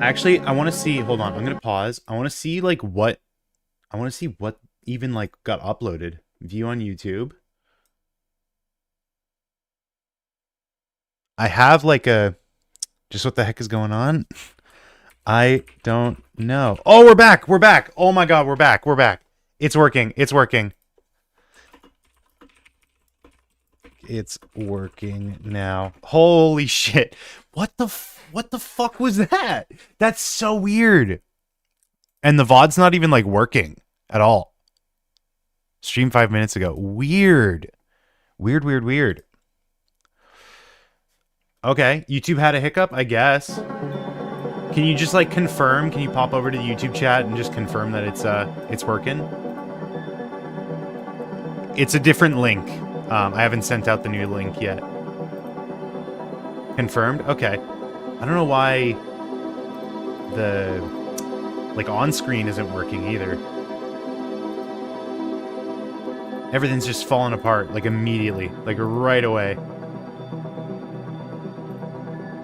Actually, I want to see. Hold on, I'm gonna pause. I want to see like what. I want to see what even like got uploaded. View on YouTube. I have like a. Just what the heck is going on? I don't know. Oh, we're back. We're back. Oh my god, we're back. We're back. It's working. It's working. It's working now. Holy shit. What the fuck was that? That's so weird. And the VOD's not even like working at all. Stream 5 minutes ago. Weird. Weird, weird, weird. Okay, YouTube had a hiccup, I guess. Can you just like confirm? Can you pop over to the YouTube chat and just confirm that it's working? It's a different link. I haven't sent out the new link yet. Confirmed? Okay. I don't know why the like on screen isn't working either. Everything's just falling apart like immediately, like right away.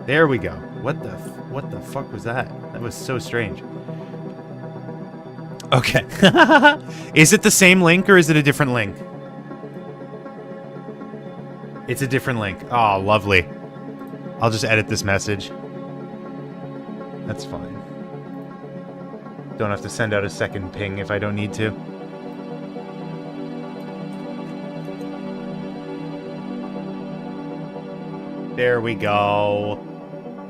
There we go. What the fuck was that? That was so strange. Okay. Is it the same link or is it a different link? It's a different link. Oh, lovely. I'll just edit this message. That's fine. Don't have to send out a second ping if I don't need to. There we go.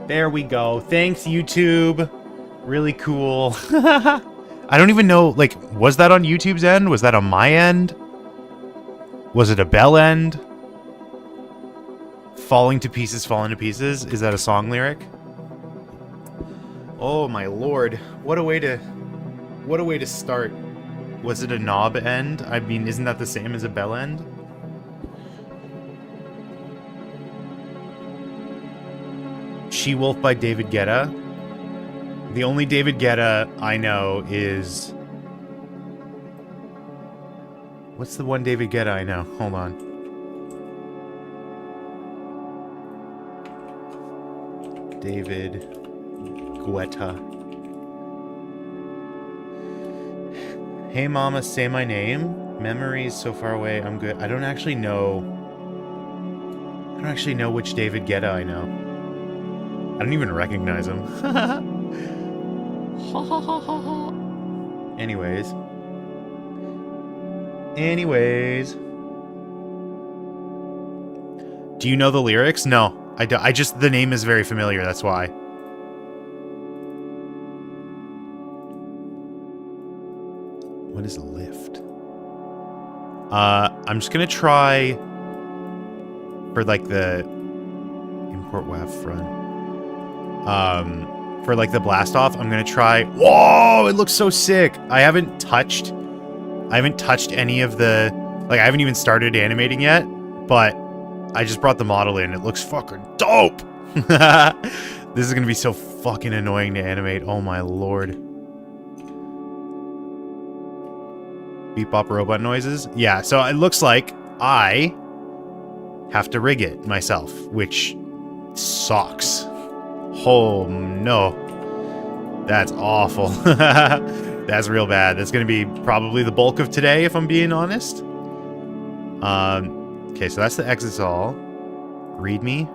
There we go. Thanks, YouTube. Really cool. I don't even know, like, was that on YouTube's end? Was that on my end? Was it a Bell end? Falling to pieces, falling to pieces. Is that a song lyric? Oh my lord. What a way to start. Was it a knob end? I mean, isn't that the same as a Bell end? She-Wolf by David Guetta. The only David Guetta I know is... What's the one David Guetta I know? Hold on. David Guetta. Hey mama, say my name. Memories so far away, I'm good. I don't actually know which David Guetta I know. I don't even recognize him. Anyways. Do you know the lyrics? No. I just, the name is very familiar, that's why. What is a lift? I'm just gonna try for like the import WAV front. For like the blast off, I'm gonna try. Whoa, it looks so sick. I haven't touched any of the, like I haven't even started animating yet, but I just brought the model in. It looks fucking dope. This is gonna be so fucking annoying to animate. Oh my lord. Beep bop robot noises. Yeah, so it looks like I have to rig it myself, which sucks. Oh no. That's awful. That's real bad. That's gonna be probably the bulk of today, if I'm being honest. Okay, so that's the exits all. README.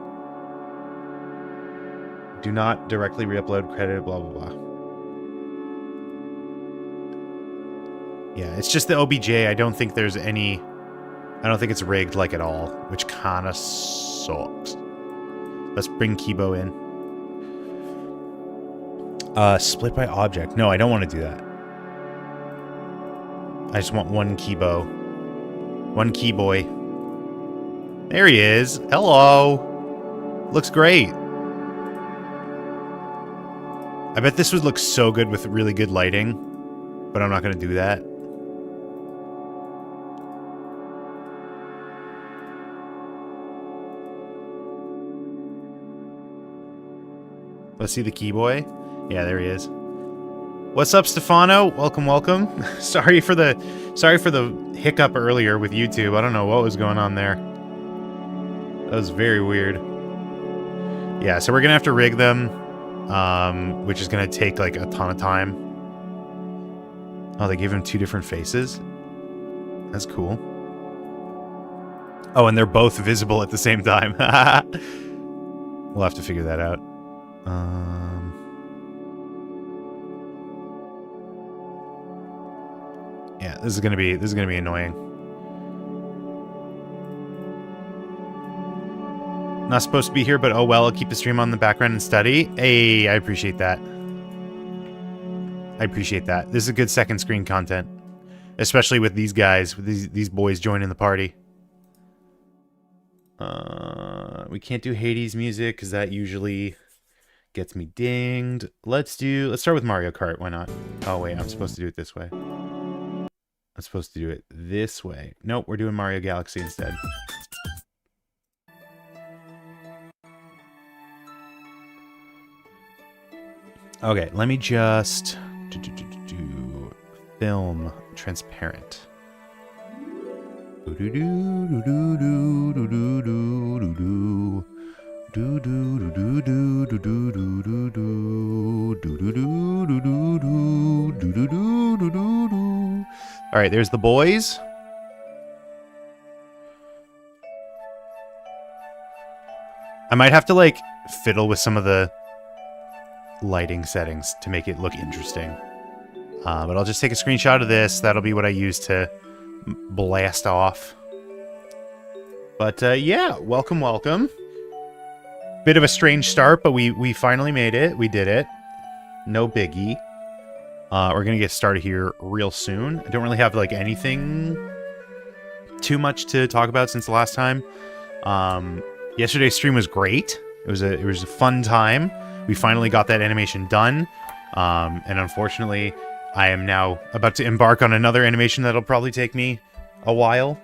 Do not directly re-upload credit, blah, blah, blah. Yeah, it's just the OBJ. I don't think there's any... I don't think it's rigged, like, at all, which kind of sucks. Let's bring Kibo in. Split by object. No, I don't want to do that. I just want one Kibo. One key boy. There he is. Hello. Looks great. I bet this would look so good with really good lighting, but I'm not going to do that. Let's see the key boy. Yeah, there he is. What's up, Stefano? Welcome, welcome. Sorry for the hiccup earlier with YouTube. I don't know what was going on there. That was very weird. Yeah, so we're gonna have to rig them. which is going to take like a ton of time. Oh, they gave him 2 different faces? That's cool. Oh, and they're both visible at the same time. We'll have to figure that out. Yeah, this is gonna be annoying. Not supposed to be here, but oh well, I'll keep the stream on the background and study. Hey, I appreciate that. I appreciate that. This is good second screen content. Especially with these guys, with these boys joining the party. We can't do Hades music because that usually gets me dinged. Let's start with Mario Kart, why not? Oh wait, I'm supposed to do it this way. I'm supposed to do it this way. Nope, we're doing Mario Galaxy instead. Okay, let me just film transparent. All right, there's the boys. I might have to like fiddle with some of the lighting settings to make it look interesting. But I'll just take a screenshot of this. That'll be what I use to blast off. But yeah, welcome, welcome. Bit of a strange start, but we finally made it. We did it. No biggie. We're gonna get started here real soon. I don't really have like anything too much to talk about since the last time. Yesterday's stream was great. It was a fun time. We finally got that animation done. And unfortunately, I am now about to embark on another animation that'll probably take me a while.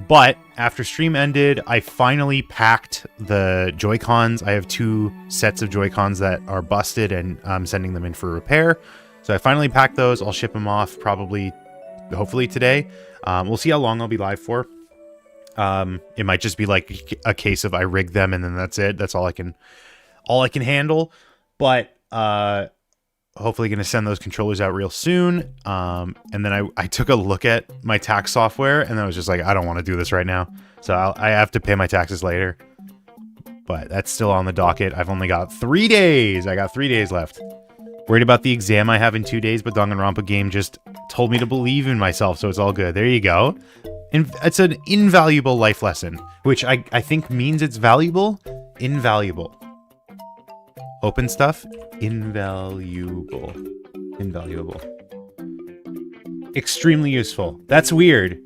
But after stream ended, I finally packed the Joy-Cons. I have 2 sets of Joy-Cons that are busted, and I'm sending them in for repair. So I finally packed those. I'll ship them off hopefully today. We'll see how long I'll be live for. It might just be like a case of I rig them and then that's it. That's all I can handle. But hopefully going to send those controllers out real soon. And then I took a look at my tax software and I was just like, I don't want to do this right now. So I have to pay my taxes later. But that's still on the docket. I've only got 3 days. I got 3 days left. Worried about the exam I have in 2 days, but Danganronpa game just told me to believe in myself, so it's all good. There you go. It's an invaluable life lesson, which I think means it's valuable. Invaluable. Open stuff. Invaluable. Invaluable. Extremely useful. That's weird,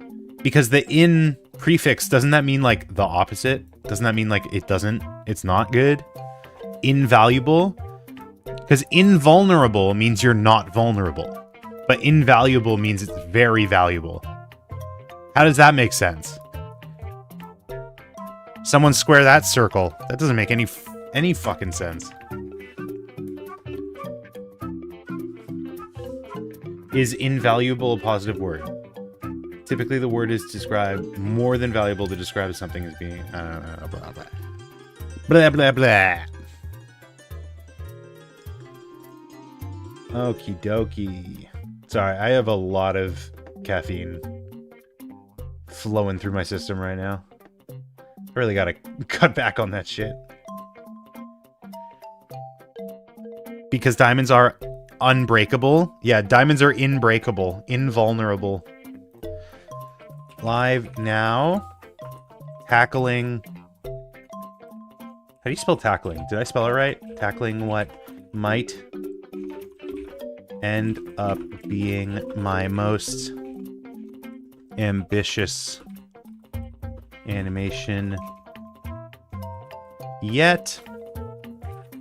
because the in prefix, doesn't that mean like the opposite? Doesn't that mean like it's not good? Invaluable? Because invulnerable means you're not vulnerable. But invaluable means it's very valuable. How does that make sense? Someone square that circle. That doesn't make any fucking sense. Is invaluable a positive word? Typically the word is described more than valuable to describe something as being, I don't know, blah, blah. Blah, blah, blah. Okie dokie. Sorry, I have a lot of caffeine flowing through my system right now. Really gotta cut back on that shit. Because diamonds are unbreakable. Yeah, diamonds are inbreakable. Invulnerable. Live now. Tackling. How do you spell tackling? Did I spell it right? Tackling what might end up being my most ambitious animation yet.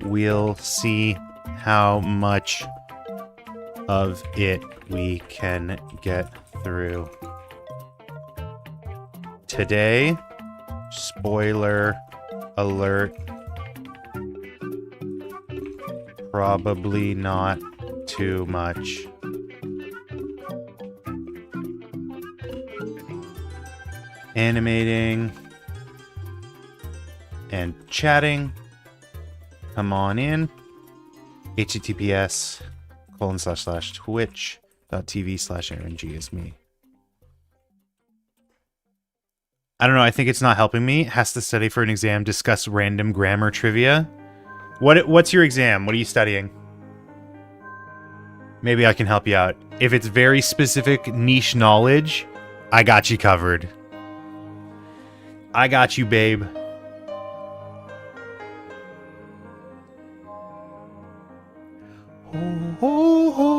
We'll see how much of it we can get through today. Spoiler alert. Probably not too much. Animating and chatting. Come on in. https://twitch.tv/AaronG is me. I don't know, I think it's not helping me. Has to study for an exam, discuss random grammar trivia. What's your exam? What are you studying? Maybe I can help you out. If it's very specific niche knowledge, I got you covered. I got you, babe. Ho, ho, ho.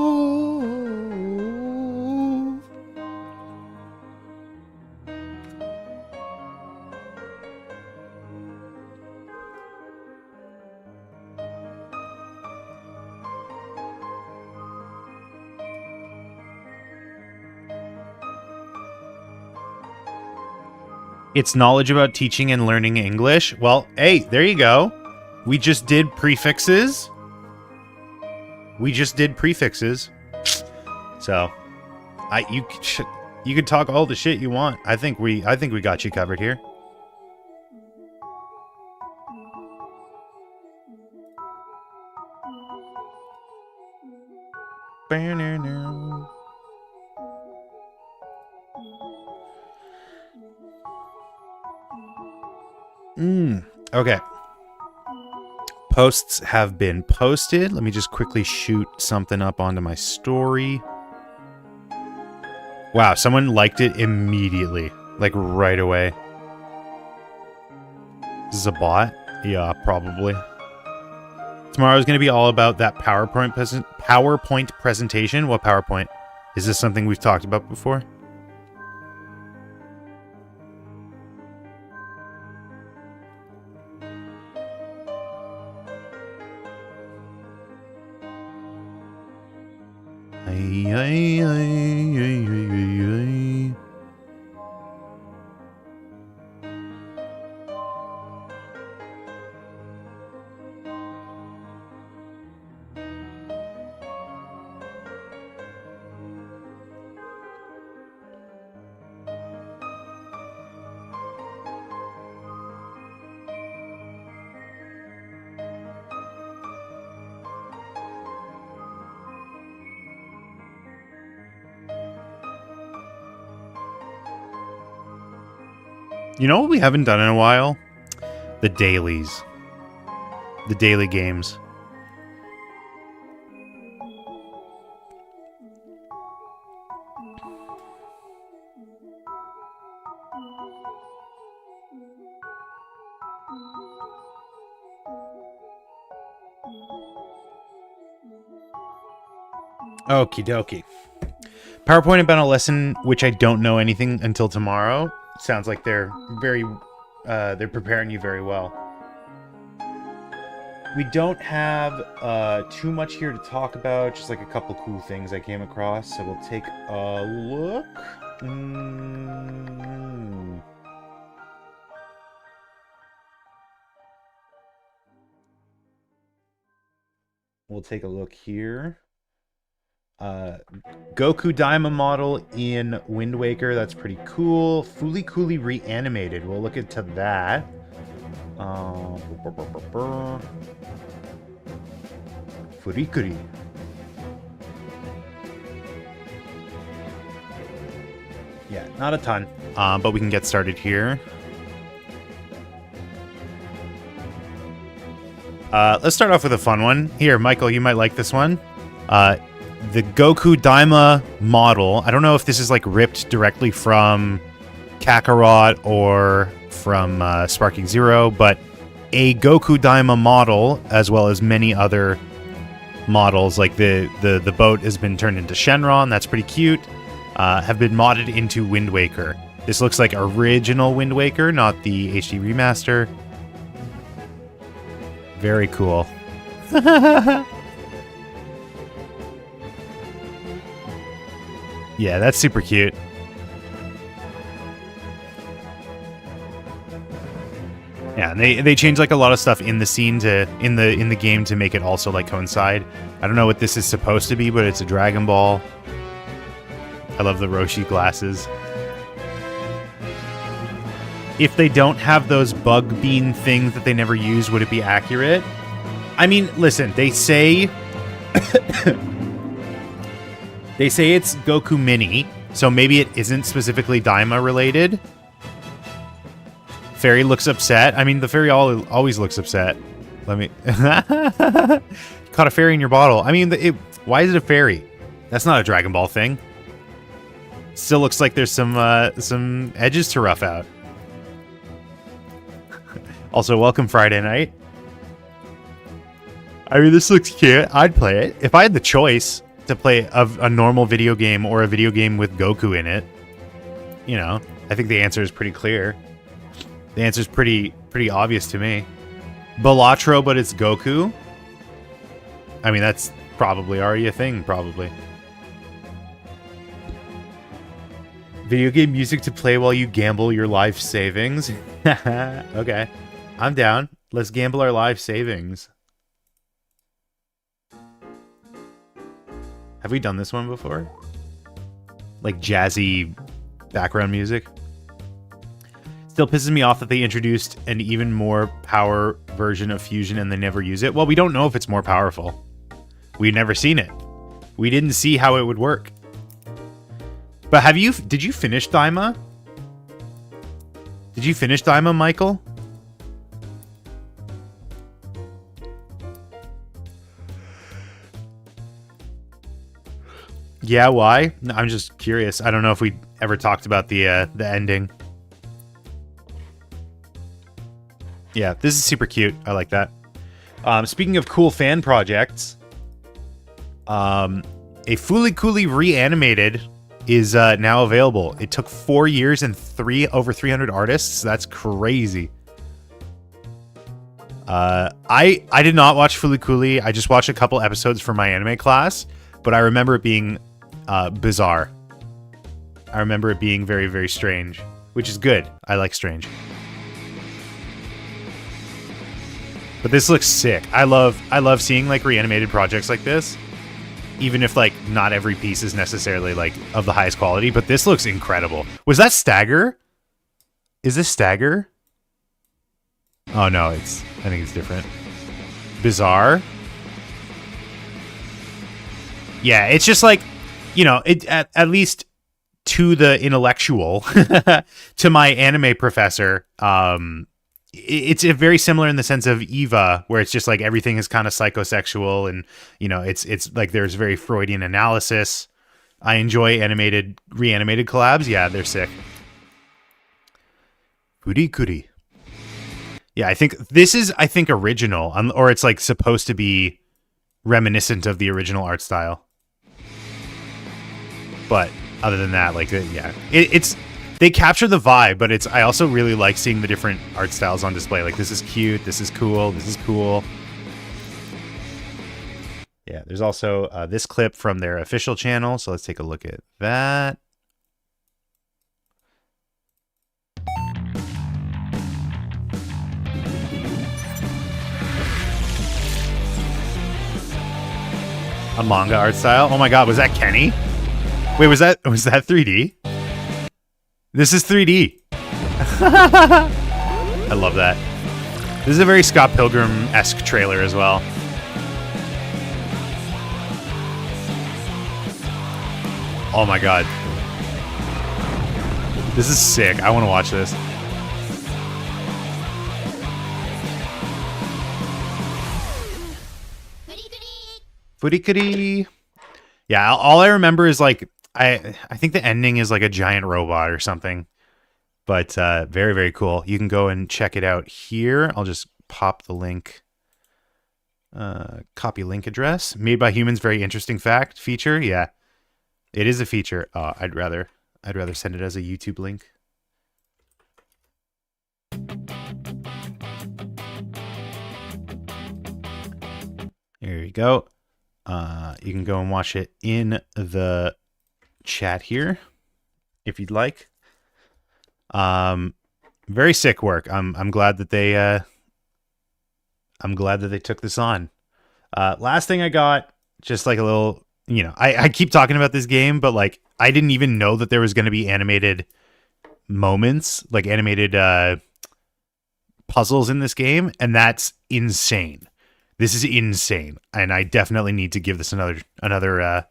It's knowledge about teaching and learning English. Well, hey, there you go. We just did prefixes. So, you could talk all the shit you want. I think we got you covered here. Okay. Posts have been posted. Let me just quickly shoot something up onto my story. Wow, someone liked it immediately. Like, right away. This is a bot? Yeah, probably. Tomorrow is going to be all about that PowerPoint presentation. What PowerPoint? Is this something we've talked about before? You know what we haven't done in a while? The dailies. The daily games. Okie dokie. PowerPoint about a lesson which I don't know anything until tomorrow. Sounds like they're preparing you very well. We don't have too much here to talk about, just like a couple cool things I came across, so we'll take a look. We'll take a look here. Goku Daima model in Wind Waker. That's pretty cool. Fooly Cooly reanimated. We'll look into that. Furikuri. Yeah, not a ton. But we can get started here. Let's start off with a fun one. Here, Michael, you might like this one. The Goku Daima model. I don't know if this is like ripped directly from Kakarot or from Sparking Zero, but a Goku Daima model, as well as many other models, like the boat has been turned into Shenron. That's pretty cute. Have been modded into Wind Waker. This looks like original Wind Waker, not the HD remaster. Very cool. Yeah, that's super cute. Yeah, and they changed like a lot of stuff in the scene to in the game to make it also like coincide. I don't know what this is supposed to be, but it's a Dragon Ball. I love the Roshi glasses. if they don't have those bug bean things that they never use, would it be accurate? I mean, listen, they say they say it's Goku Mini, so maybe it isn't specifically Daima related. Fairy looks upset. I mean, the fairy always looks upset. Let me... Caught a fairy in your bottle. I mean, why is it a fairy? That's not a Dragon Ball thing. Still looks like there's some edges to rough out. Also, welcome Friday night. I mean, this looks cute. I'd play it. If I had the choice to play a normal video game or a video game with Goku in it, you know, I think the answer is pretty clear. The answer is pretty obvious to me. Balatro, but it's Goku? I mean, that's probably already a thing, probably. Video game music to play while you gamble your life savings. Okay. I'm down. Let's gamble our life savings. Have we done this one before? Like jazzy background music? Still pisses me off that they introduced an even more power version of Fusion and they never use it. Well, we don't know if it's more powerful. We've never seen it. We didn't see how it would work. But did you finish Daima? Did you finish Daima, Michael? Yeah, why? I'm just curious. I don't know if we ever talked about the ending. Yeah, this is super cute. I like that. Speaking of cool fan projects, a Fooly Cooly Reanimated is now available. It took 4 years and over 300 artists. That's crazy. I did not watch Fooly Cooly. I just watched a couple episodes for my anime class, but I remember it being bizarre. I remember it being very, very strange, which is good. I like strange. But this looks sick. I love seeing like reanimated projects like this, even if like not every piece is necessarily like of the highest quality. But this looks incredible. Was that Stagger? Is this Stagger? Oh no, I think it's different. Bizarre. Yeah, it's just like, you know, it at least to the intellectual, to my anime professor, it's very similar in the sense of Eva, where it's just like everything is kind of psychosexual, and you know, it's like there's very Freudian analysis. I enjoy reanimated collabs. Yeah, they're sick. Furikuri. Yeah, I think this is original, or it's like supposed to be reminiscent of the original art style. But other than that, like, yeah, it's. They capture the vibe, but I also really like seeing the different art styles on display. Like, this is cute, this is cool, this is cool. Yeah, there's also this clip from their official channel, so let's take a look at that. A manga art style? Oh my god, was that Kenny? Wait, was that 3D? This is 3D. I love that. This is a very Scott Pilgrim-esque trailer as well. Oh my god. This is sick. I want to watch this. Furikuri. Yeah, all I remember is like I think the ending is like a giant robot or something. But very, very cool. You can go and check it out here. I'll just pop the link. Copy link address. Made by humans, very interesting fact. Feature, yeah. It is a feature. I'd rather send it as a YouTube link. There you go. You can go and watch it in the chat here if you'd like. Very sick work. I'm glad that they took this on. Last thing I got, just like a little, you know, I keep talking about this game, but like I didn't even know that there was going to be animated moments, like animated puzzles in this game, and that's insane. This is insane, and I definitely need to give this another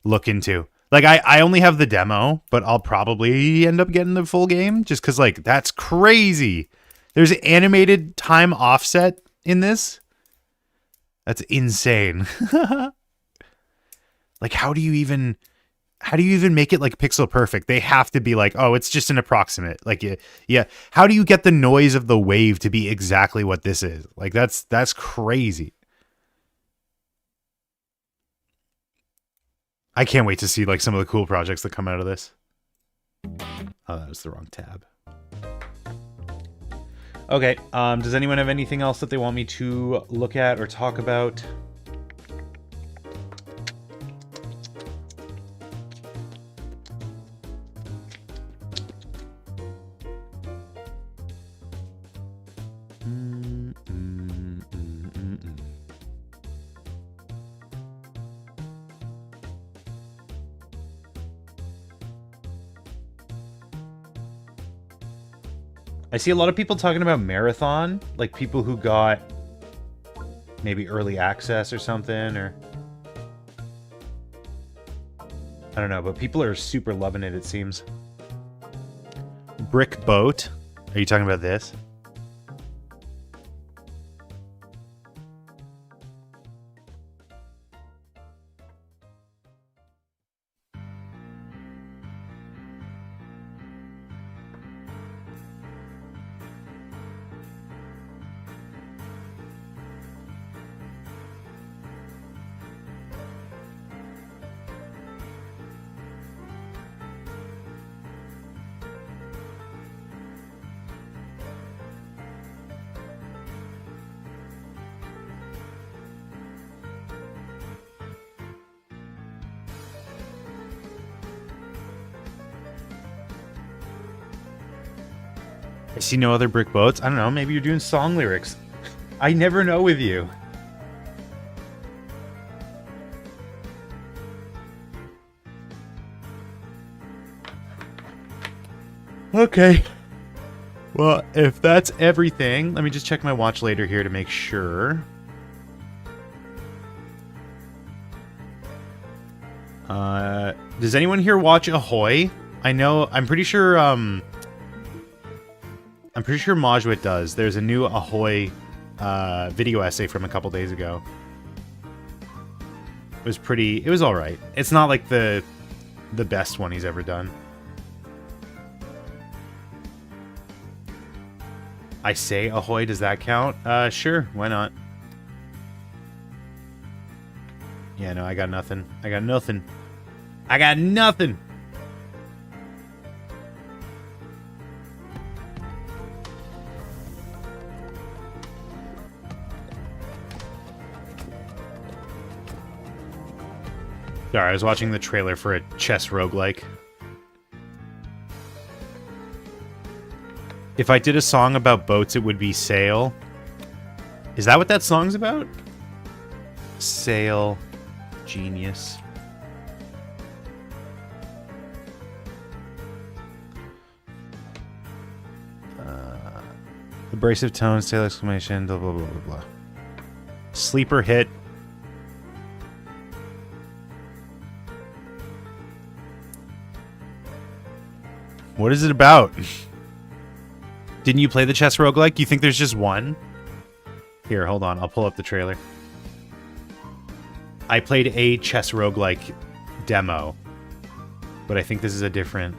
look into. Like, I only have the demo, but I'll probably end up getting the full game just because, like, that's crazy. There's animated time offset in this. That's insane. Like, how do you even make it like pixel perfect? They have to be like, oh, it's just an approximate. Like, yeah. How do you get the noise of the wave to be exactly what this is? Like, that's crazy. I can't wait to see like some of the cool projects that come out of this. Oh, that was the wrong tab. Okay, does anyone have anything else that they want me to look at or talk about? I see a lot of people talking about Marathon, like people who got maybe early access or something, or I don't know, but people are super loving it, it seems. Brick Boat. Are you talking about this? I see no other brick boats. I don't know, maybe you're doing song lyrics. I never know with you. Okay. Well, if that's everything, let me just check my watch later here to make sure. Does anyone here watch Ahoy? I'm pretty sure Majwit does. There's a new Ahoy video essay from a couple days ago. It was alright. It's not like the best one he's ever done. I say Ahoy, does that count? Sure, why not? Yeah, no, I got nothing. I got nothing. Sorry, I was watching the trailer for a chess roguelike. If I did a song about boats, it would be Sail. Is that what that song's about? Sail. Genius. Abrasive tones, sail exclamation, blah, blah, blah, blah, blah. Sleeper hit. What is it about? Didn't you play the chess roguelike? You think there's just one? Here, hold on. I'll pull up the trailer. I played a chess roguelike demo, but I think this is a different...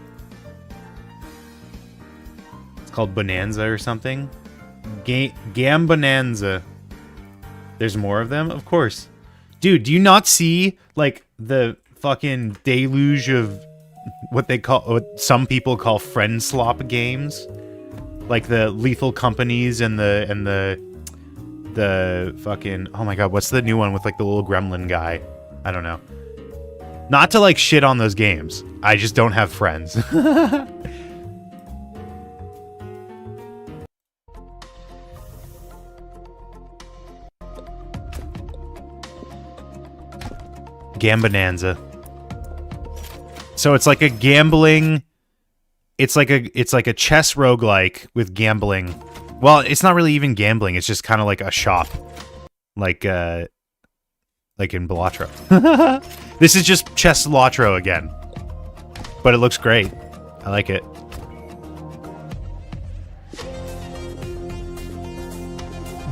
It's called Bonanza or something. Gam Bonanza. There's more of them? Of course. Dude, do you not see, like, the fucking deluge of what some people call friend slop games? Like the Lethal Companies and the fucking, oh my god, what's the new one with like the little gremlin guy? I don't know. Not to like shit on those games. I just don't have friends. Gambonanza. So it's like a gambling It's like a chess roguelike with gambling. Well, it's not really even gambling. It's just kind of like a shop, like in Balatro. This is just chess Latro again, but it looks great. I like it.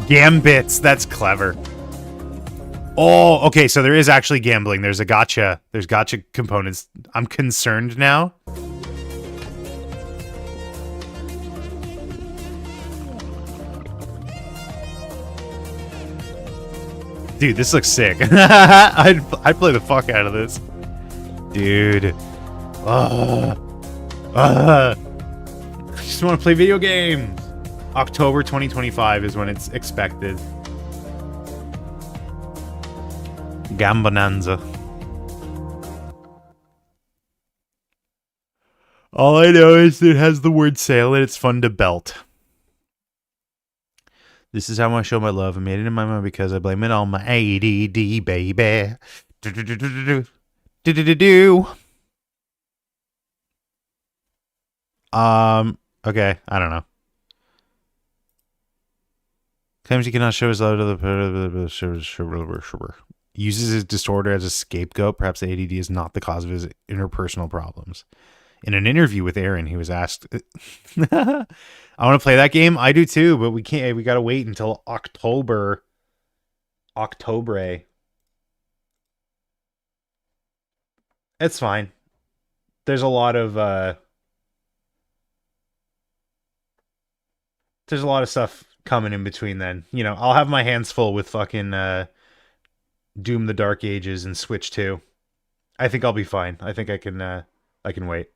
Gambits. That's clever. Oh, okay. So there is actually gambling. There's a gotcha. There's gotcha components. I'm concerned now. Dude, this looks sick. I'd play the fuck out of this. Dude. I just want to play video games. October 2025 is when it's expected. Gambonanza. All I know is it has the word sail and it's fun to belt. This is how I show my love. I made it in my mind because I blame it on my ADD, baby. Okay, I don't know. Claims he cannot show his love to the uses his disorder as a scapegoat. Perhaps the ADD is not the cause of his interpersonal problems. In an interview with Aaron, he was asked, I want to play that game. I do too, but we can't. We got to wait until October. It's fine. There's a lot of stuff coming in between then. You know, I'll have my hands full with fucking Doom the Dark Ages and Switch 2. I think I'll be fine. I think I can wait.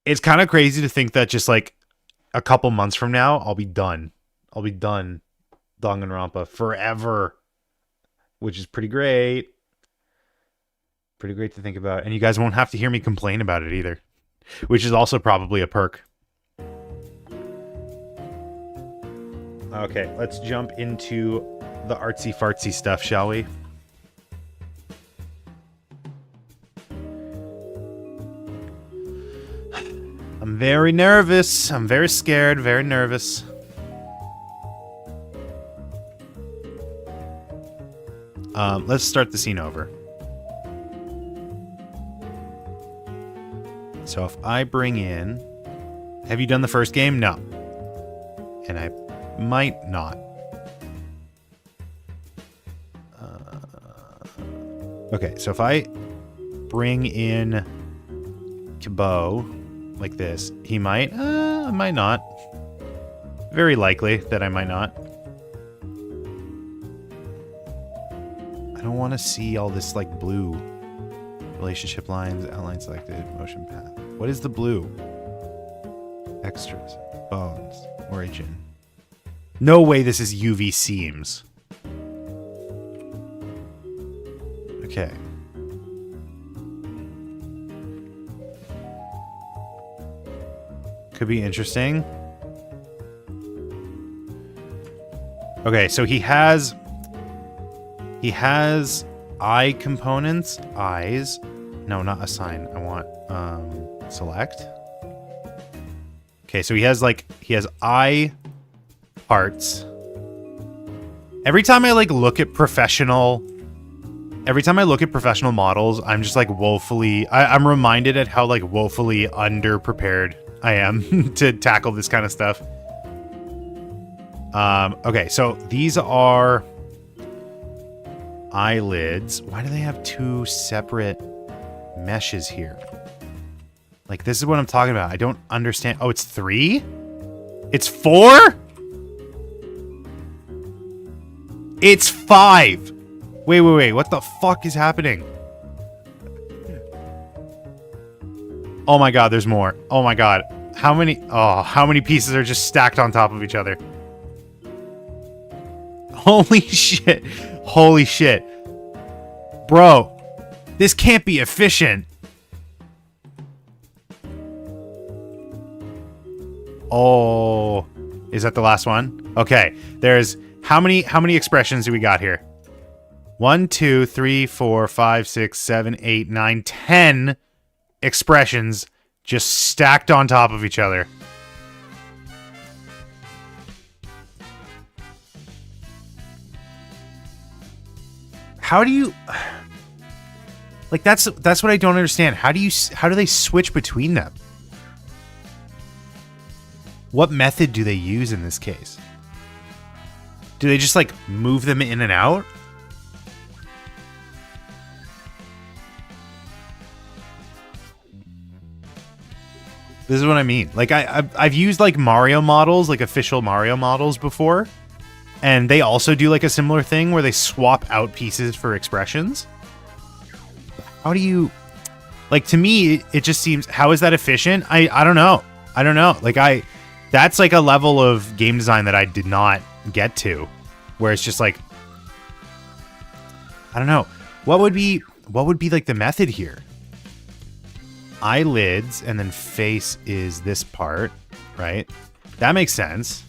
It's kind of crazy to think that just like a couple months from now, I'll be done. I'll be done Danganronpa forever, which is pretty great. Pretty great to think about. And you guys won't have to hear me complain about it either, which is also probably a perk. Okay, let's jump into the artsy-fartsy stuff, shall we? I'm very nervous. I'm very scared, very nervous. Let's start the scene over. So if I bring in... Have you done the first game? No. And I might not. Okay, so if I bring in Kibo like this, he might... I might not. Very likely that I might not. I don't want to see all this, like, blue. Relationship lines, outline selected, motion path. What is the blue? Extras, bones, origin. No way this is UV seams. Okay. Could be interesting. Okay, so he has eye components, eyes. No, not assign. I want select. Okay, so he has eye parts. Every time I look at professional models, I'm just like woefully I'm reminded at how like woefully underprepared I am to tackle this kind of stuff. Okay, so these are eyelids. Why do they have two separate meshes here? Like, this is what I'm talking about. I don't understand. Oh, it's 3? It's 4? It's 5. Wait. What the fuck is happening? Oh my god, there's more. Oh my god. How many pieces are just stacked on top of each other? Holy shit. Holy shit. Bro, this can't be efficient. Oh, is that the last one? Okay, there's how many expressions do we got here? 1, 2, 3, 4, 5, 6, 7, 8, 9, 10 expressions just stacked on top of each other. How do you... Like, that's what I don't understand. How do they switch between them? What method do they use in this case? Do they just, like, move them in and out? This is what I mean. Like, I've used, like, Mario models, like, official Mario models before. And they also do, like, a similar thing where they swap out pieces for expressions. How do you... Like, to me, it just seems... How is that efficient? I don't know. I don't know. Like, that's, like, a level of game design that I did not get to. Where it's just, like... I don't know. What would be, like, the method here? Eyelids, and then face is this part, right? That makes sense.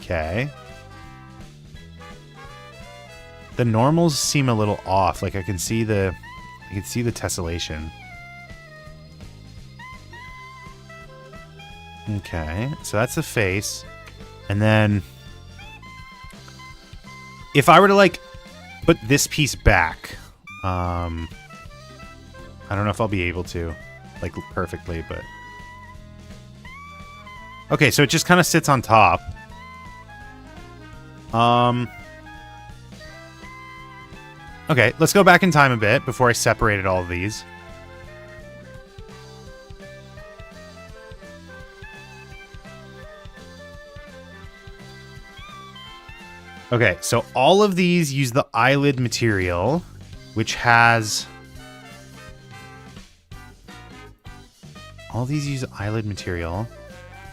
Okay. The normals seem a little off. Like, I can see the tessellation. Okay, so that's the face. And then if I were to, like, put this piece back, I don't know if I'll be able to, like, perfectly, but... Okay, so it just kind of sits on top. Okay, let's go back in time a bit before I separated all of these. Okay, so all of these use the eyelid material, which has... All these use eyelid material,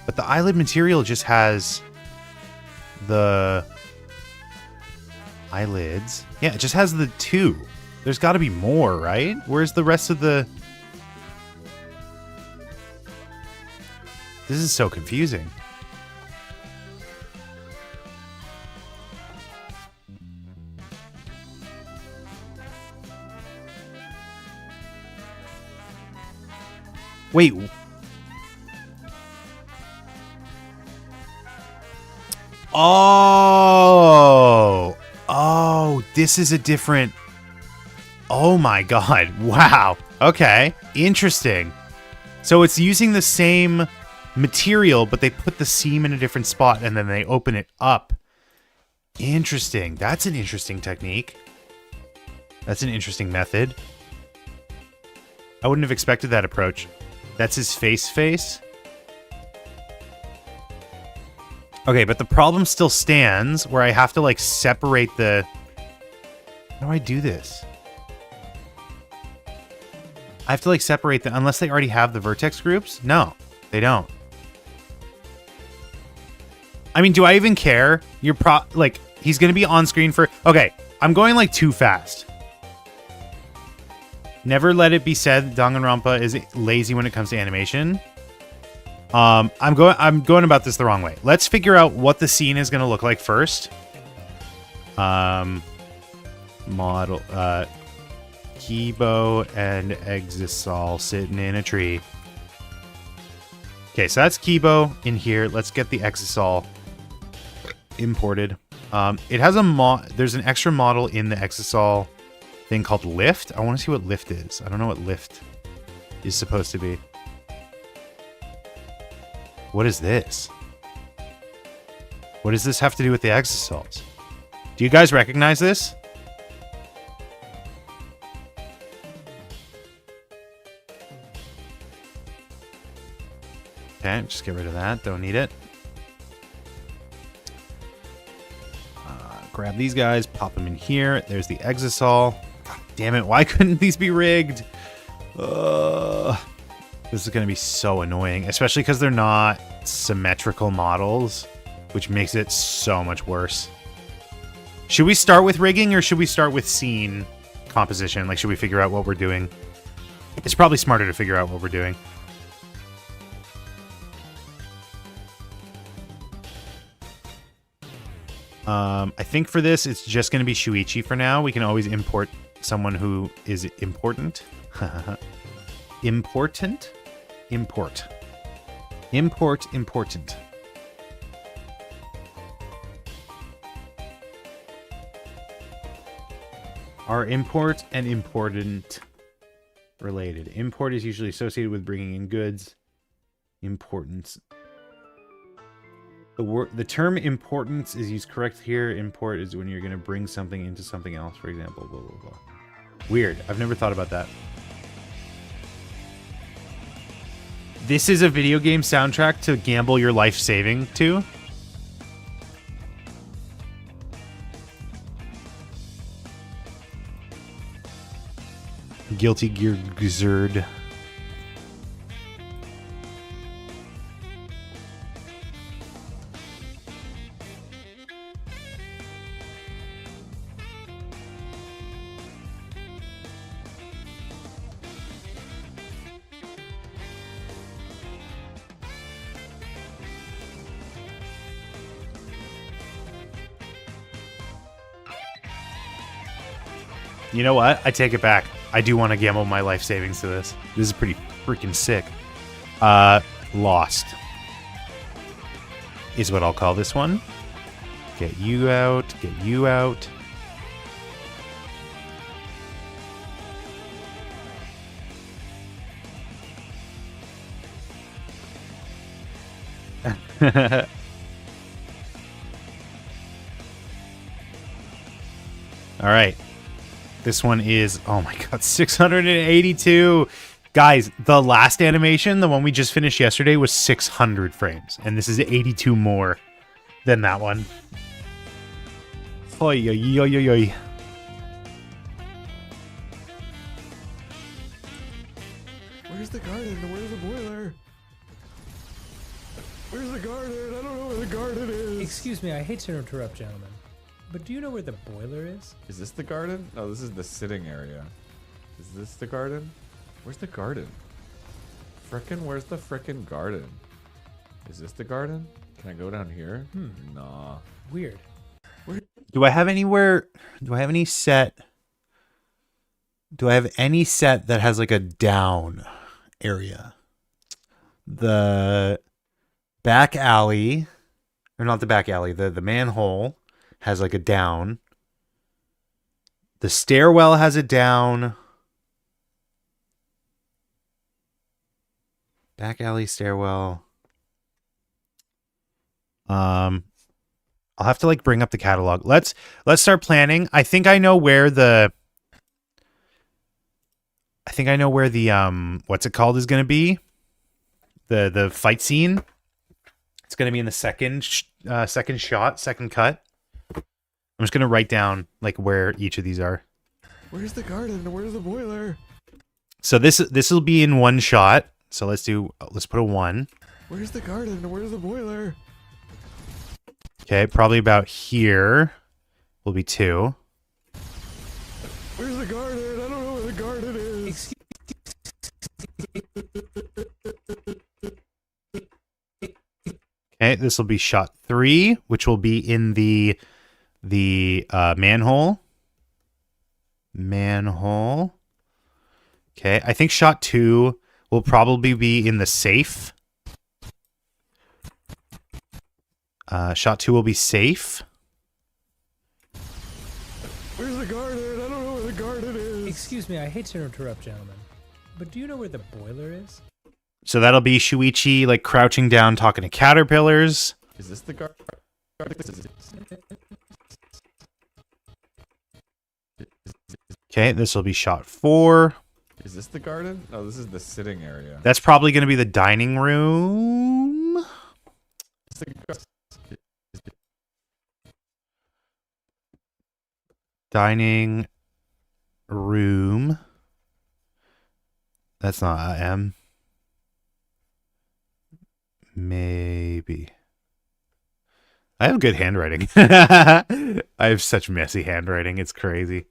but the eyelid material just has the eyelids. Yeah, it just has the two. There's got to be more, right? Where's the rest of the... This is so confusing. Wait. Oh. Oh, this is a different... Oh my god. Wow. Okay. Interesting. So it's using the same material, but they put the seam in a different spot and then they open it up. Interesting. That's an interesting technique. That's an interesting method. I wouldn't have expected that approach. That's his face. Okay, but the problem still stands where I have to, like, separate the... How do I do this? I have to, like, separate the... Unless they already have the vertex groups? No, they don't. I mean, do I even care? Like, he's gonna be on screen for... Okay, I'm going, like, too fast. Never let it be said Danganronpa is lazy when it comes to animation. I'm going about this the wrong way. Let's figure out what the scene is going to look like first. Model Kibo and Exisol sitting in a tree. Okay, so that's Kibo in here. Let's get the Exisol imported. It has there's an extra model in the Exisol thing called lift. I want to see what lift is. I don't know what lift is supposed to be. What is this? What does this have to do with the Exisols? Do you guys recognize this? Okay, just get rid of that. Don't need it. Grab these guys, pop them in here. There's the Exisol. God damn it, why couldn't these be rigged? This is going to be so annoying, especially because they're not symmetrical models, which makes it so much worse. Should we start with rigging or should we start with scene composition? Like, should we figure out what we're doing? It's probably smarter to figure out what we're doing. I think for this, it's just going to be Shuichi for now. We can always import someone who is important. Important? Import. Import, important. Are import and important related? Import is usually associated with bringing in goods. Importance. The term importance is used correct here. Import is when you're going to bring something into something else, for example, blah, blah, blah. Weird. I've never thought about that. This is a video game soundtrack to gamble your life saving to. Guilty Gear Gizzard. You know what? I take it back. I do want to gamble my life savings to this. This is pretty freaking sick. Lost is what I'll call this one. Get you out. Get you out. All right. This one is, oh my god, 682. Guys, the last animation, the one we just finished yesterday, was 600 frames. And this is 82 more than that one. Oy, oy, oy, oy, oy. Where's the garden? Where's the boiler? Where's the garden? I don't know where the garden is. Excuse me, I hate to interrupt, gentlemen. But do you know where the boiler is? Is this the garden? No, this is the sitting area. Is this the garden? Where's the garden? Frickin', where's the frickin' garden? Is this the garden? Can I go down here? Nah. Weird. Do I have anywhere? Do I have any set? Do I have any set that has like a down area? The back alley, or not the back alley, the manhole has like a down. The stairwell has a down. Back alley, stairwell. I'll have to like bring up the catalog. Let's start planning. I think I know where the what's it called is going to be. The fight scene. It's going to be in the second shot, second cut. I'm just going to write down like where each of these are. Where's the garden? Where's the boiler? So this will be in one shot. So let's put a 1. Where's the garden? Where's the boiler? Okay, probably about here will be 2. Where's the garden? I don't know where the garden is. Okay, this will be shot 3, which will be in the manhole. Manhole. Okay, I think shot 2 will probably be in the safe. Shot 2 will be safe. Where's the garden? I don't know where the garden is. Excuse me, I hate to interrupt, gentlemen. But do you know where the boiler is? So that'll be Shuichi like crouching down talking to caterpillars. Is this the garden? Okay, this will be shot 4. Is this the garden? No, this is the sitting area. That's probably going to be the dining room. Dining room. That's not M. Maybe. I have good handwriting. I have such messy handwriting. It's crazy.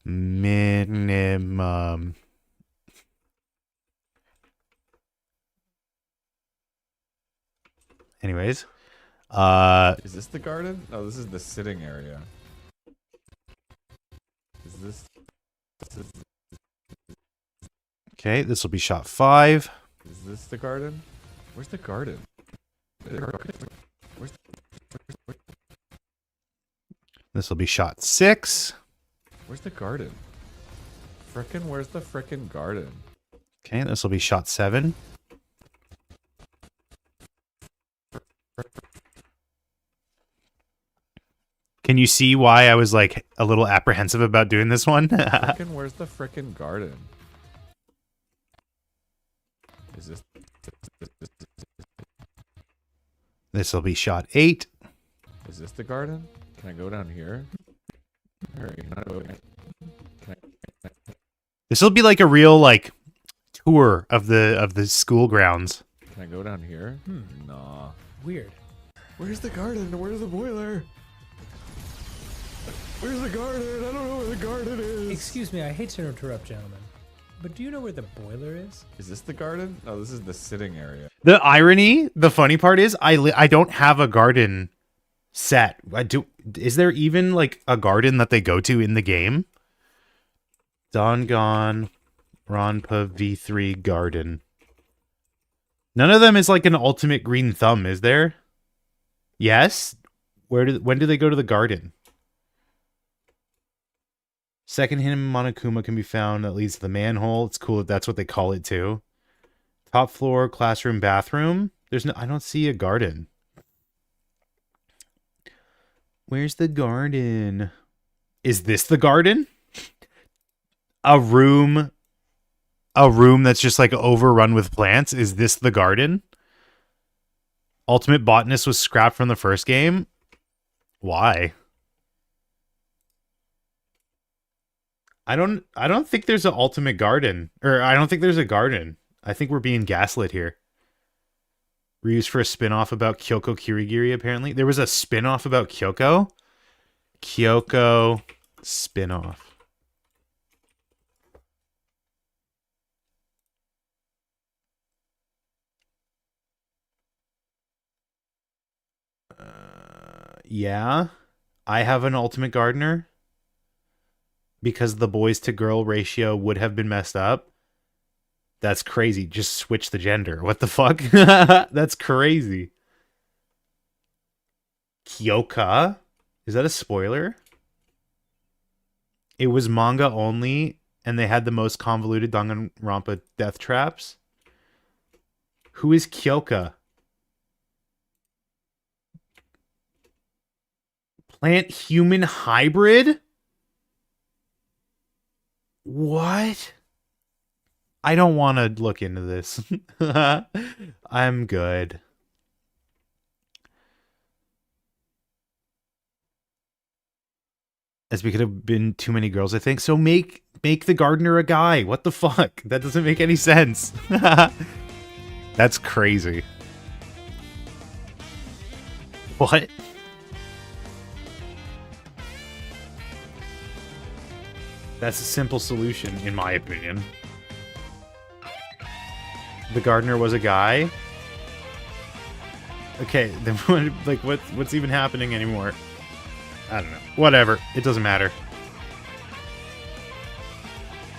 Minimum. Anyways. Is this the garden? No, this is the sitting area. Is this... Okay, this will be shot 5. Is this the garden? Where's the garden? This will be shot 6. Where's the garden? Where's the frickin' garden? Okay, this will be shot 7. Can you see why I was like a little apprehensive about doing this one? Where's the frickin' garden? Is this? This will be shot 8. Is this the garden? Can I go down here? This will be like a real like tour of the school grounds. Can I go down here? Nah. Weird. Where's the garden? Where's the boiler? Where's the garden? I don't know where the garden is. Excuse me, I hate to interrupt, gentlemen, but do you know where the boiler is? Is this the garden? No, this is the sitting area. The irony, the funny part is I don't have a garden set. Is there even like a garden that they go to in the game? Dongon Ronpa V3 garden. None of them is like an ultimate green thumb, is there? Yes. When do they go to the garden? Second hidden Monokuma can be found that leads to the manhole. It's cool that that's what they call it too. Top floor, classroom, bathroom. I don't see a garden. Where's the garden? Is this the garden? A room that's just like overrun with plants. Is this the garden? Ultimate Botanist was scrapped from the first game. Why? I don't think there's an ultimate garden. Or I don't think there's a garden. I think we're being gaslit here. Reused for a spin-off about Kyoko Kirigiri, apparently. There was a spin-off about Kyoko. Kyoko spin-off. Yeah. I have an ultimate gardener. Because the boys to girl ratio would have been messed up. That's crazy. Just switch the gender. What the fuck? That's crazy. Kyoka? Is that a spoiler? It was manga only, and they had the most convoluted Danganronpa death traps. Who is Kyoka? Plant-human hybrid? What? I don't want to look into this. I'm good. As we could have been too many girls, I think. So make the gardener a guy. What the fuck? That doesn't make any sense. That's crazy. What? That's a simple solution, in my opinion. The gardener was a guy? Okay, then what's even happening anymore? I don't know. Whatever. It doesn't matter.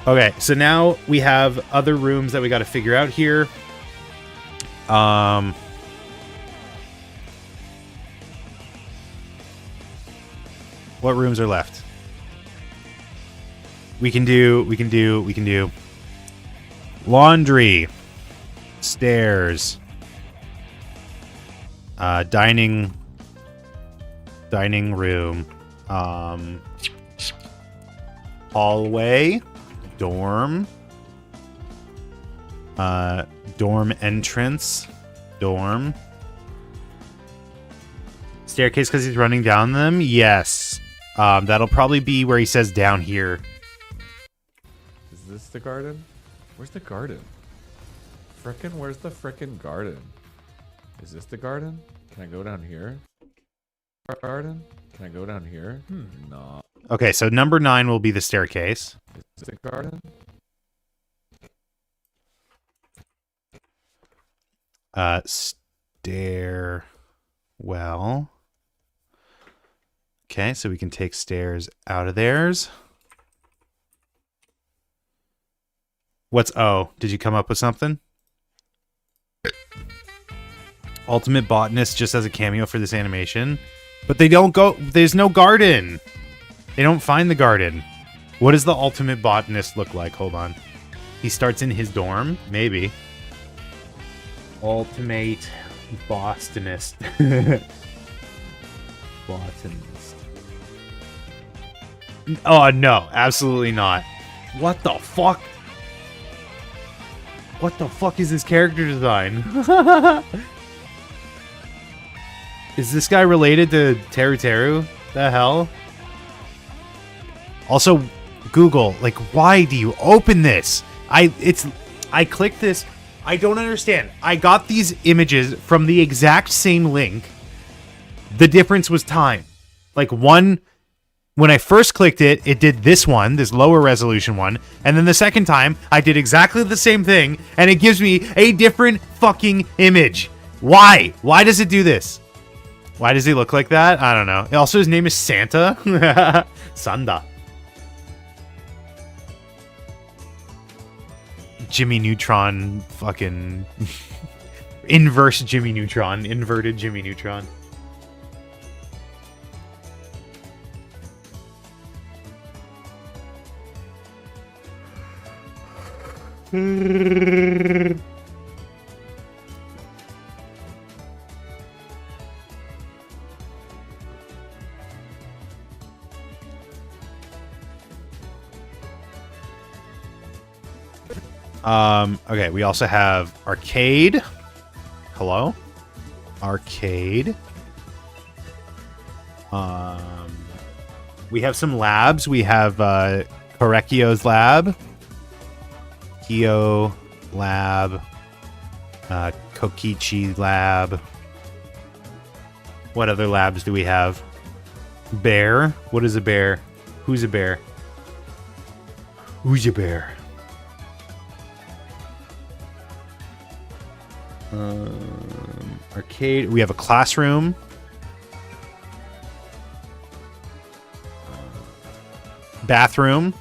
Okay, so now we have other rooms that we got to figure out here. What rooms are left? We can do laundry, stairs, dining room, hallway, dorm, dorm entrance, dorm, staircase because he's running down them. Yes, that'll probably be where he says down here. Is this the garden? Where's the garden? Where's the frickin' garden? Is this the garden? Can I go down here? Garden? Can I go down here? No. Okay, so number 9 will be the staircase. Is this the garden? Stairwell. Okay, so we can take stairs out of theirs. What's O? Did you come up with something? Ultimate Botanist just as a cameo for this animation. But they don't go... There's no garden. They don't find the garden. What does the Ultimate Botanist look like? Hold on. He starts in his dorm? Maybe. Ultimate Botanist. Botanist. Oh, no. Absolutely not. What the fuck? What the fuck is this character design? Is this guy related to Teru Teru? The hell? Also, Google, like, why do you open this? I clicked this. I don't understand. I got these images from the exact same link. The difference was time. Like, one, when I first clicked it, it did this one, this lower resolution one. And then the second time, I did exactly the same thing, and it gives me a different fucking image. Why? Why does it do this? Why does he look like that? I don't know. Also, his name is Santa. Sanda. Jimmy Neutron fucking... Inverse Jimmy Neutron. Inverted Jimmy Neutron. Okay, we also have arcade. Hello? Arcade. We have some labs. We have Korekio's lab. Kyo lab. Kokichi lab. What other labs do we have? Bear? What is a bear? Who's a bear? Who's a bear? Arcade. We have a classroom. Bathroom.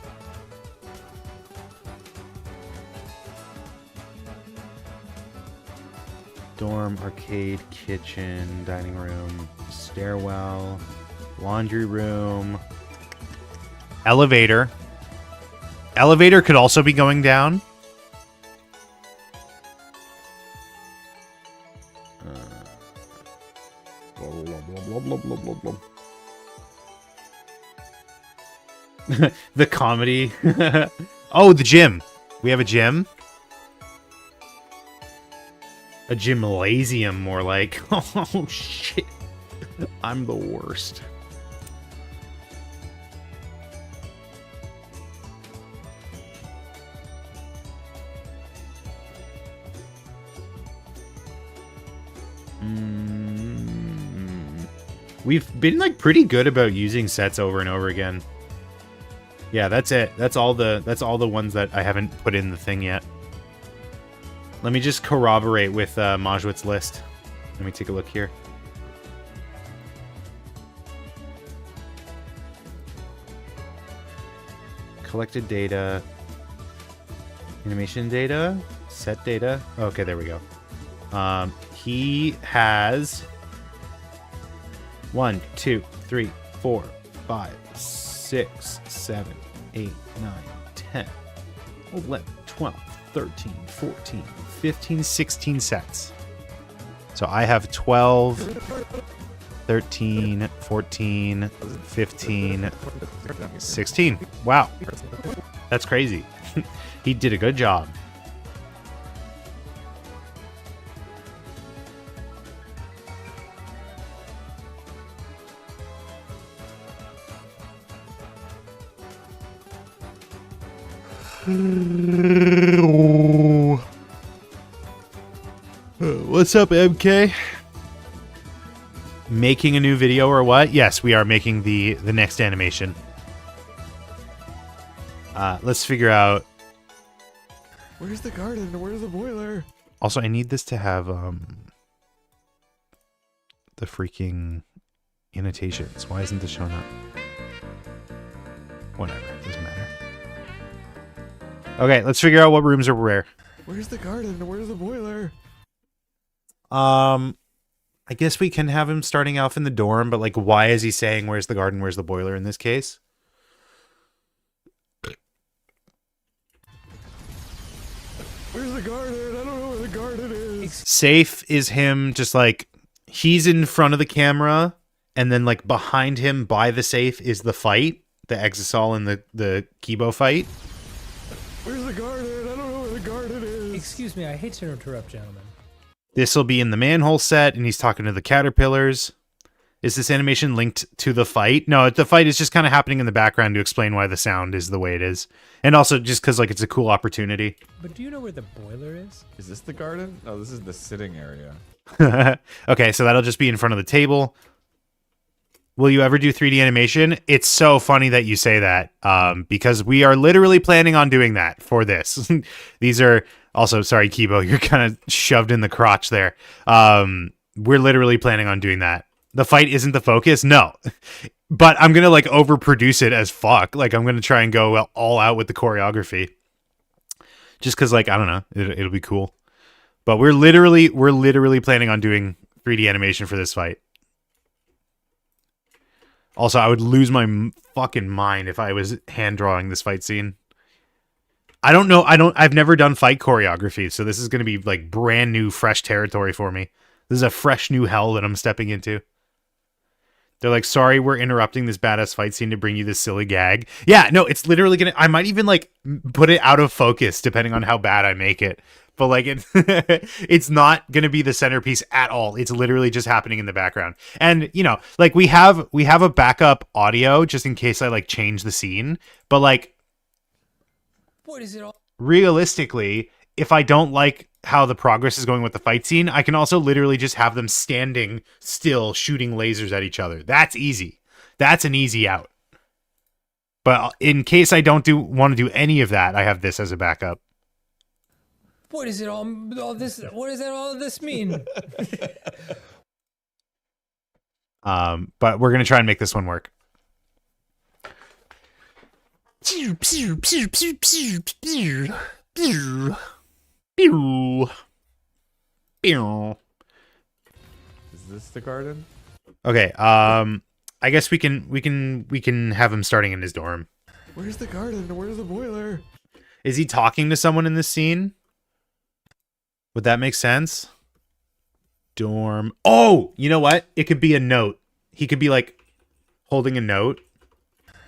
Dorm, arcade, kitchen, dining room, stairwell, laundry room, elevator. Elevator could also be going down. The comedy. Oh, the gym. We have a gym. A gymnasium, more like. Oh, shit. I'm the worst. We've been like pretty good about using sets over and over again. Yeah, that's it. That's all the ones that I haven't put in the thing yet. Let me just corroborate with Majwit's list. Let me take a look here. Collected data. Animation data. Set data. Okay, there we go. He has 1, 2, 3, 4, 5, 6, 7, 8, 9, 10, 11, 12, 13, 14, 15, 16 sets. So I have 12, 13, 14, 15, 16. Wow. That's crazy. He did a good job. What's up, MK? Making a new video or what? Yes, we are making the next animation. Let's figure out. Where's the garden? Where's the boiler? Also, I need this to have the freaking annotations. Why isn't this showing up? Whatever, it doesn't matter. Okay, let's figure out what rooms are where. Where's the garden? Where's the boiler? I guess we can have him starting off in the dorm, but like, why is he saying where's the garden, where's the boiler in this case? Where's the garden? I don't know where the garden is. Safe is him just like, he's in front of the camera, and then like behind him by the safe is the fight, the Exisol and the Kibo fight. Where's the garden? I don't know where the garden is. Excuse me, I hate to interrupt, gentlemen. This will be in the manhole set, and he's talking to the caterpillars. Is this animation linked to the fight? No, the fight is just kind of happening in the background to explain why the sound is the way it is. And also just because like it's a cool opportunity. But do you know where the boiler is? Is this the garden? No, this is the sitting area. Okay, so that'll just be in front of the table. Will you ever do 3D animation? It's so funny that you say that, because we are literally planning on doing that for this. These are also, sorry, Kibo, you're kind of shoved in the crotch there. We're literally planning on doing that. The fight isn't the focus, no. But I'm gonna like overproduce it as fuck. Like I'm gonna try and go all out with the choreography, just because like I don't know, it'll be cool. But we're literally planning on doing 3D animation for this fight. Also, I would lose my fucking mind if I was hand drawing this fight scene. I don't know. I've never done fight choreography, so this is going to be like brand new, fresh territory for me. This is a fresh new hell that I'm stepping into. They're like, sorry, we're interrupting this badass fight scene to bring you this silly gag. Yeah, no, it's literally going to, I might even like put it out of focus depending on how bad I make it. But like it's not going to be the centerpiece at all. It's literally just happening in the background. And you know, like we have a backup audio just in case I like change the scene. But like, What is it all? realistically, if I don't like how the progress is going with the fight scene, I can also literally just have them standing still shooting lasers at each other. That's easy. That's an easy out. But in case I don't want to do any of that, I have this as a backup. What is it all this? What does all of this mean? But we're gonna try and make this one work. Pew, pew, pew, pew, pew, pew, pew, pew, pew. Is this the garden? Okay. I guess we can have him starting in his dorm. Where's the garden? Where's the boiler? Is he talking to someone in this scene? Would that make sense? Dorm. Oh, you know what? It could be a note. He could be like holding a note.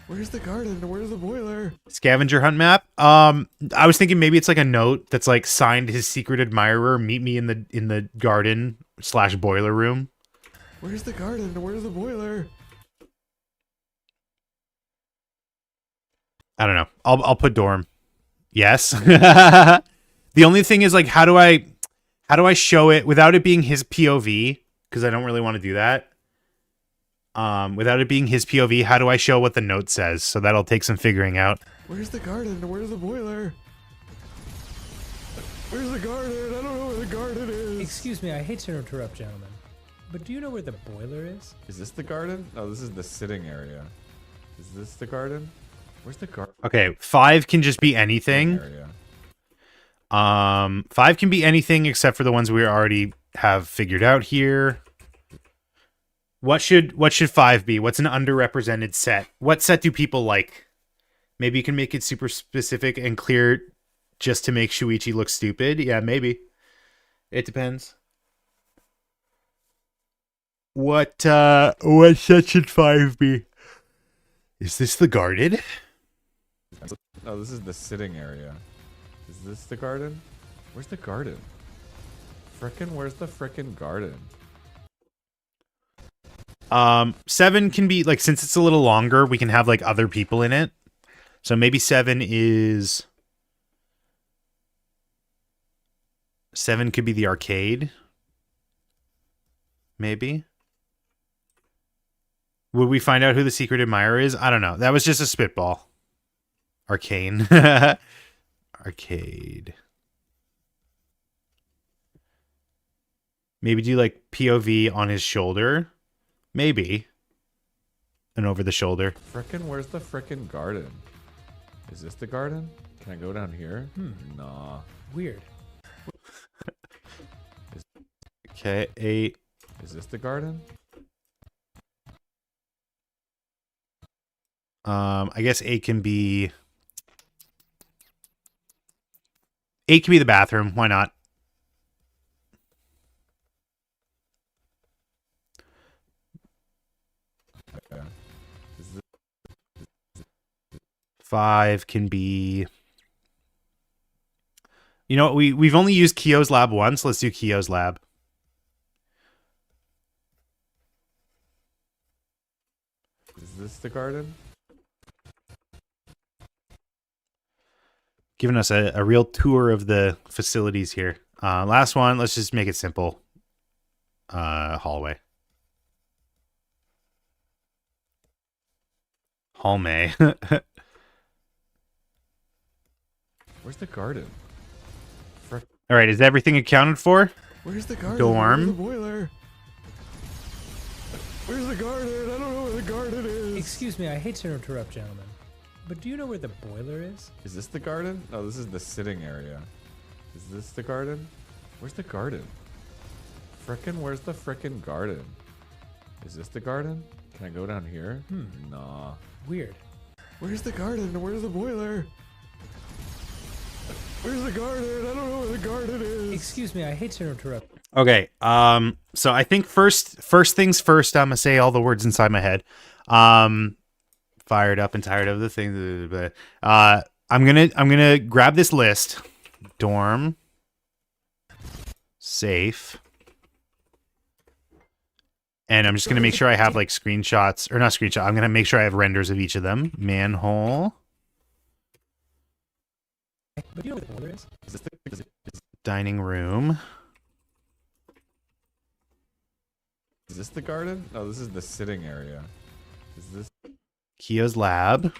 Where's the garden? Where's the boiler? Scavenger hunt map. I was thinking maybe it's like a note that's like signed his secret admirer. Meet me in the garden / boiler room. Where's the garden? Where's the boiler? I don't know. I'll put dorm. Yes. The only thing is like how do I show it without it being his POV? Because I don't really want to do that. Without it being his POV, how do I show what the note says? So that'll take some figuring out. Where's the garden? Where's the boiler? Where's the garden? I don't know where the garden is. Excuse me, I hate to interrupt, gentlemen. But do you know where the boiler is? Is this the garden? No, this is the sitting area. Is this the garden? Where's the garden? Okay, 5 can just be anything. Area. 5 can be anything except for the ones we already have figured out here. What should 5 be? What's an underrepresented set? What set do people like? Maybe you can make it super specific and clear just to make Shuichi look stupid. Yeah, maybe. It depends. What set should 5 be? Is this the garden? No, this is the sitting area. Is this the garden? Where's the garden? Where's the frickin' garden? 7 can be like, since it's a little longer, we can have like other people in it. So maybe 7 could be the arcade. Maybe. Would we find out who the secret admirer is? I don't know. That was just a spitball. Arcane. Arcade. Maybe do like POV on his shoulder. Maybe. And over the shoulder. Where's the frickin' garden? Is this the garden? Can I go down here? Nah. Weird. Okay, 8. Is this the garden? I guess 8 can be... 8 can be the bathroom. Why not? Yeah. Is this 5 can be... You know what? We've only used Kyo's lab once. Let's do Kyo's lab. is this the garden? Giving us a real tour of the facilities here. Last one. Let's just make it simple. Hallway. Hallway. Where's the garden? Frick. All right. Is everything accounted for? Where's the garden? Dorm. Where's the boiler? Where's the garden? I don't know where the garden is. Excuse me, I hate to interrupt, gentlemen, but do you know where the boiler is? Is this the garden? Oh, this is the sitting area. Is this the garden? Where's the garden? Where's the frickin' garden? Is this the garden? Can I go down here? Nah. Weird. Where's the garden? Where's the boiler? Where's the garden? I don't know where the garden is. Excuse me, I hate to interrupt. Okay. So I think first things first, I'm gonna say all the words inside my head. Fired up and tired of the things. I'm gonna grab this list. Dorm. Safe. And I'm just gonna make sure I have like screenshots, or not screenshot. I'm gonna make sure I have renders of each of them. Manhole. But do you know where the boiler is? Is this the Dining room. Is this the garden? Oh, this is the sitting area. Is this... Kyo's lab.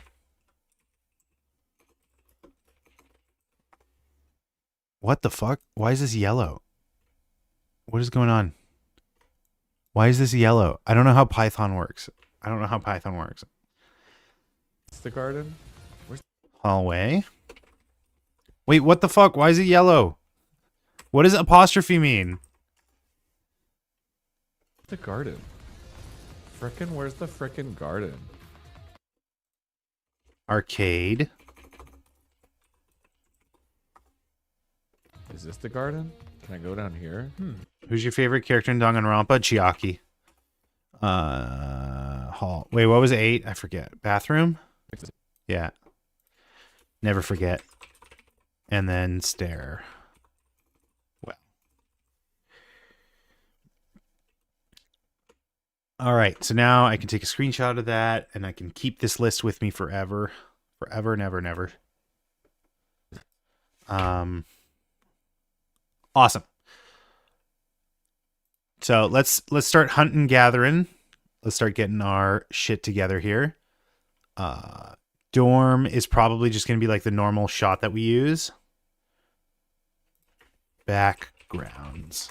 What the fuck? Why is this yellow? What is going on? Why is this yellow? I don't know how Python works. Is this the garden? Hallway. Wait, what the fuck? Why is it yellow? What does apostrophe mean? The garden. Where's the frickin' garden? Arcade. Is this the garden? Can I go down here? Who's your favorite character in Danganronpa? Chiaki. Hall. Wait, what was it? 8? I forget. Bathroom? Yeah. Never forget. And then stair. Well. All right. So now I can take a screenshot of that and I can keep this list with me forever. Forever and ever and ever. Awesome. So let's start hunting, gathering. Let's start getting our shit together here. Dorm is probably just going to be like the normal shot that we use. Backgrounds.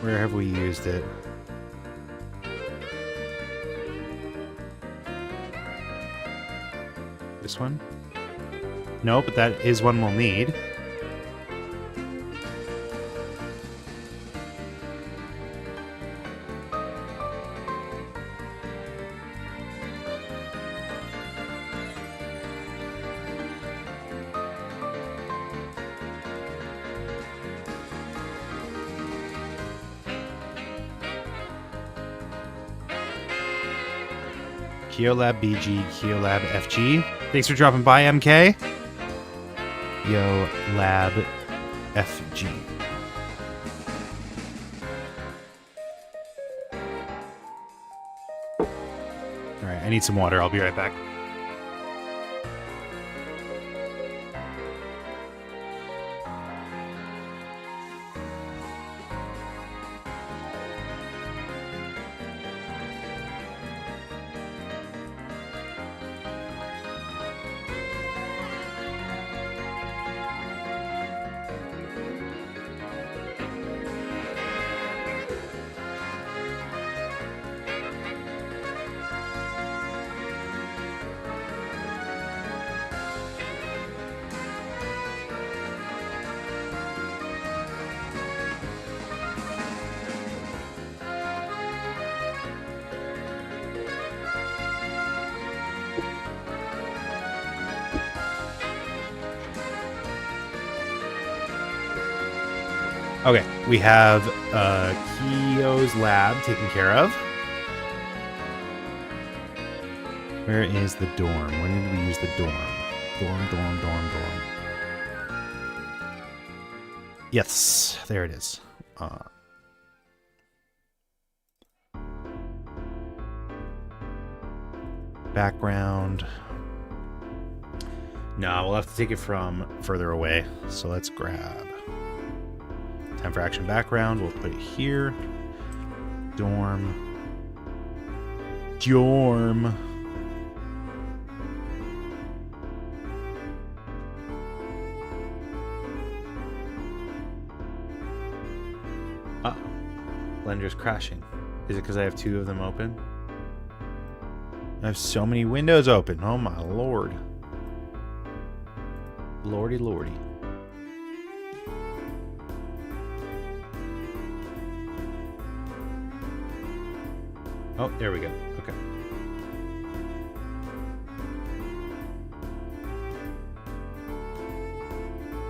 Where have we used it? This one? No, but that is one we'll need. KeoLab BG, KeoLab FG. Thanks for dropping by, MK. Yo, Lab FG. Alright, I need some water. I'll be right back. Okay, we have Kyo's lab taken care of. Where is the dorm? When did we use the dorm? Dorm. Yes, there it is. Background. No, we'll have to take it from further away. So let's grab time for action background. We'll put it here. Dorm. Blender's crashing. Is it because I have two of them open? I have so many windows open. Oh my lord. Lordy. Oh, there we go. Okay.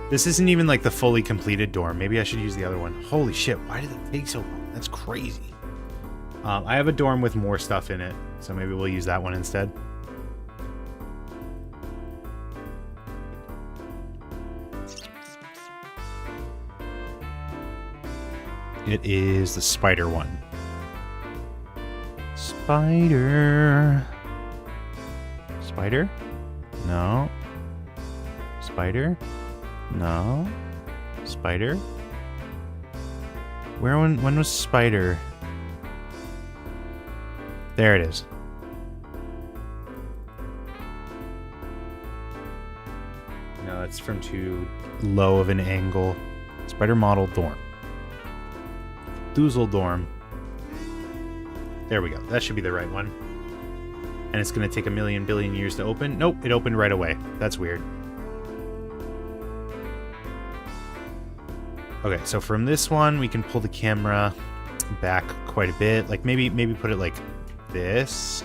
This isn't even like the fully completed dorm. Maybe I should use the other one. Holy shit, why did it take so long? That's crazy. I have a dorm with more stuff in it, so maybe we'll use that one instead. It is the spider one. Spider? No. Spider? No. Spider? When was Spider? There it is. No, that's from too low of an angle. Spider model dorm. Doozle dorm. There we go. That should be the right one. And it's going to take a million billion years to open. Nope, it opened right away. That's weird. Okay, so from this one, we can pull the camera back quite a bit. Like maybe put it like this.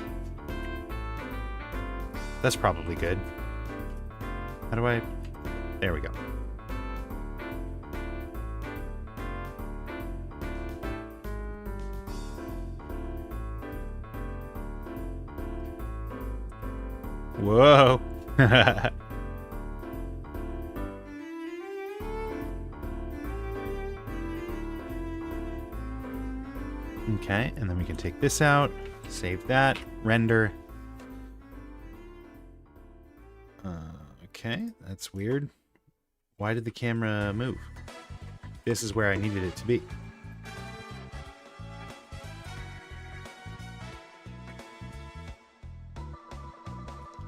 That's probably good. How do I... There we go. Whoa. Okay, and then we can take this out, save that, render. Okay, that's weird. Why did the camera move? This is where I needed it to be.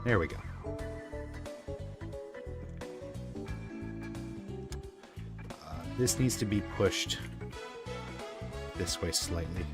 There we go. This needs to be pushed this way slightly.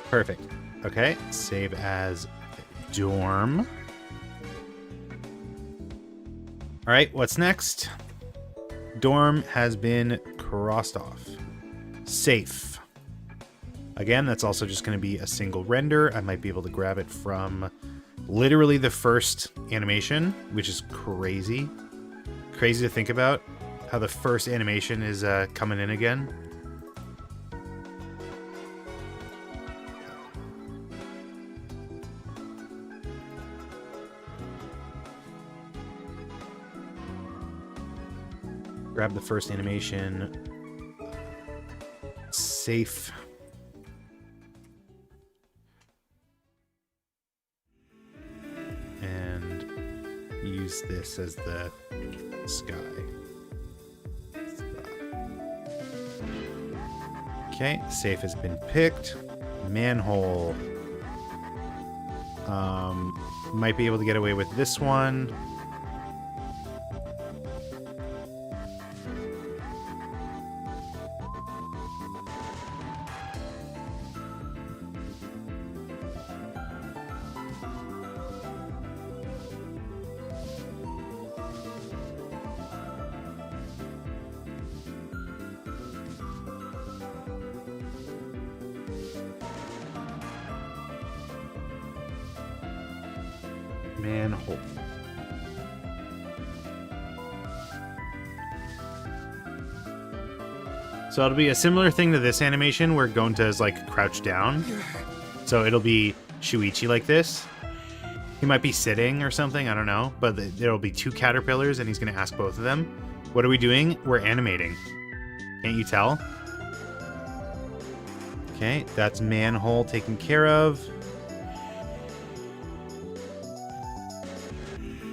Perfect. Okay, save as dorm. All right, what's next? Dorm has been crossed off. Safe. Again, that's also just going to be a single render. I might be able to grab it from literally the first animation, which is crazy. Crazy to think about how the first animation is coming in again. Grab the first animation. Safe. And use this as the sky. Okay, safe has been picked. Manhole. Might be able to get away with this one. Manhole. So it'll be a similar thing to this animation where Gonta is like crouched down. So it'll be Shuichi like this. He might be sitting or something, I don't know. But there'll be two caterpillars and he's going to ask both of them. What are we doing? We're animating. Can't you tell? Okay, that's manhole taken care of.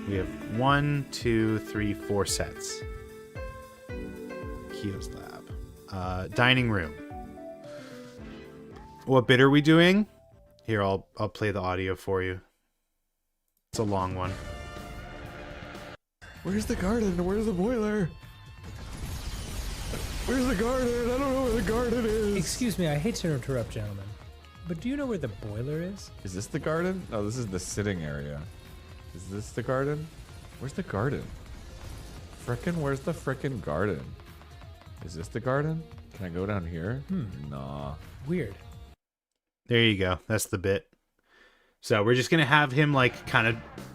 We have 1, 2, 3, 4 sets. Kio's lab. Dining room. What bit are we doing? Here, I'll play the audio for you. It's a long one. Where's the garden? Where's the boiler? Where's the garden? I don't know where the garden is. Excuse me, I hate to interrupt, gentlemen, but do you know where the boiler is? Is this the garden? No, this is the sitting area. Is this the garden? Where's the garden? Where's the frickin' garden? Is this the garden? Can I go down here? Nah. Weird. There you go. That's the bit. So we're just going to have him like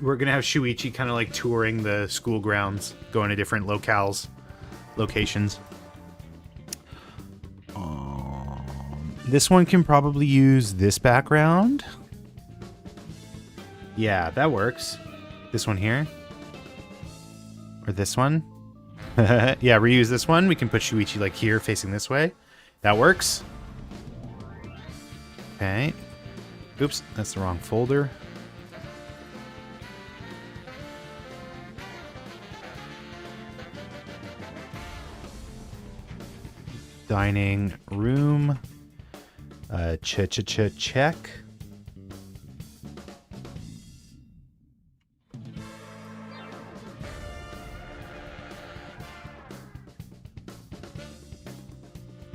we're going to have Shuichi kind of like touring the school grounds, going to different locations. This one can probably use this background. Yeah, that works. This one here. Or this one. Yeah, reuse this one. We can put Shuichi like here facing this way. That works. Okay. Oops, that's the wrong folder. Dining room. Check.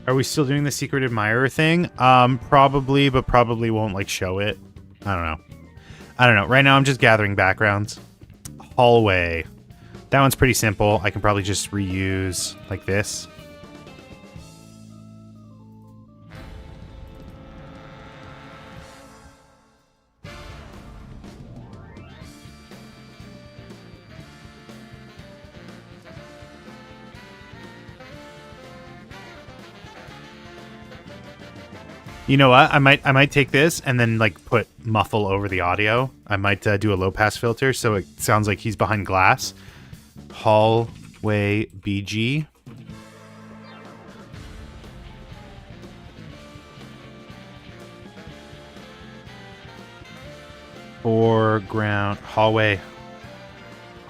Are we still doing the secret admirer thing? Probably, but probably won't like show it. I don't know. Right now I'm just gathering backgrounds. Hallway. That one's pretty simple. I can probably just reuse like this. You know what? I might take this and then like put muffle over the audio. I might do a low pass filter so it sounds like he's behind glass. Hallway BG. Foreground hallway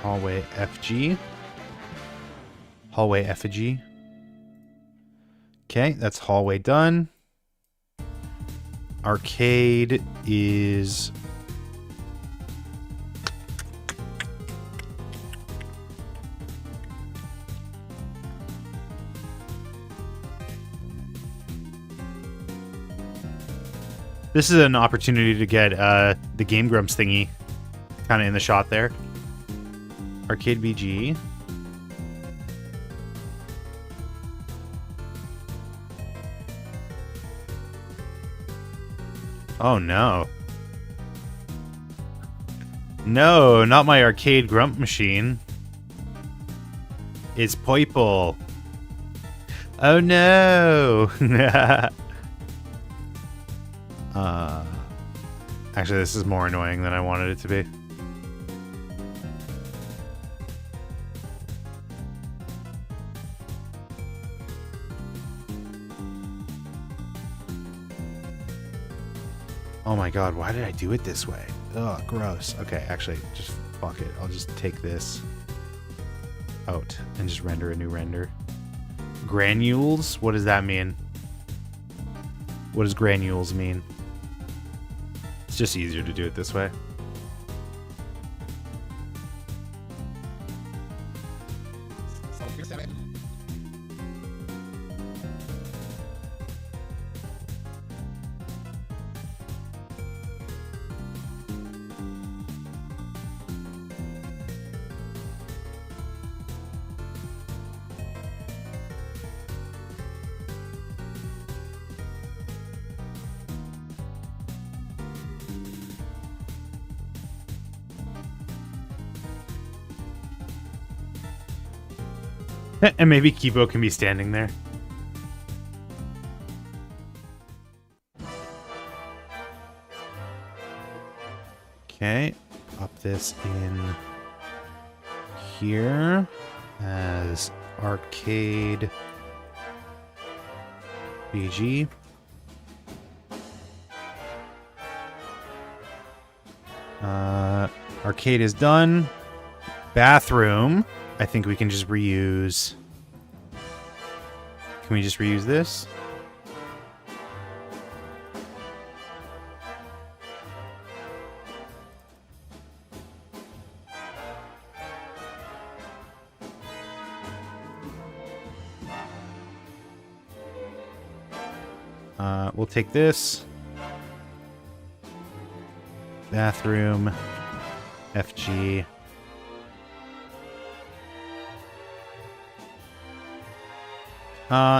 FG. Hallway effigy. Okay, that's hallway done. Arcade is this is an opportunity to get the Game Grumps thingy kind of in the shot there. Arcade BG. Oh no. No, not my arcade grump machine. It's purple. Oh no. Actually, this is more annoying than I wanted it to be. Oh my god, why did I do it this way? Ugh, gross. Okay, actually, just fuck it. I'll just take this out and just render a new render. Granules? What does that mean? What does granules mean? It's just easier to do it this way. And maybe Kibo can be standing there. Okay, pop this in here as arcade BG. Arcade is done. Bathroom. I think we can just reuse. Can we just reuse this? We'll take this. Bathroom. FG.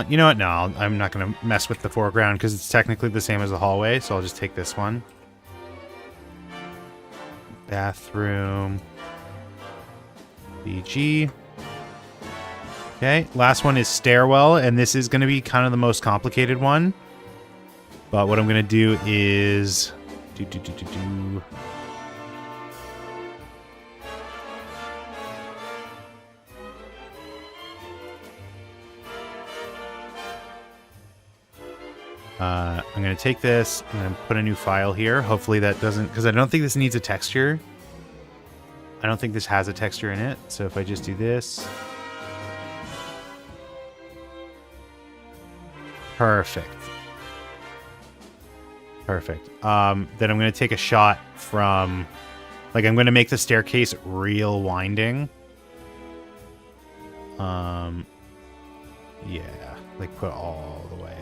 You know what? No, I'm not going to mess with the foreground because it's technically the same as the hallway, so I'll just take this one. Bathroom. BG. Okay, last one is stairwell, and this is going to be kind of the most complicated one. But what I'm going to do is... I'm going to take this, I'm going to put a new file here. Hopefully that doesn't... Because I don't think this needs a texture. I don't think this has a texture in it. So if I just do this... Perfect. Perfect. Then I'm going to take a shot from... Like, I'm going to make the staircase real winding. Yeah. Like, put all the way.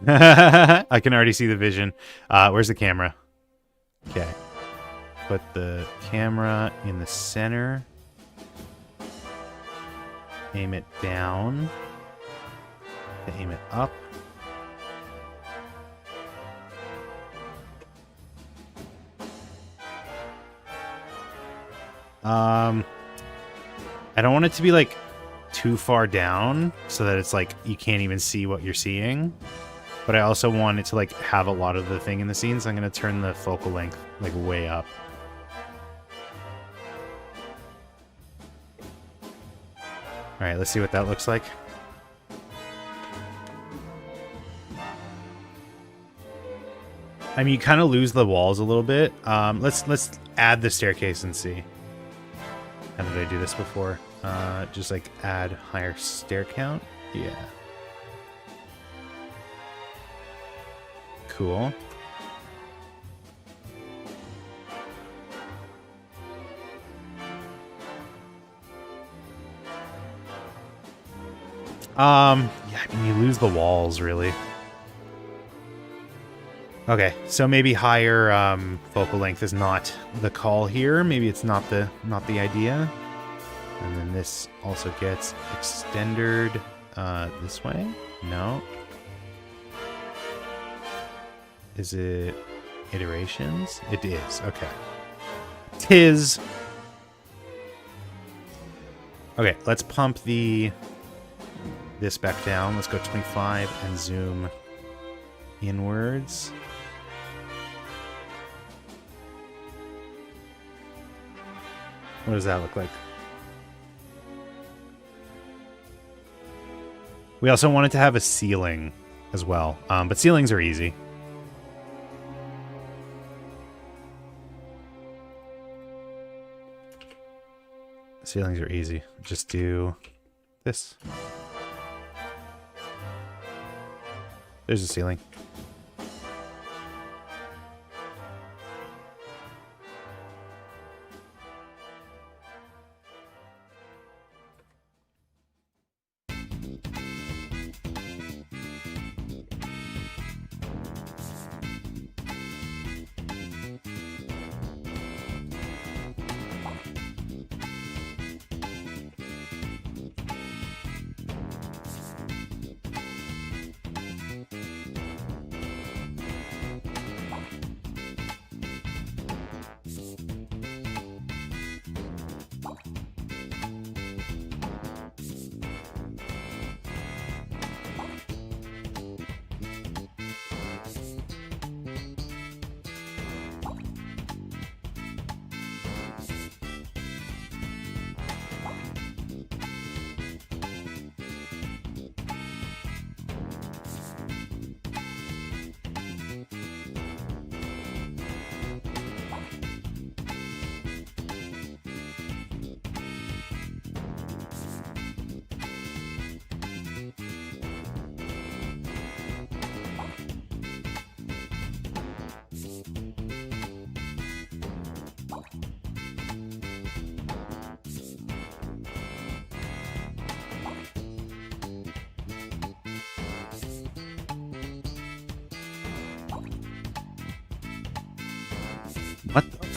I can already see the vision. Where's the camera? Okay. Put the camera in the center. Aim it down. Aim it up. I don't want it to be like too far down so that it's like you can't even see what you're seeing. But I also want it to like have a lot of the thing in the scene, so I'm going to turn the focal length like way up. All right, let's see what that looks like. I mean, you kind of lose the walls a little bit. Let's add the staircase and see. How did I do this before? Just like add higher stair count. Yeah. Cool. Yeah, I mean, you lose the walls, really. Okay, so maybe higher focal length is not the call here. Maybe it's not the idea. And then this also gets extended this way. No. Is it iterations? It is. Okay. Tis. Okay, let's pump this back down. Let's go 25 and zoom inwards. What does that look like? We also wanted to have a ceiling as well, but ceilings are easy. Ceilings are easy. Just do this. There's a ceiling.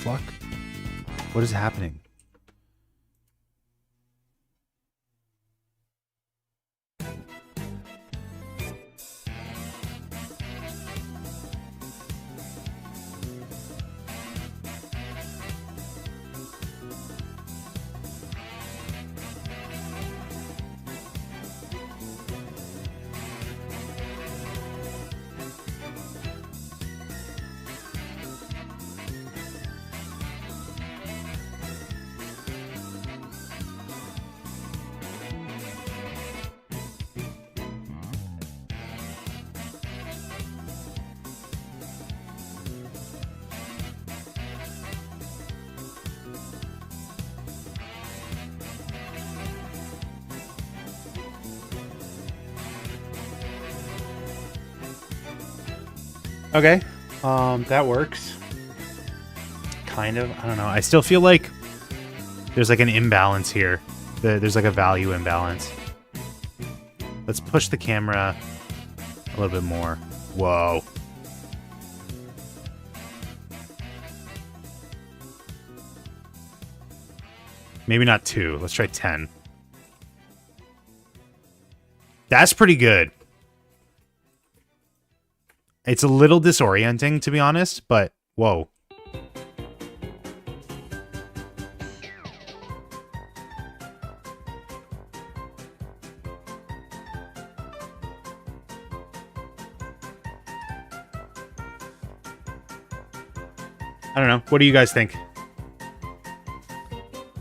fuck? What is happening? Okay, that works. Kind of. I don't know. I still feel like there's like an imbalance here. There's like a value imbalance. Let's push the camera a little bit more. Whoa. Maybe not 2. Let's try 10. That's pretty good. It's a little disorienting, to be honest, but whoa. I don't know. What do you guys think?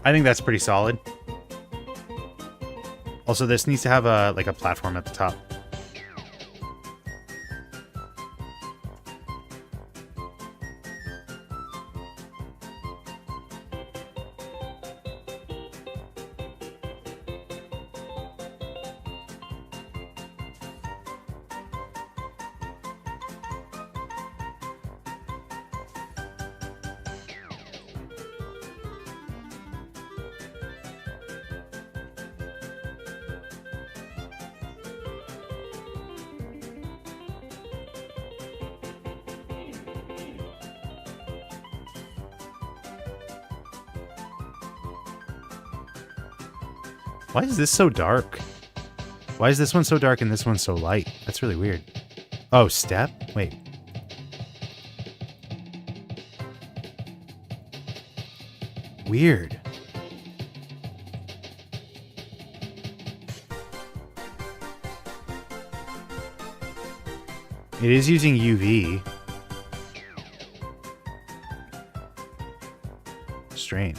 I think that's pretty solid. Also, this needs to have a like a platform at the top. Why is this so dark? Why is this one so dark and this one so light? That's really weird. Oh, step? Wait. Weird. It is using UV. Strange.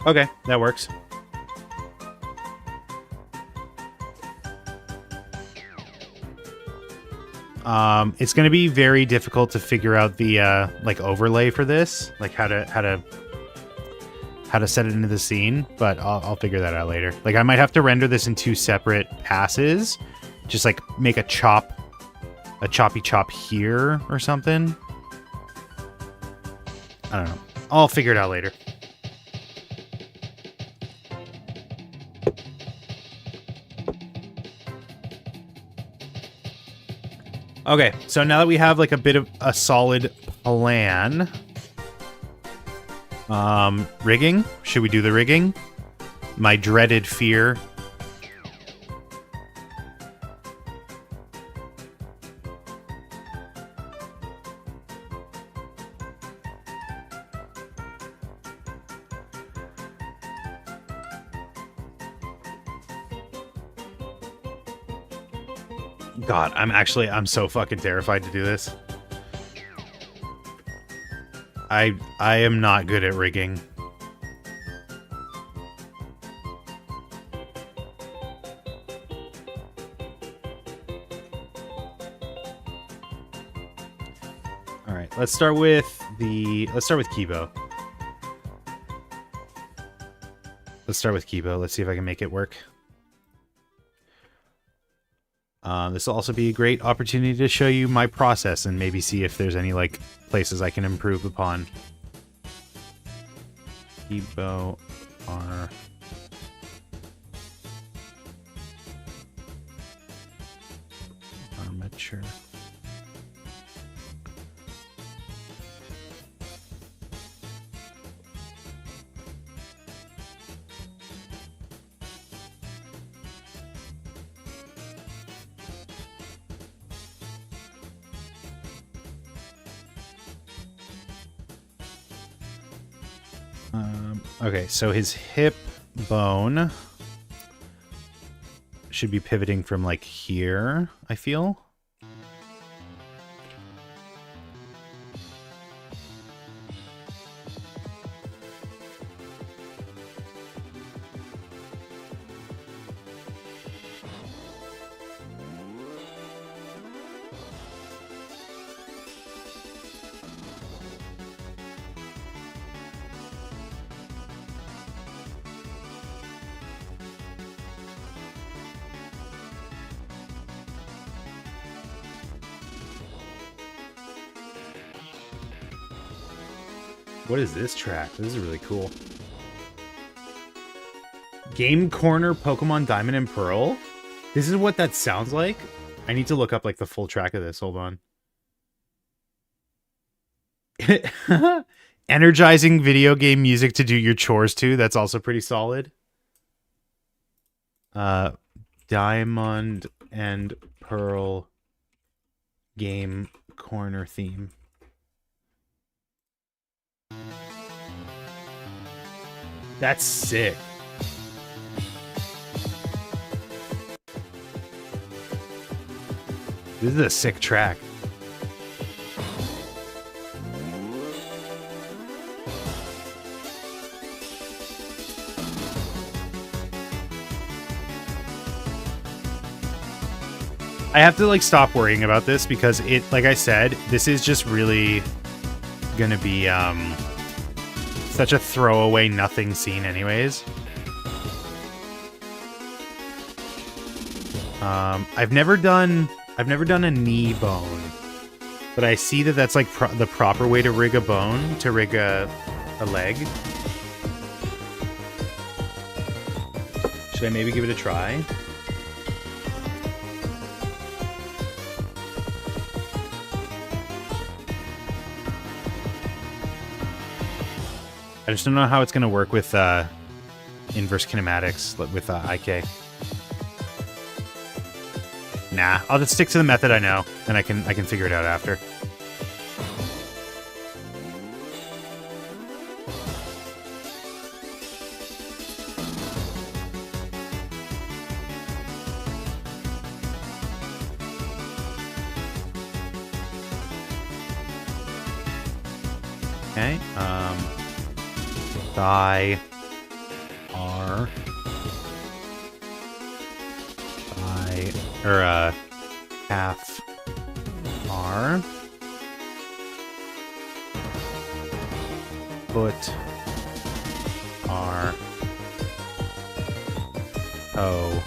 Okay, that works. It's going to be very difficult to figure out the like overlay for this, like how to set it into the scene, but I'll figure that out later. Like I might have to render this in 2 separate passes, just like make a choppy chop here or something. I don't know. I'll figure it out later. Okay, so now that we have like a bit of a solid plan, rigging. Should we do the rigging? My dreaded fear. God, I'm so fucking terrified to do this. I am not good at rigging. All right, let's start with Kibo. Let's start with Kibo. Let's see if I can make it work. This will also be a great opportunity to show you my process and maybe see if there's any like places I can improve upon. Kibo are armature. Okay, so his hip bone should be pivoting from like here, I feel. What is this track? This is really cool. Game Corner Pokemon Diamond and Pearl? This is what that sounds like? I need to look up like the full track of this. Hold on. Energizing video game music to do your chores to. That's also pretty solid. Diamond and Pearl Game Corner theme. That's sick. This is a sick track. I have to like stop worrying about this because it, like I said, this is just really gonna be such a throwaway nothing scene anyways. I've never done a knee bone, but I see that that's like the proper way to rig a bone, to rig a leg. Should I maybe give it a try? I just don't know how it's going to work with inverse kinematics with IK. Nah, I'll just stick to the method I know, and I can figure it out after. Okay, thigh, R, thigh, or calf, R, foot, R, toe,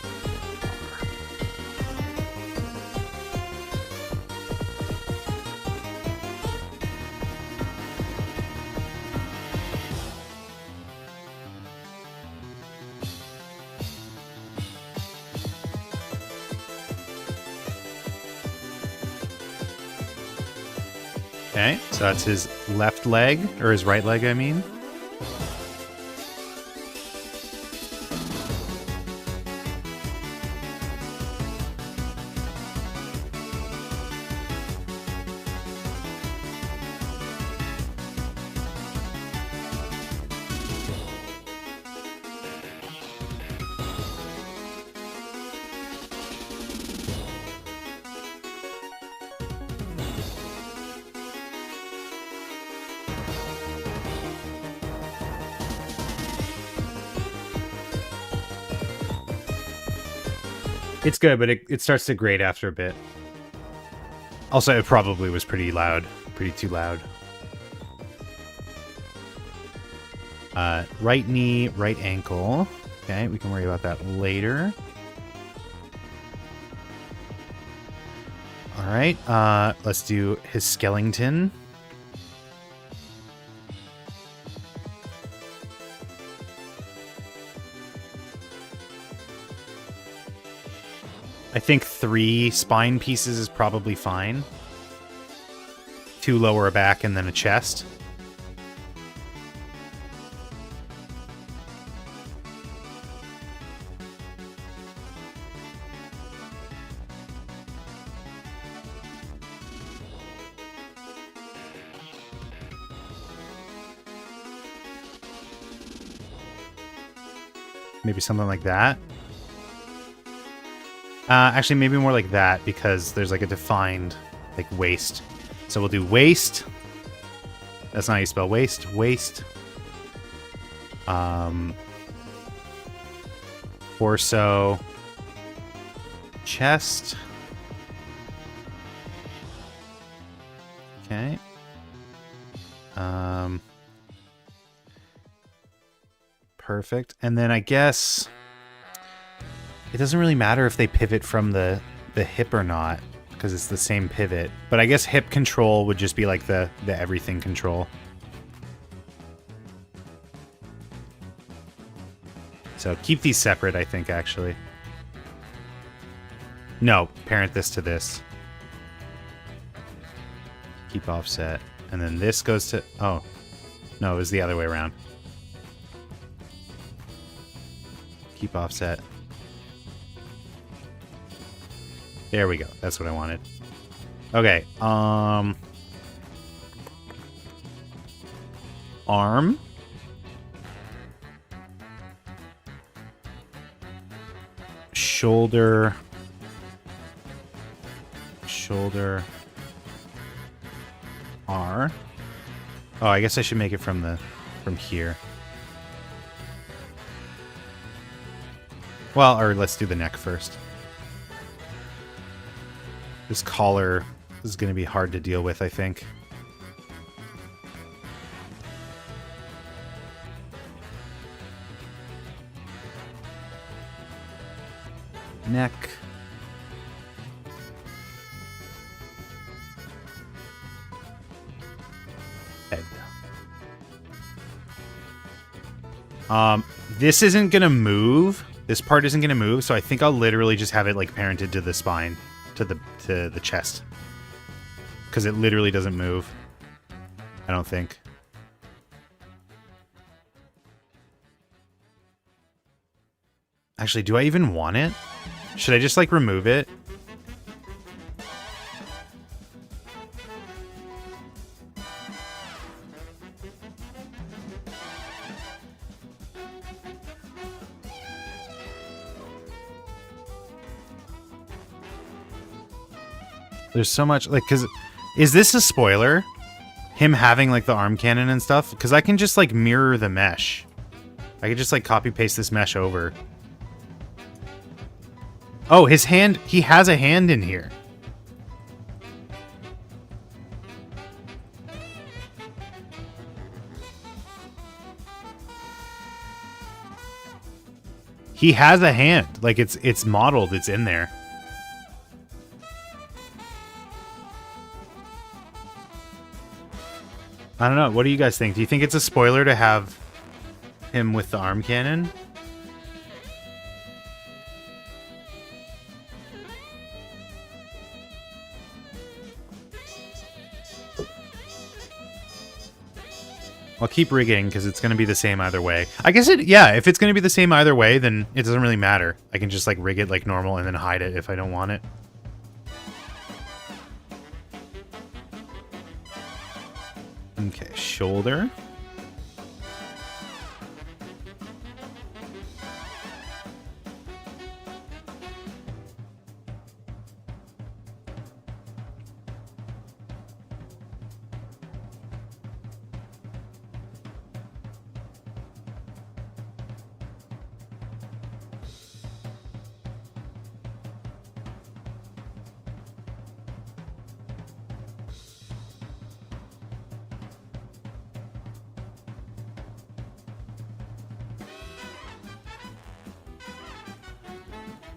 Okay, so that's his left leg, or his right leg, I mean. It's good, but it starts to grate after a bit. Also, it probably was pretty loud pretty too loud. Right knee, right ankle. Okay, we can worry about that later. All right, let's do his skeleton. I think 3 spine pieces is probably fine. 2 lower back and then a chest. Maybe something like that. Actually, maybe more like that, because there's like a defined like waist. So we'll do waist. That's not how you spell waist. Waist. Torso. Chest. Okay. Perfect. And then I guess it doesn't really matter if they pivot from the hip or not, because it's the same pivot. But I guess hip control would just be like the everything control. So keep these separate, I think, actually. No, parent this to this. Keep offset. And then this goes to... Oh. No, it was the other way around. Keep offset. There we go. That's what I wanted. Okay. Arm. Shoulder. Shoulder. R. Oh, I guess I should make it from here. Well, or let's do the neck first. This collar is going to be hard to deal with, I think. Neck. Head. This isn't going to move. This part isn't going to move, so I think I'll literally just have it like parented to the spine, to the chest. Because it literally doesn't move. I don't think. Actually, do I even want it? Should I just like remove it? There's so much, like, because is this a spoiler? Him having, like, the arm cannon and stuff? Because I can just, like, mirror the mesh. I could just, like, copy-paste this mesh over. Oh, his hand, he has a hand in here. He has a hand. Like, it's modeled, it's in there. I don't know. What do you guys think? Do you think it's a spoiler to have him with the arm cannon? I'll keep rigging because it's going to be the same either way. I guess yeah, if it's going to be the same either way, then it doesn't really matter. I can just like rig it like normal and then hide it if I don't want it. Okay, shoulder.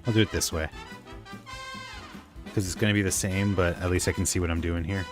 I'll do it this way. Because it's going to be the same, but at least I can see what I'm doing here.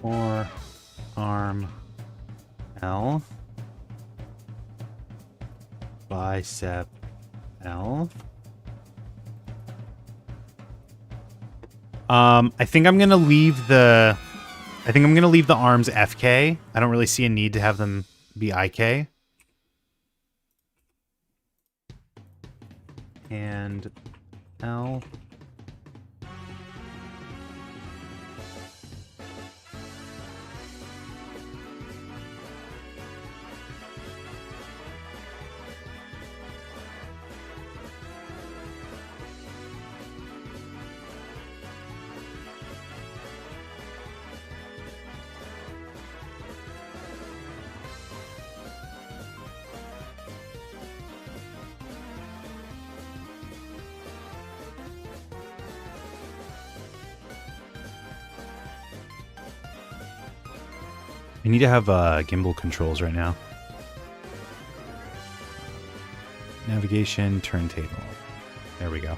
Or arm L, bicep L. I think I'm gonna leave the arms FK. I don't really see a need to have them be IK. And L. I need to have gimbal controls right now. Navigation, turntable. There we go.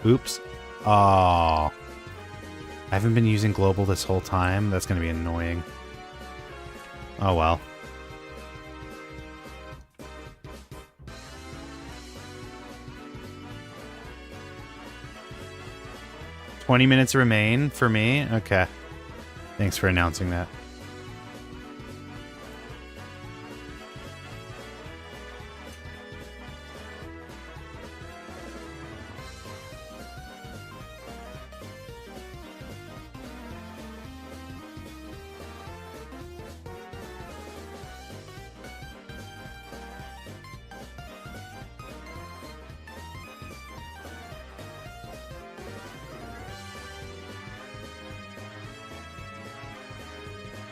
Oops. Oh. I haven't been using global this whole time. That's going to be annoying. Oh well. "20 minutes remain for me." Okay. Thanks for announcing that.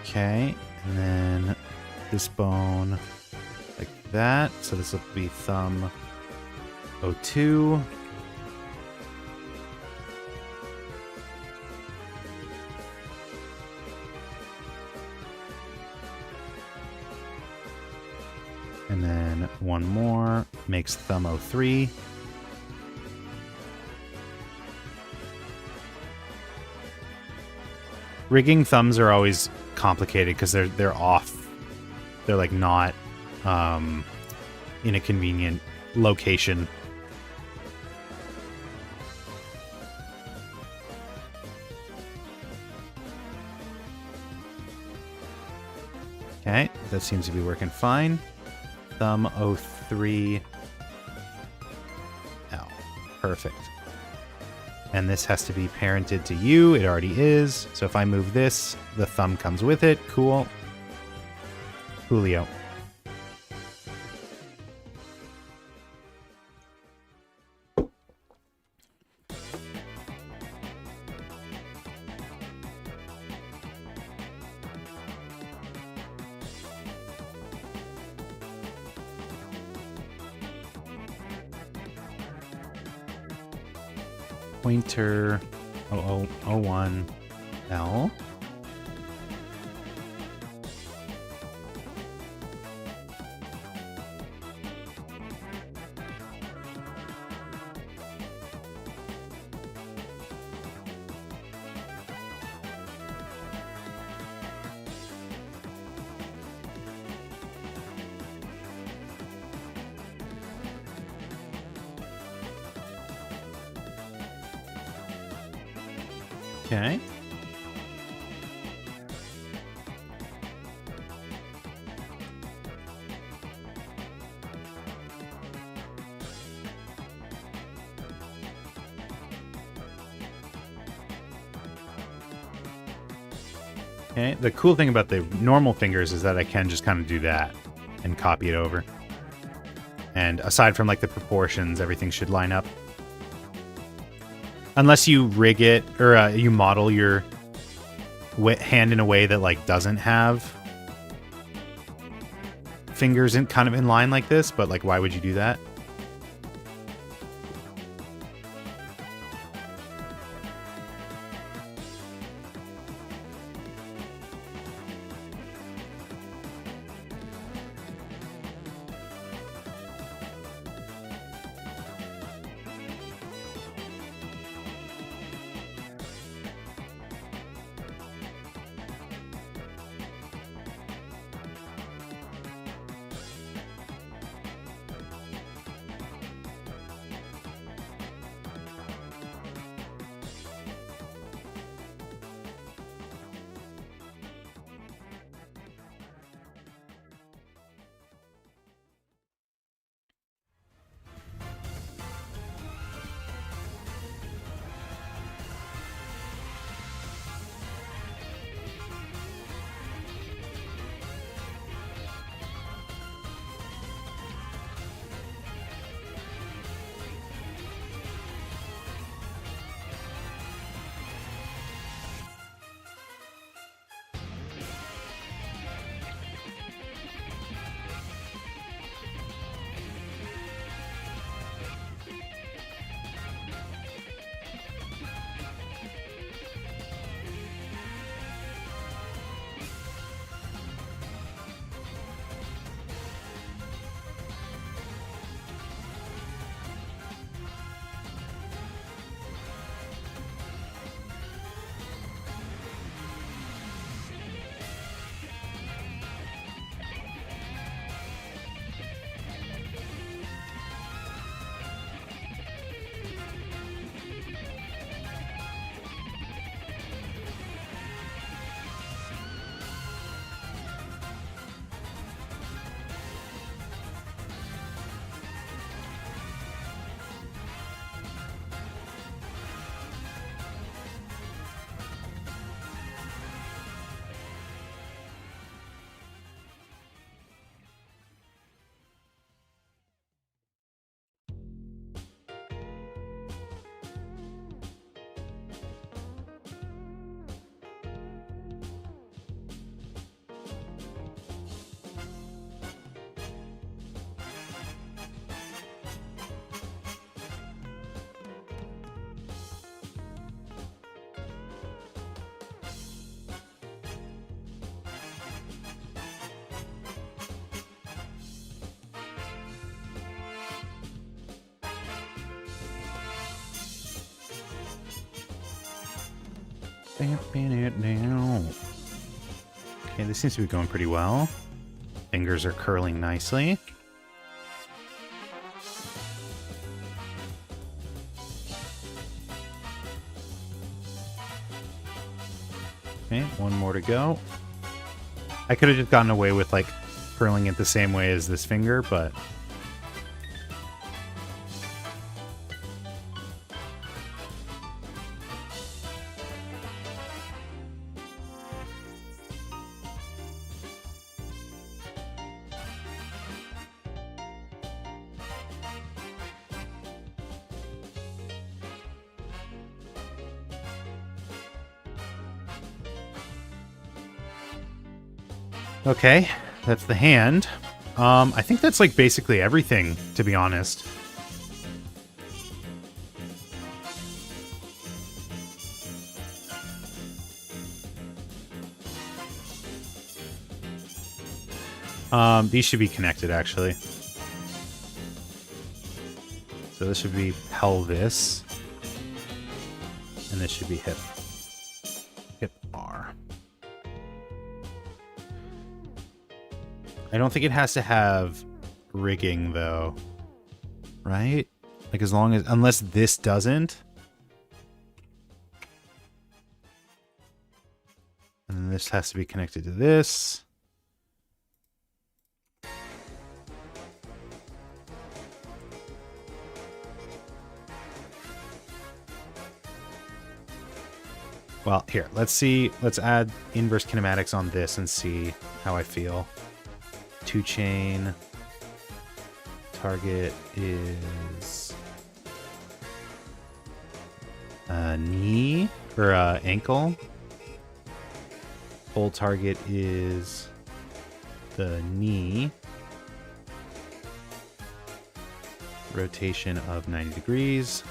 Okay, and then this bone like that. So this will be thumb 02. And then one more makes thumb 03. Rigging thumbs are always complicated because they're off. They're like not in a convenient location. Okay, that seems to be working fine. Thumb 03 L. Perfect. And this has to be parented to you. It already is. So if I move this, the thumb comes with it. Cool. Julio. pointer 0001L. Okay. Okay, the cool thing about the normal fingers is that I can just kind of do that and copy it over. And aside from like the proportions, everything should line up. Unless you rig it or you model your hand in a way that like doesn't have fingers in kind of in line like this, but like why would you do that? Stamping it down. Okay, this seems to be going pretty well. Fingers are curling nicely. Okay, one more to go. I could have just gotten away with like curling it the same way as this finger, but okay, that's the hand. I think that's like basically everything, to be honest. These should be connected, actually. So this should be pelvis. And this should be hip. Hip bar. I don't think it has to have rigging, though. Right? Like, as long as... Unless this doesn't. And then this has to be connected to this. Well, here, let's see. Let's add inverse kinematics on this and see how I feel. 2-chain. Target is knee or ankle. Full target is the knee. Rotation of 90 degrees.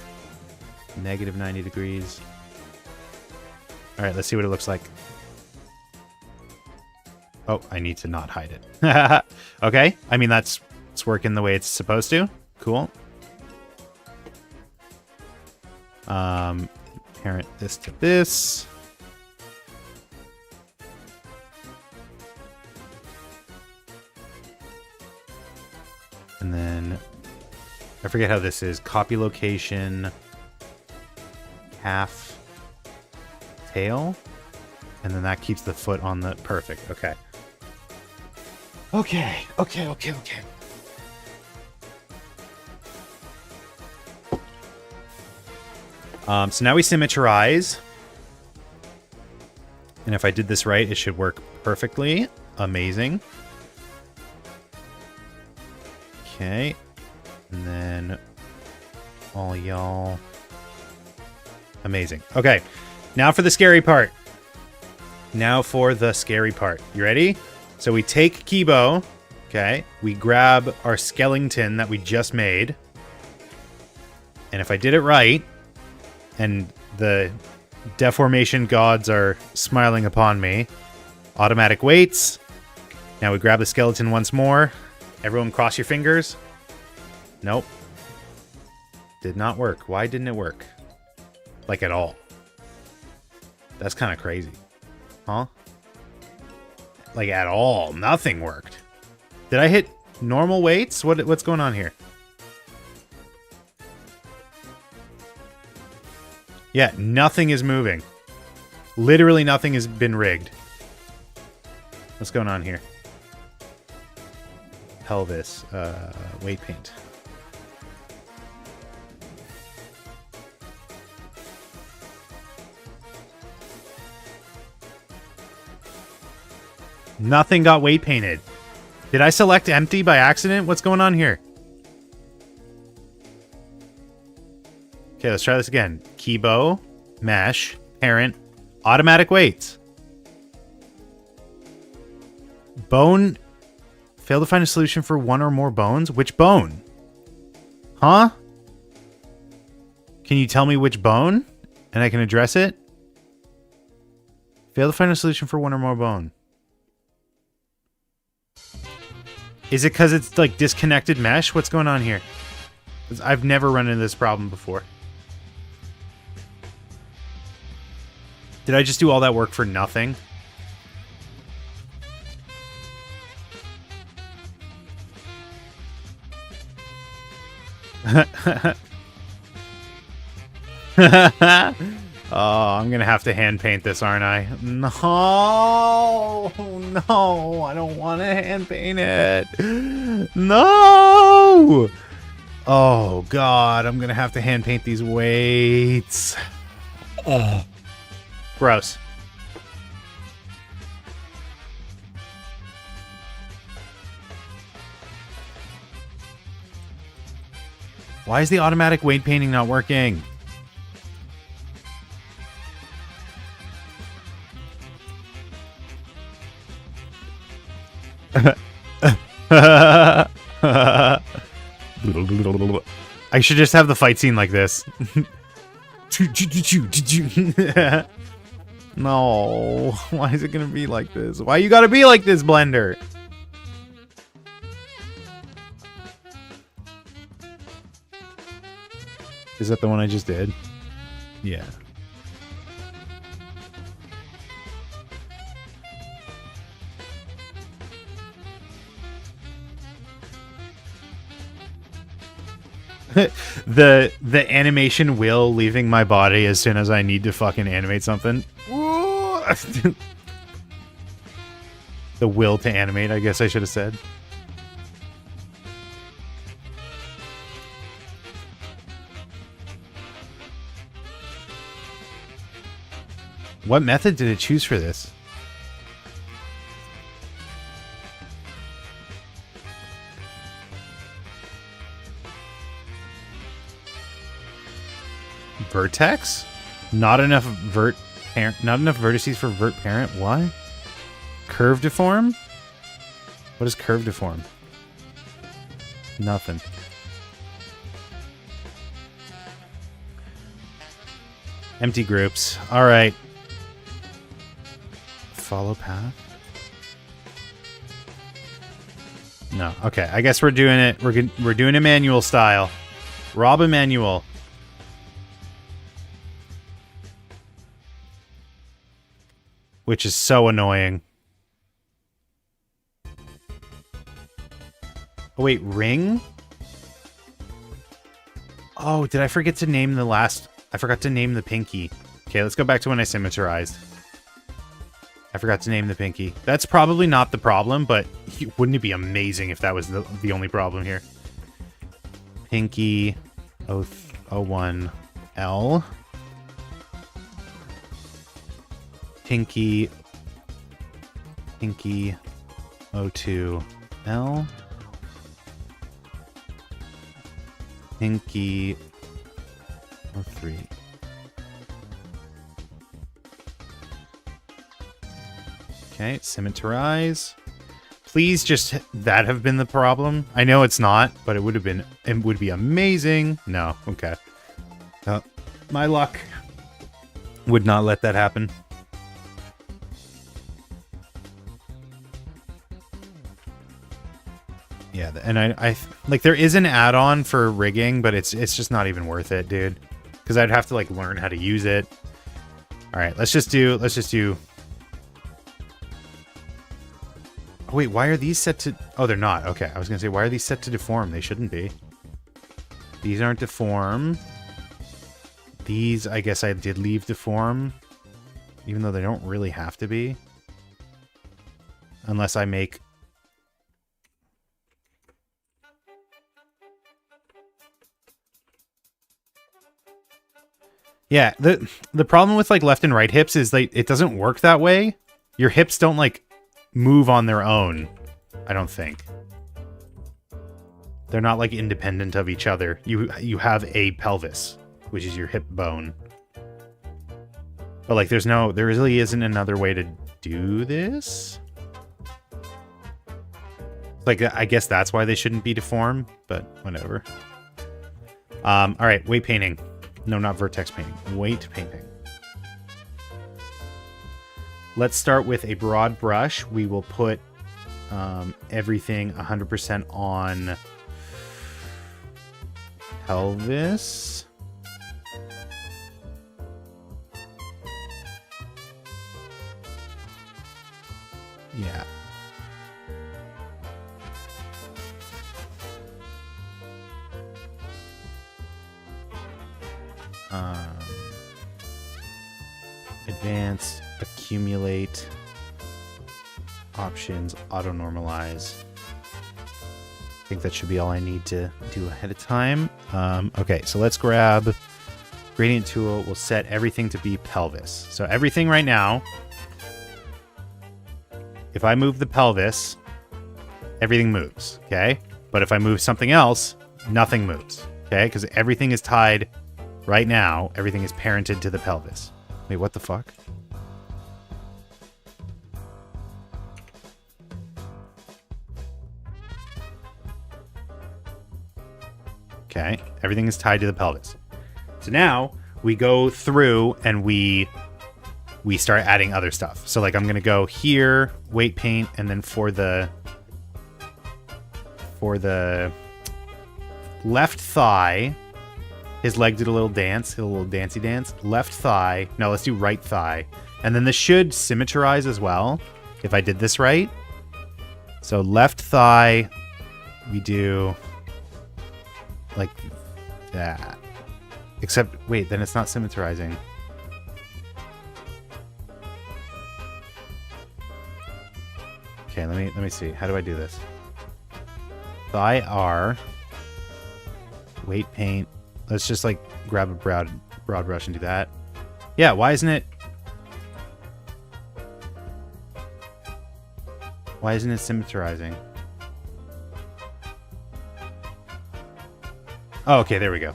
Negative 90 degrees. All right, let's see what it looks like. Oh, I need to not hide it. Okay, I mean, it's working the way it's supposed to. Cool. Parent this to this. And then, I forget how this is. Copy location, half tail, and then that keeps the foot on the... Perfect, okay. Okay. So now we symmetrize. And if I did this right, it should work perfectly. Amazing. Okay. And then all y'all. Amazing. Okay. Now for the scary part. You ready? So we take Kibo. Okay. We grab our skeleton that we just made. And if I did it right, and the deformation gods are smiling upon me, automatic weights. Now we grab the skeleton once more. Everyone cross your fingers. Nope. Did not work. Why didn't it work? Like, at all. That's kind of crazy. Huh? Like, at all. Nothing worked. Did I hit normal weights? What's going on here? Yeah, nothing is moving. Literally nothing has been rigged. What's going on here? Pelvis. Weight paint. Nothing got weight painted. Did I select empty by accident? What's going on here? Okay, let's try this again. Kibo, mesh, parent, automatic weights. Bone. Fail to find a solution for one or more bones? Which bone? Huh? Can you tell me which bone? And I can address it? Fail to find a solution for one or more bone. Is it because it's like disconnected mesh? What's going on here? 'Cause I've never run into this problem before. Did I just do all that work for nothing? Oh, I'm gonna have to hand paint this, aren't I? No, I don't want to hand paint it. No. Oh God, I'm gonna have to hand paint these weights. Gross. Why is the automatic weight painting not working? I should just have the fight scene like this. No, why is it gonna be like this? Why you gotta be like this, Blender? Is that the one I just did? Yeah. the animation will leaving my body as soon as I need to fucking animate something. The will to animate, I guess I should have said. What method did it choose for this? Vertex? Not enough not enough vertices for vert parent. Why? Curve deform? What is curve deform? Nothing. Empty groups. All right. Follow path. No. Okay. I guess we're doing it. We're doing a manual style. Rob a manual. Which is so annoying. Oh, wait, ring? Oh, did I forget to name the last... I forgot to name the pinky. Okay, let's go back to when I symmetrized. I forgot to name the pinky. That's probably not the problem, but wouldn't it be amazing if that was the only problem here? Pinky 01L. Pinky 02L. Pinky 03. Okay, symmetrize. Please just that have been the problem. I know it's not, but it would have been. It would be amazing. No, okay. My luck would not let that happen. Yeah, and I like there is an add-on for rigging, but it's just not even worth it, dude. Because I'd have to like learn how to use it. All right, let's just do. Oh, wait, why are these set to... Oh, they're not. Okay, I was going to say, why are these set to deform? They shouldn't be. These aren't deform. These, I guess I did leave deform. Even though they don't really have to be. Unless I make... Yeah, the problem with like left and right hips is like it doesn't work that way. Your hips don't like move on their own, I don't think. They're not like independent of each other. You have a pelvis, which is your hip bone. But like there really isn't another way to do this. Like I guess that's why they shouldn't be deformed, but whatever. All right, weight painting. No, not vertex painting. Weight painting. Let's start with a broad brush. We will put everything 100% on pelvis. Yeah. Advance, accumulate, options, auto normalize. I think that should be all I need to do ahead of time. Okay, so let's grab gradient tool. We'll set everything to be pelvis. So everything right now, if I move the pelvis, everything moves, okay? But if I move something else, nothing moves, okay? Because everything is tied right now. Everything is parented to the pelvis. Wait, what the fuck? Okay, everything is tied to the pelvis. So now we go through and we start adding other stuff. So like I'm gonna go here, weight paint, and then for the left thigh, His leg did a little dance, a little dancey dance. Left thigh. No, let's do right thigh. And then this should symmetrize as well, if I did this right. So left thigh, we do like that. Except, wait, then it's not symmetrizing. Okay, let me see. How do I do this? Thigh R. Weight paint. Let's just like grab a broad brush and do that. Yeah, why isn't it? Why isn't it symmetrizing? Oh, okay, there we go.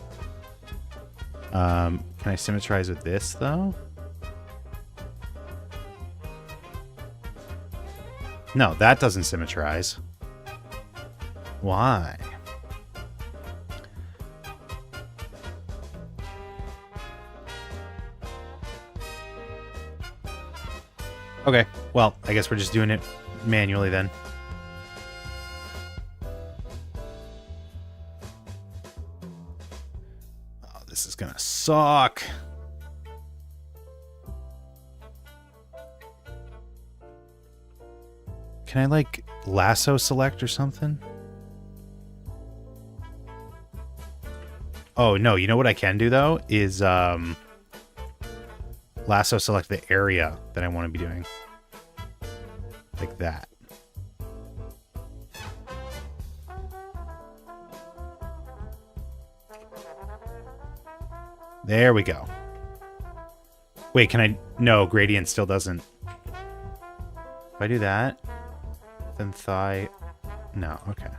Can I symmetrize with this though? No, that doesn't symmetrize. Why? Okay, well, I guess we're just doing it manually then. Oh, this is gonna suck. Can I, like, lasso select or something? Oh, no, you know what I can do, though? Is, lasso select the area that I want to be doing. Like that. There we go. Wait, can I... No, gradient still doesn't. If I do that, then thigh... No, okay.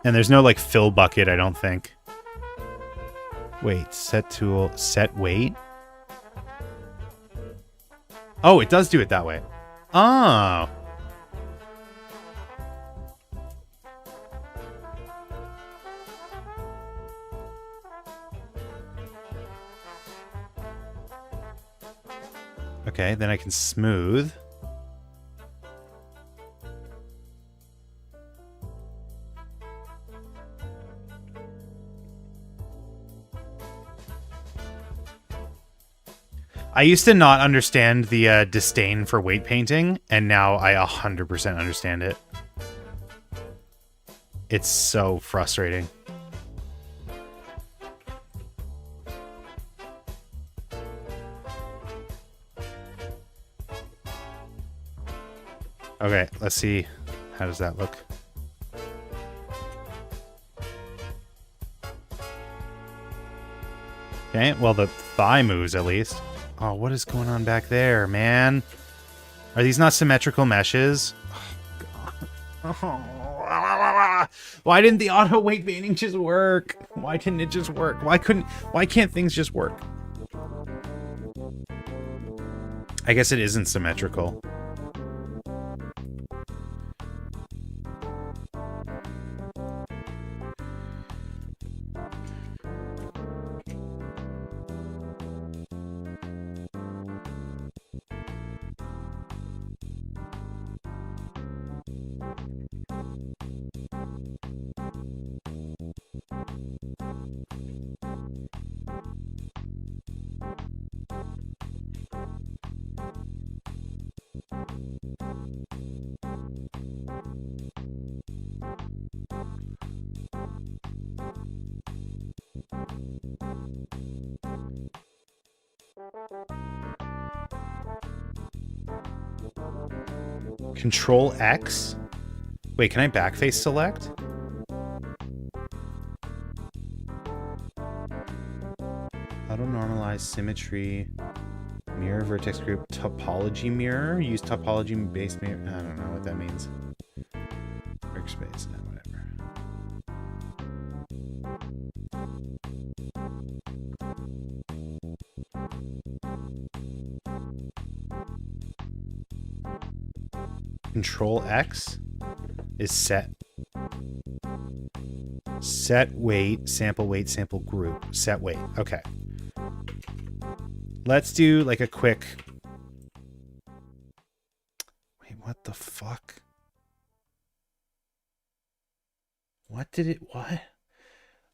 And there's no, like, fill bucket, I don't think. Wait, set tool, set weight? Oh, it does do it that way. Oh. Okay, then I can smooth. I used to not understand the disdain for weight painting, and now I 100% understand it. It's so frustrating. Okay, let's see. How does that look? Okay, well, the thigh moves at least. Oh, what is going on back there, man? Are these not symmetrical meshes? Oh, God. Why didn't the auto weight painting just work? Why didn't it just work? Why can't things just work? I guess it isn't symmetrical. Control X? Wait, can I backface select? Auto normalize symmetry. Mirror vertex group topology mirror. Use topology based mirror. I don't know what that means. Workspace, no, whatever. Control X is set. Set weight, sample group. Set weight. Okay. Let's do like a quick the fuck? What did it... What?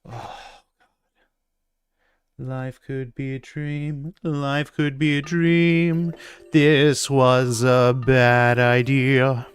Oh. Life could be a dream. Life could be a dream. This was a bad idea.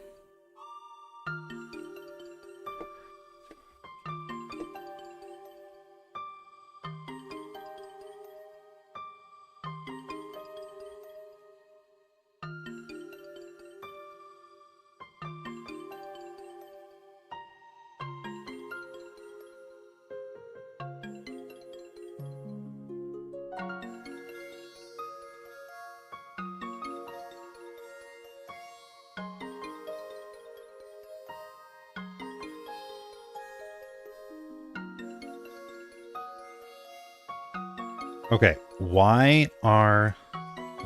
Okay, why are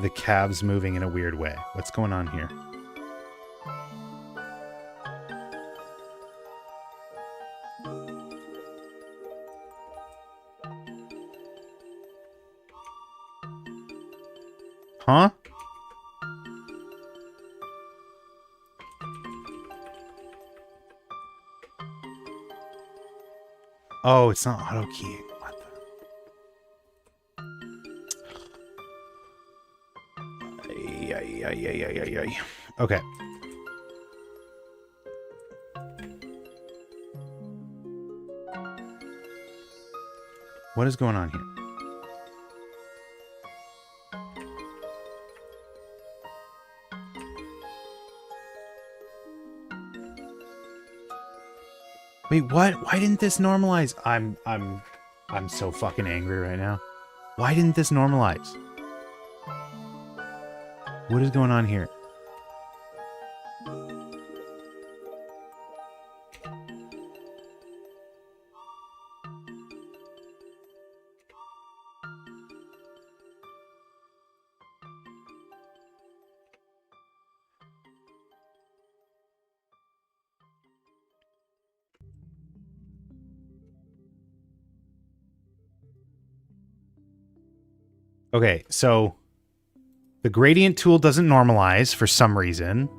the calves moving in a weird way? What's going on here? Huh? Oh, it's not auto keying. What the? Ay. Okay. What is going on here? Wait, what? Why didn't this normalize? I'm so fucking angry right now. Why didn't this normalize? What is going on here? Okay, so the gradient tool doesn't normalize for some reason.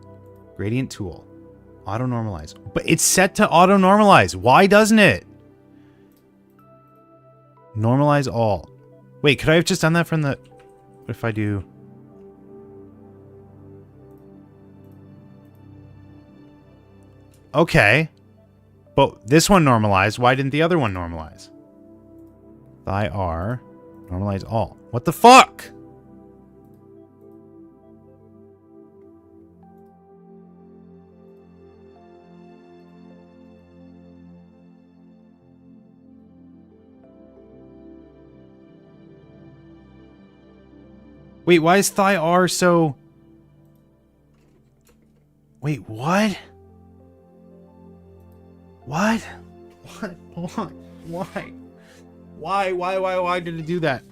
Gradient tool. Auto normalize. But it's set to auto normalize. Why doesn't it? Normalize all. Wait, could I have just done that from the... What if I do... Okay. But this one normalized. Why didn't the other one normalize? Thy R. Normalize all. What the fuck? Wait, why is thigh R so... Wait, what? What? What? Why? Why did it do that?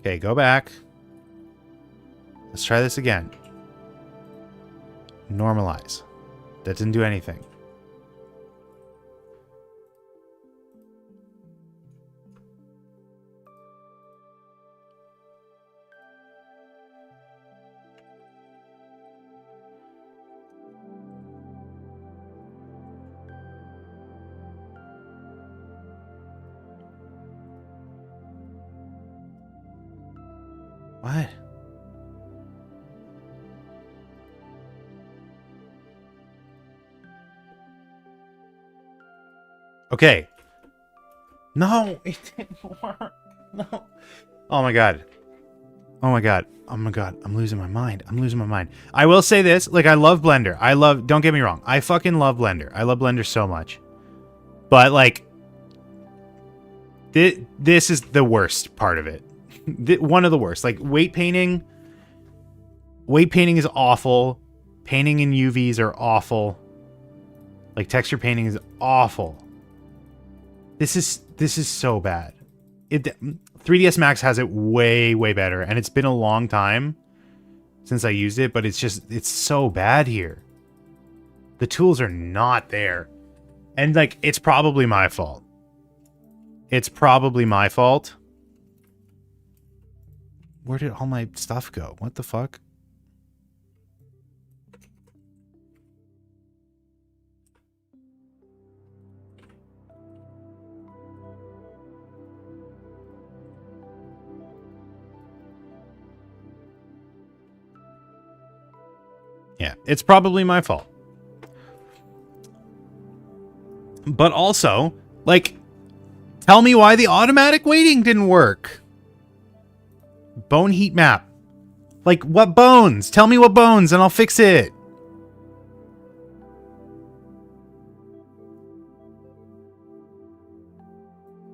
Okay, go back. Let's try this again. Normalize. That didn't do anything. What? Okay. No, it didn't work. No. Oh my god. Oh my god. Oh my god. I'm losing my mind. I'm losing my mind. I will say this. Like, I love Blender. Don't get me wrong. I fucking love Blender. I love Blender so much. But, like, this is the worst part of it. One of the worst. Like, weight painting. Weight painting is awful. Painting in UVs are awful. Like, texture painting is awful. This is so bad. 3ds Max has it way better, and it's been a long time since I used it, but it's so bad here. The tools are not there. And, like, it's probably my fault. It's probably my fault. Where did all my stuff go? What the fuck? Yeah, it's probably my fault. But also, like, tell me why the automatic weighting didn't work. Bone heat map. Like, what bones? Tell me what bones and I'll fix it.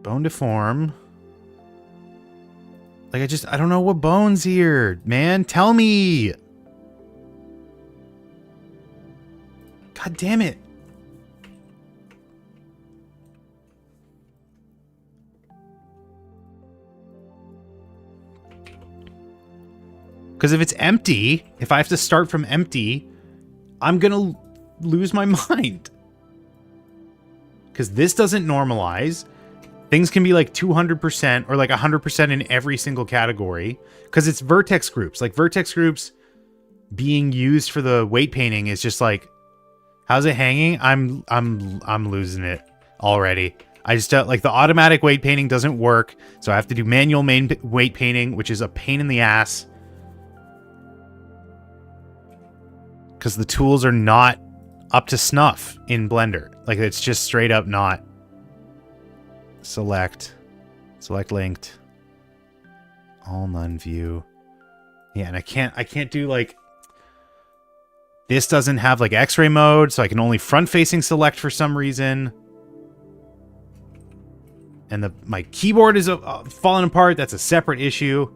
Bone deform. Like, I don't know what bones here, man. Tell me. God damn it. Because if it's empty, if I have to start from empty, I'm going to lose my mind. Because this doesn't normalize. Things can be like 200% or like 100% in every single category. Because it's vertex groups. Like vertex groups being used for the weight painting is just like, how's it hanging? I'm losing it already. I just don't, like, the automatic weight painting doesn't work. So I have to do manual weight painting, which is a pain in the ass. Because the tools are not up to snuff in Blender. Like, it's just straight up not. Select linked. All none view. Yeah, and I can't do, like, this doesn't have, like, X-ray mode, so I can only front-facing select for some reason. And my keyboard is falling apart. That's a separate issue.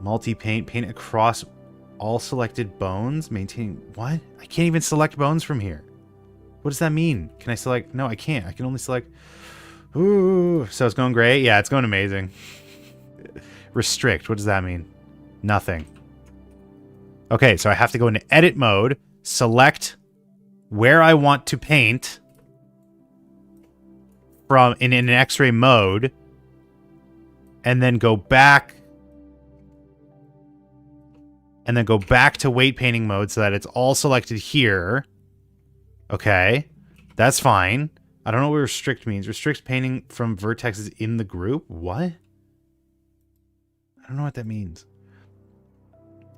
Multi-paint, paint across all selected bones, maintaining... What? I can't even select bones from here. What does that mean? Can I select... No, I can't. I can only select... Ooh. So it's going great? Yeah, it's going amazing. Restrict. What does that mean? Nothing. Okay, so I have to go into edit mode, select where I want to paint from in an X-ray mode, and then go back... And then go back to weight painting mode so that it's all selected here. Okay. That's fine. I don't know what restrict means. Restrict painting from vertexes in the group? What? I don't know what that means.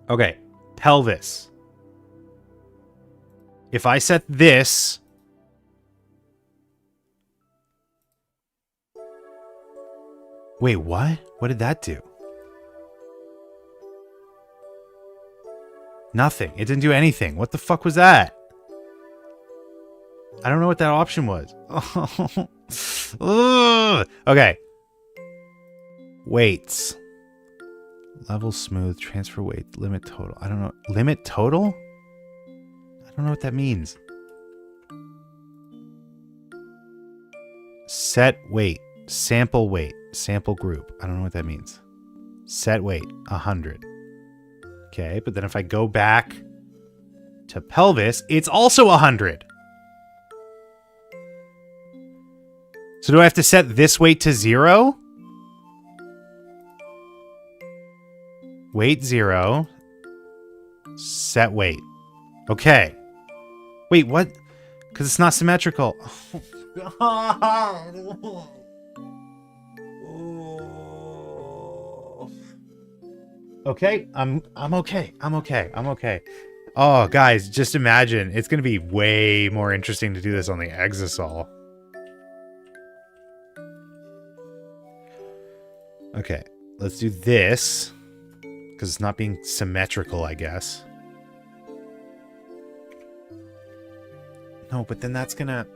Okay. Pelvis. If I set this... Wait, what? What did that do? Nothing. It didn't do anything. What the fuck was that? I don't know what that option was. Ugh. Okay. Weights. Level smooth. Transfer weight. Limit total. I don't know. Limit total? I don't know what that means. Set weight. Sample weight. Sample group. I don't know what that means. Set weight. 100. Okay, but then if I go back to pelvis, it's also 100. So do I have to set this weight to 0? Weight 0. Set weight. Okay. Wait, what? Because it's not symmetrical. Oh, God. Okay, I'm okay. I'm okay. Oh, guys, just imagine. It's going to be way more interesting to do this on the Exisol. Okay, let's do this. Because it's not being symmetrical, I guess. No, but then that's gonna...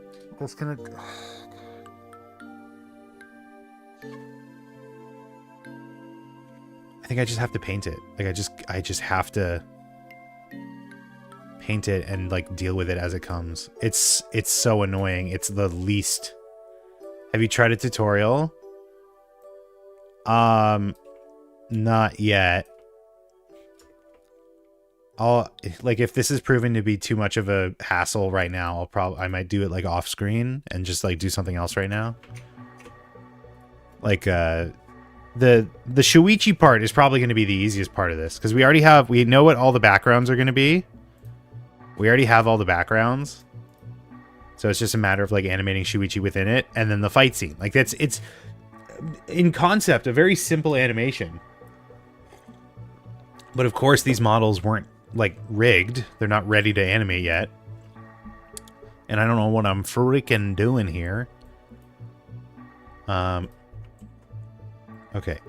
I think I just have to paint it. Like, I just have to paint it and, like, deal with it as it comes. It's so annoying. It's the least... Have you tried a tutorial? Not yet. Like, if this is proven to be too much of a hassle right now, I might do it, like, off screen and just, like, do something else right now. Like, the Shuichi part is probably going to be the easiest part of this, because we know what all the backgrounds are going to be. We already have all the backgrounds. So it's just a matter of, like, animating Shuichi within it, and then the fight scene. Like, it's in concept a very simple animation. But of course these models weren't like, rigged. They're not ready to animate yet. And I don't know what I'm freaking doing here. Okay,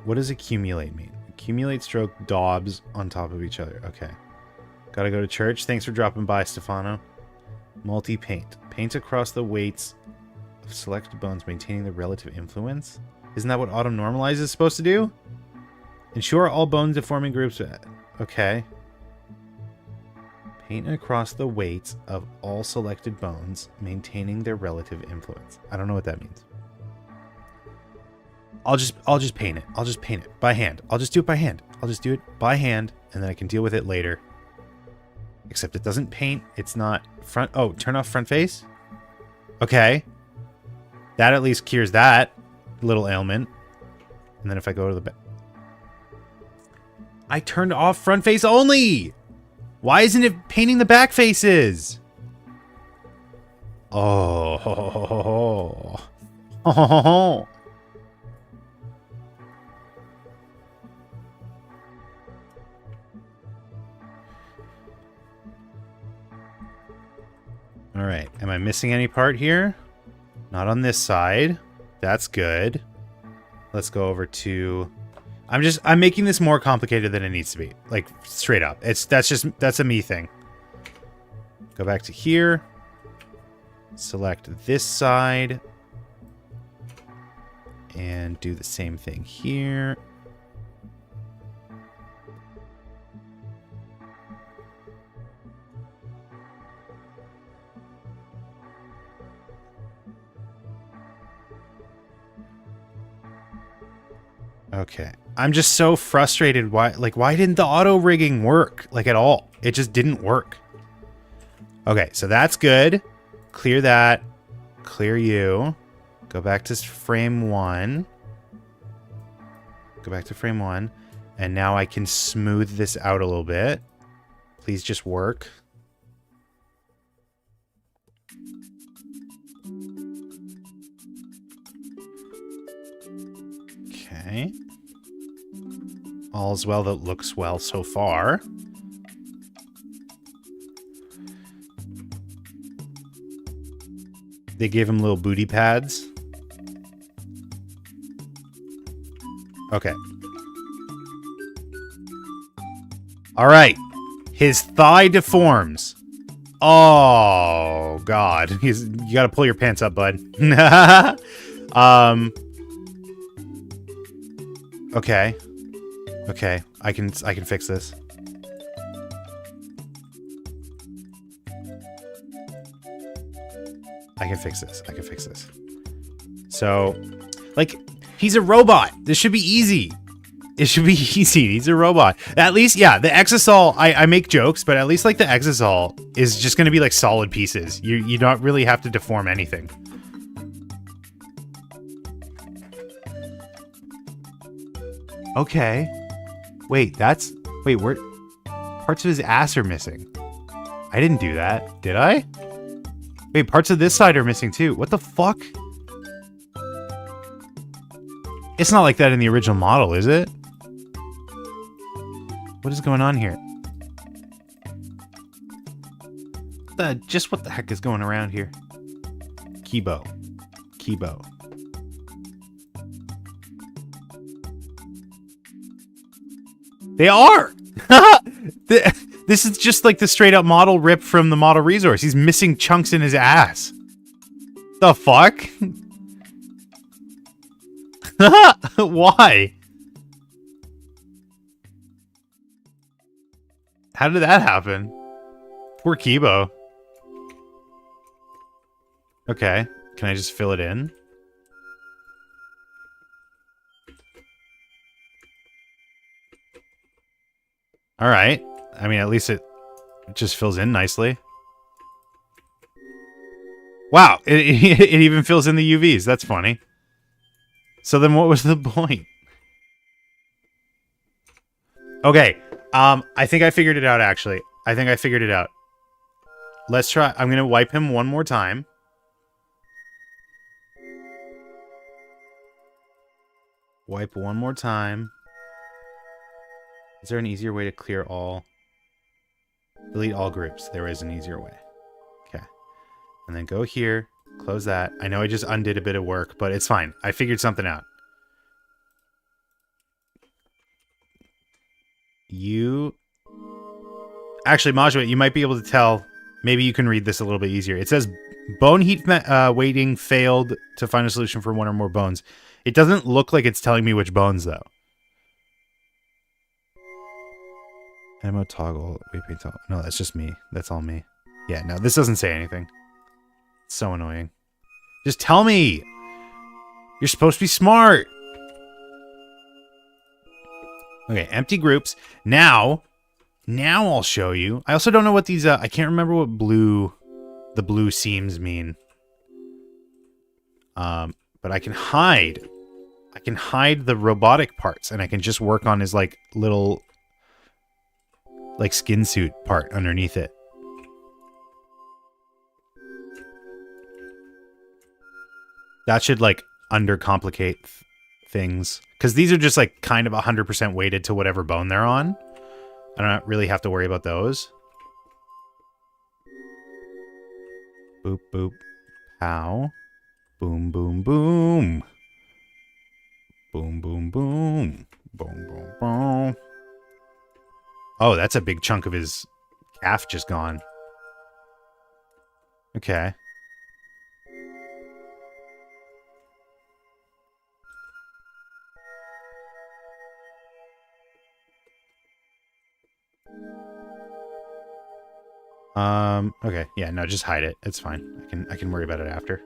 what does accumulate mean? Accumulate stroke daubs on top of each other. Okay. Gotta go to church. Thanks for dropping by, Stefano. Multi-paint. Paint across the weights of selected bones, maintaining the relative influence. Isn't that what auto normalize is supposed to do? Ensure all bone deforming groups... Okay. Paint across the weights of all selected bones, maintaining their relative influence. I don't know what that means. I'll just paint it. I'll just paint it by hand. I'll just do it by hand. I'll just do it by hand, and then I can deal with it later. Except it doesn't paint. It's not front... Oh, turn off front face? Okay. That at least cures that little ailment. And then if I go to the back... I turned off front face only! Why isn't it painting the back faces? Oh. Alright, am I missing any part here? Not on this side. That's good. Let's go over to... I'm making this more complicated than it needs to be. Like, straight up. That's a me thing. Go back to here. Select this side. And do the same thing here. Okay. I'm just so frustrated. Why didn't the auto rigging work? Like, at all? It just didn't work. Okay, so that's good. Clear that. Clear you. Go back to frame 1. Go back to frame 1. And now I can smooth this out a little bit. Please just work. Okay. All's well that looks well so far. They gave him little booty pads. Okay. Alright. His thigh deforms. Oh, God. You gotta pull your pants up, bud. Okay. Okay. I can fix this. I can fix this. I can fix this. So, like, he's a robot. This should be easy. It should be easy. He's a robot. At least, yeah, the Exisol, I make jokes, but at least, like, the Exisol is just going to be, like, solid pieces. You don't really have to deform anything. Okay. Wait, wait, where... Parts of his ass are missing. I didn't do that. Did I? Wait, parts of this side are missing too. What the fuck? It's not like that in the original model, is it? What is going on here? Just what the heck is going around here? Kibo. Kibo. They are! This is just like the straight up model ripped from the model resource. He's missing chunks in his ass. The fuck? Why? How did that happen? Poor Kibo. Okay. Can I just fill it in? Alright. I mean, at least it just fills in nicely. Wow, it even fills in the UVs. That's funny. So then what was the point? Okay, I think I figured it out, actually. I think I figured it out. Let's try. I'm going to wipe him one more time. Wipe one more time. Is there an easier way to clear all? Delete all groups. There is an easier way. Okay. And then go here. Close that. I know I just undid a bit of work, but it's fine. I figured something out. You... Actually, Majua, you might be able to tell. Maybe you can read this a little bit easier. It says bone heat weighting failed to find a solution for one or more bones. It doesn't look like it's telling me which bones, though. Ammo toggle. Weight paint toggle. No, that's just me. That's all me. Yeah, no, this doesn't say anything. It's so annoying. Just tell me! You're supposed to be smart! Okay, empty groups. Now I'll show you. I also don't know what these, I can't remember what the blue seams mean. But I can hide the robotic parts, and I can just work on his, like, little, like, skin suit part underneath it. That should, like, undercomplicate things. Because these are just, like, kind of 100% weighted to whatever bone they're on. I don't really have to worry about those. Boop, boop. Pow. Boom, boom, boom. Boom, boom, boom. Boom, boom, boom. Oh, that's a big chunk of his calf just gone. Okay. Okay. Yeah, no, just hide it. It's fine. I can worry about it after.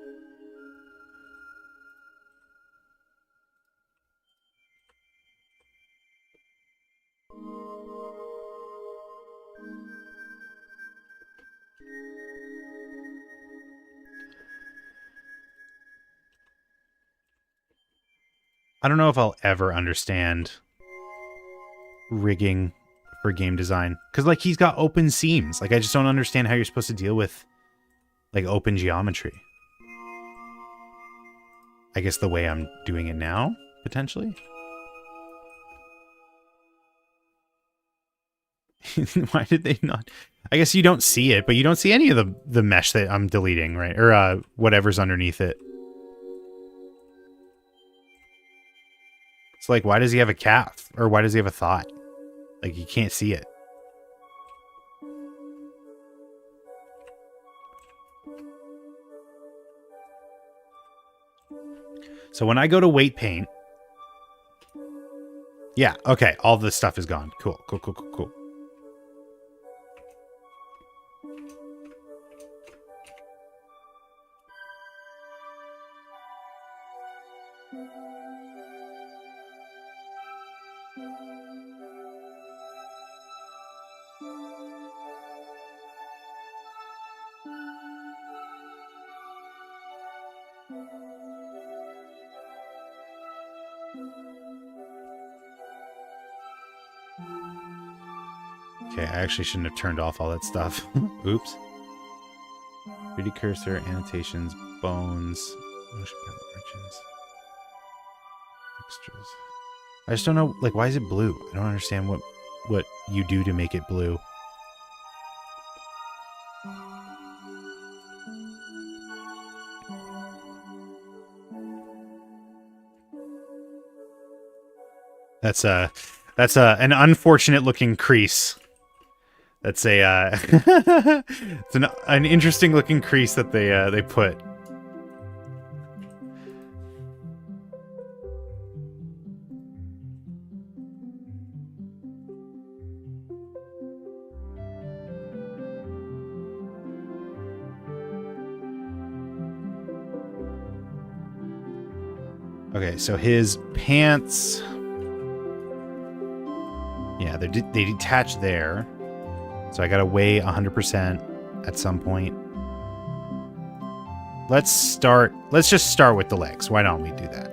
I don't know if I'll ever understand rigging for game design. Because, like, he's got open seams. Like, I just don't understand how you're supposed to deal with, like, open geometry. I guess the way I'm doing it now, potentially? Why did they not? I guess you don't see it, but you don't see any of the mesh that I'm deleting, right? Or whatever's underneath it. It's like, why does he have a calf? Or why does he have a thought? Like, you can't see it. So when I go to weight paint... Yeah, okay. All this stuff is gone. Cool, cool, cool, cool, cool. Okay, I actually shouldn't have turned off all that stuff. Oops. 3D cursor, annotations, bones, motion palette margins, extras. I just don't know, like, why is it blue? I don't understand what you do to make it blue. That's an unfortunate looking crease. That's a it's an interesting looking crease that they put. Okay, so his pants, yeah, they detach there. So I gotta weigh 100% at some point. Let's just start with the legs. Why don't we do that?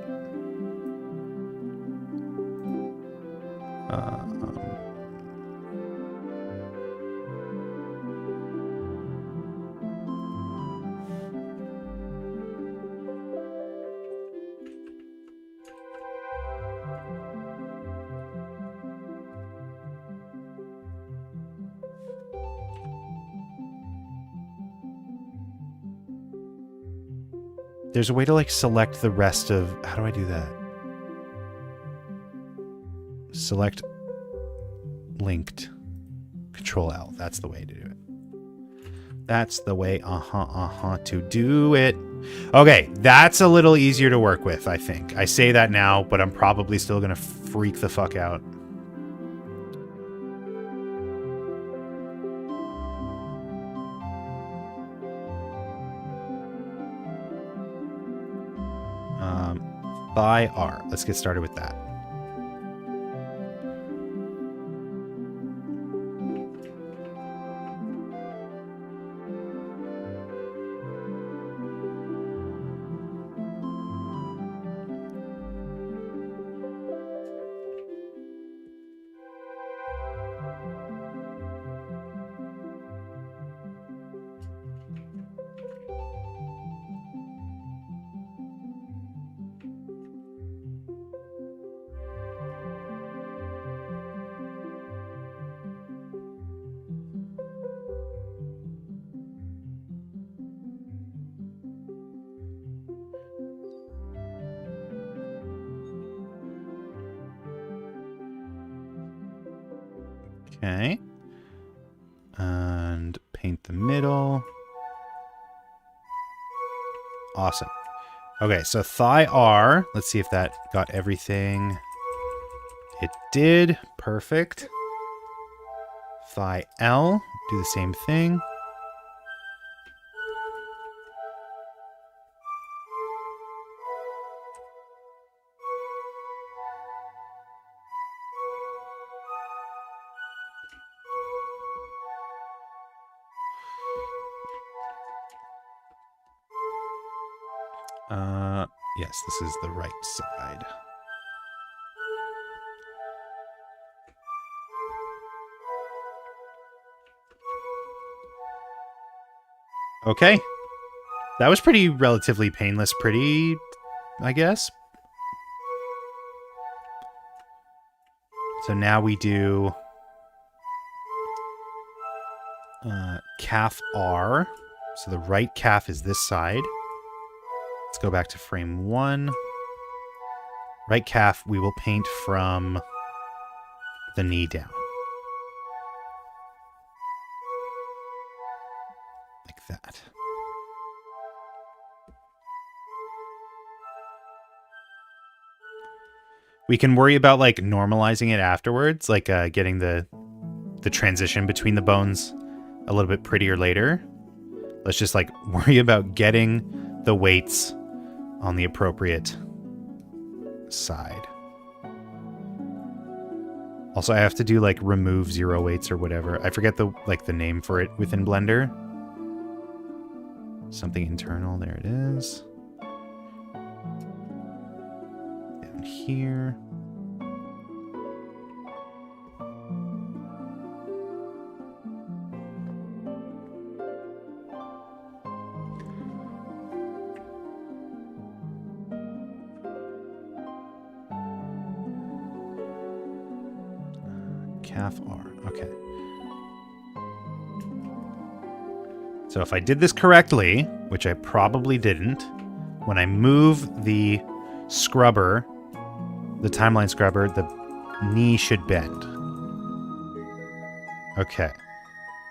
There's a way to like select the rest of... How do I do that? Select linked. Control L. That's the way to do it. That's the way, to do it. Okay, that's a little easier to work with, I think. I say that now, but I'm probably still gonna freak the fuck out. By R. Let's get started with that. Okay. And paint the middle. Awesome. Okay, so thigh R. Let's see if that got everything. It did. Perfect. Thigh L. Do the same thing. Yes, this is the right side. Okay. That was pretty relatively painless, I guess. So now we do calf R. So the right calf is this side. Let's go back to frame 1. Right calf we will paint from the knee down. Like that. We can worry about like normalizing it afterwards, like getting the transition between the bones a little bit prettier later. Let's just like worry about getting the weights on the appropriate side. Also, I have to do like remove 0 weights or whatever. I forget the name for it within Blender. Something internal, there it is. Down here. Calf R. Okay. So if I did this correctly, which I probably didn't, when I move the scrubber, the timeline scrubber, the knee should bend. Okay.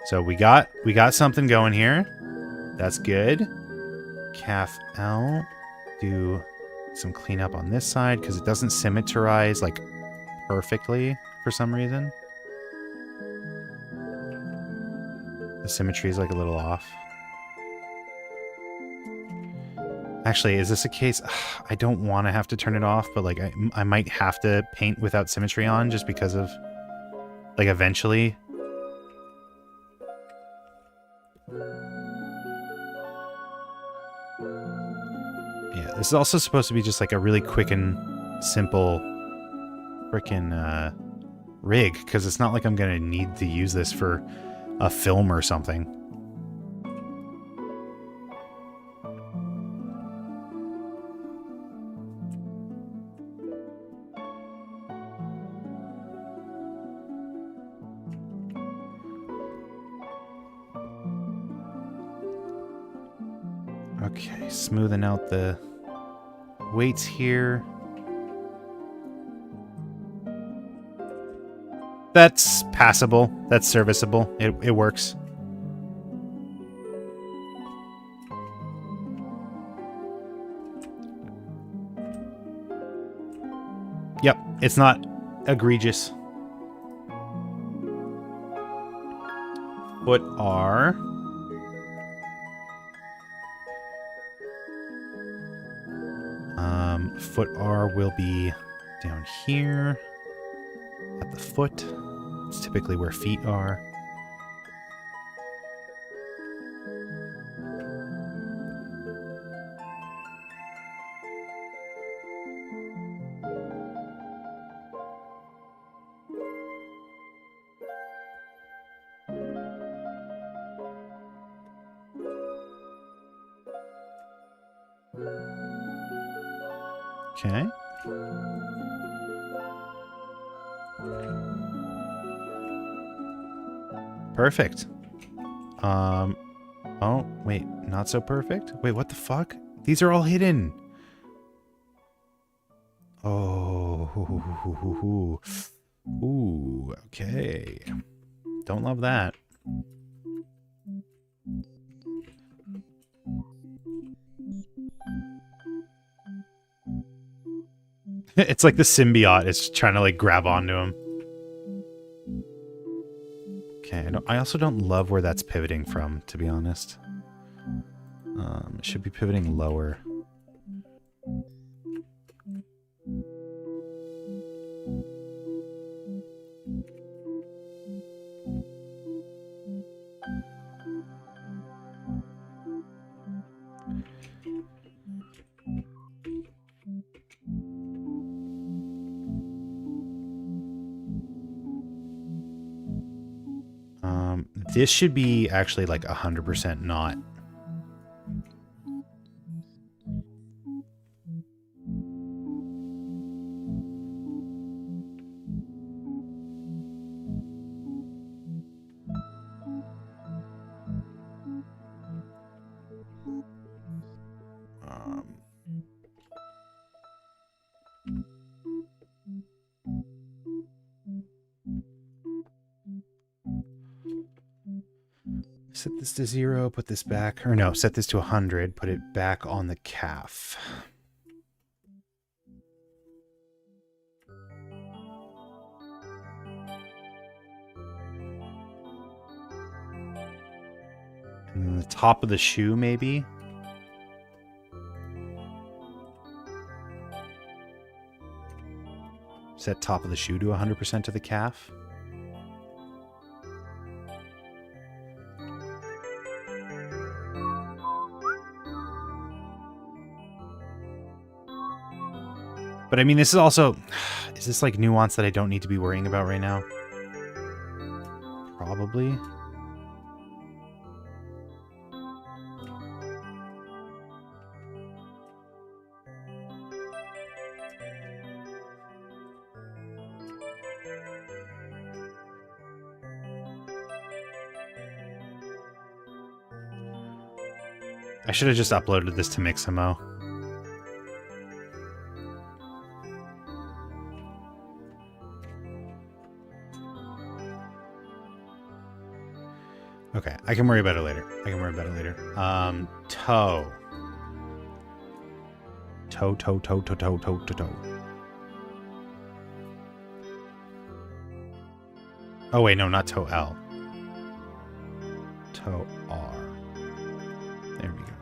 So we got something going here. That's good. Calf L. Do some cleanup on this side because it doesn't symmetrize like perfectly for some reason. The symmetry is like a little off. Actually, is this a case? I don't want to have to turn it off, but like I might have to paint without symmetry on just because of like eventually. Yeah, this is also supposed to be just like a really quick and simple frickin' rig because it's not like I'm gonna need to use this for a film or something. Okay, smoothing out the weights here. That's passable. That's serviceable. It works. Yep, it's not egregious. Foot R. Foot R will be down here at the foot. It's typically where feet are. Okay. Perfect. Oh, wait, not so perfect? Wait, what the fuck? These are all hidden. Oh. Ooh, okay. Don't love that. It's like the symbiote is trying to like grab onto him. Okay, I also don't love where that's pivoting from, to be honest. It should be pivoting lower. This should be actually like 100% not. Set this to 0, put this back, or no, set this to 100, put it back on the calf. And then the top of the shoe, maybe? Set top of the shoe to 100% to the calf. But I mean, this is also... Is this like nuance that I don't need to be worrying about right now? Probably. I should have just uploaded this to Mixamo. Okay, I can worry about it later. Toe. Toe. Oh, wait, no, not toe L. Toe R. There we go.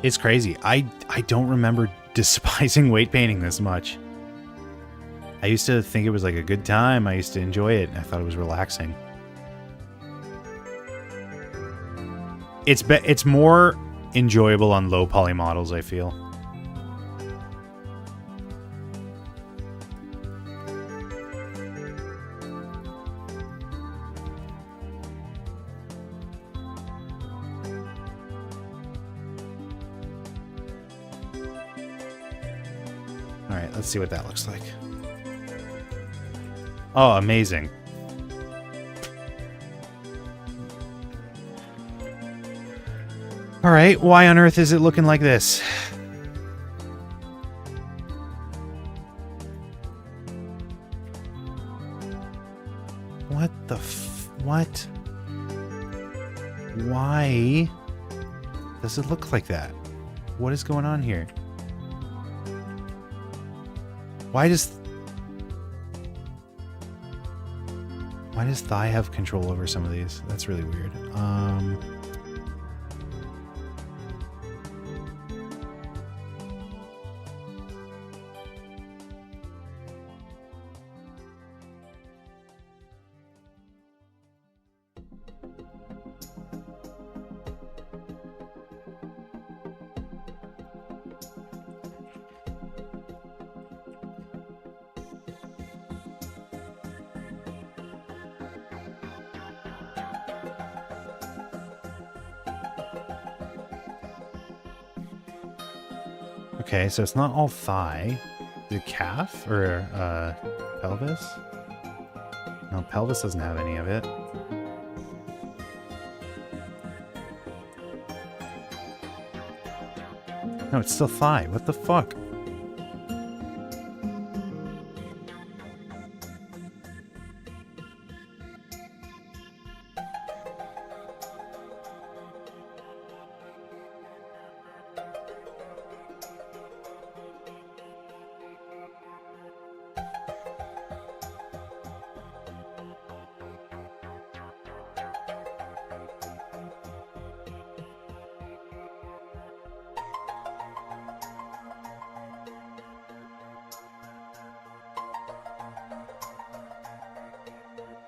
It's crazy. I don't remember despising weight painting this much. I used to think it was like a good time. I used to enjoy it. I thought it was relaxing. It's more enjoyable on low poly models, I feel. Alright, let's see what that looks like. Oh, amazing. Alright, why on earth is it looking like this? What the what? Why does it look like that? What is going on here? Why does Thigh have control over some of these? That's really weird. Okay, so it's not all thigh. The calf or pelvis? No, pelvis doesn't have any of it. No, it's still thigh. What the fuck?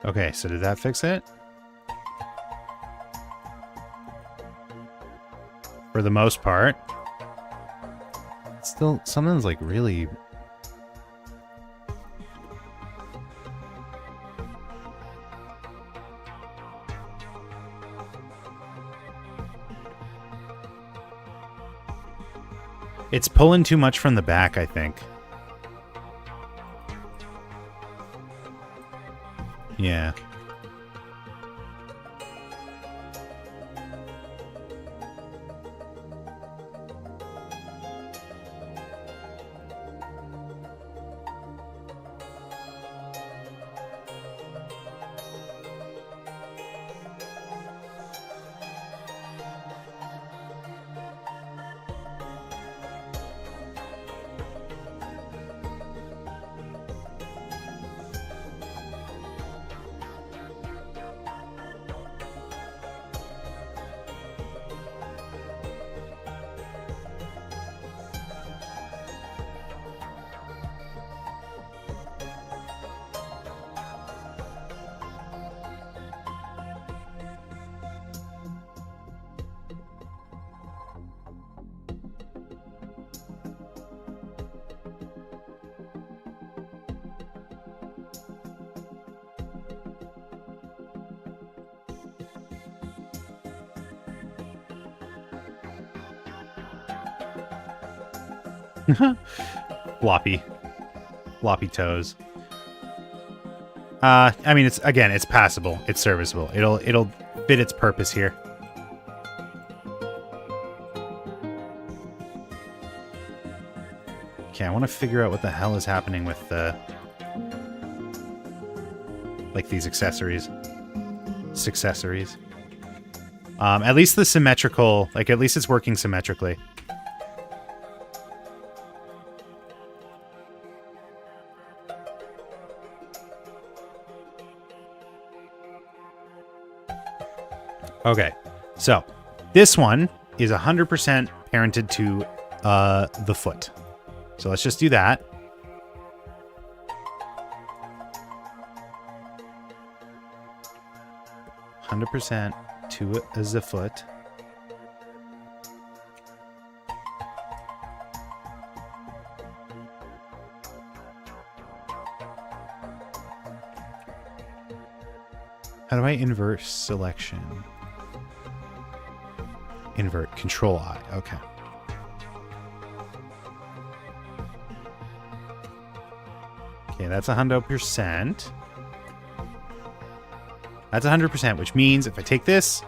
Okay, so did that fix it? For the most part. Still, something's like really... It's pulling too much from the back, I think. Yeah. Floppy toes. I mean, it's passable. It's serviceable. It'll fit its purpose here. Okay, I want to figure out what the hell is happening with the like these accessories. Successories. At least the symmetrical, like at least it's working symmetrically. Okay, so this one is 100% parented to the foot. So let's just do that. %, to the foot. How do I invert selection? Invert, Control I, okay. Okay, that's 100%. That's 100%, which means if I take this,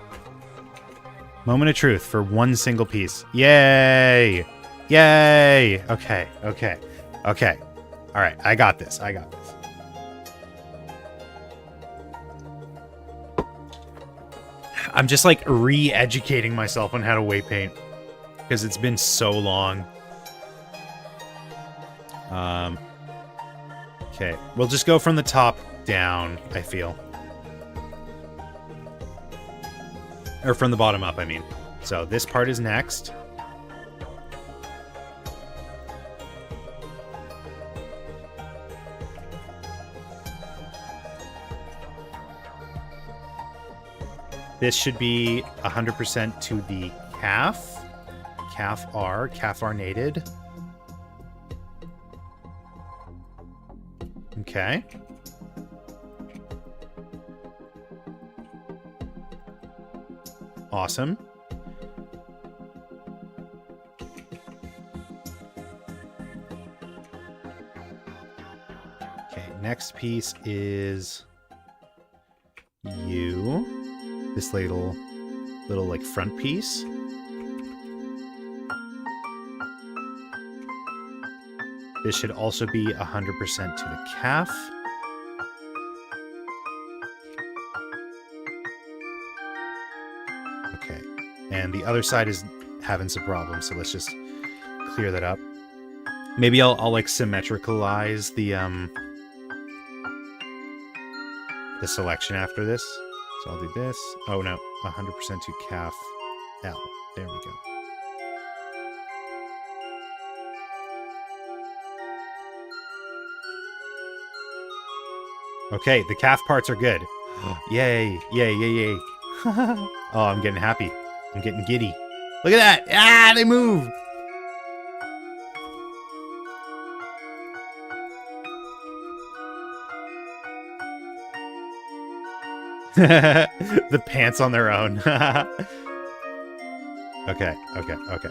moment of truth for one single piece. Yay! Yay! Okay, okay, okay. All right, I got this. I got this. I'm just like re-educating myself on how to weight paint because it's been so long. Okay, we'll just go from the top down, I feel. Or from the bottom up, I mean. So this part is next. This should be 100% to the calf. Calf R-nated. Okay. Awesome. Okay, next piece is you. This little like front piece. This should also be 100% to the calf. Okay, and the other side is having some problems, so let's just clear that up. Maybe I'll like symmetricalize the selection after this. So I'll do this. Oh no, 100% to calf L. There we go. Okay, the calf parts are good. Yay, yay, yay, yay. Oh, I'm getting happy. I'm getting giddy. Look at that! Ah, they move! The pants on their own. Okay, okay, okay.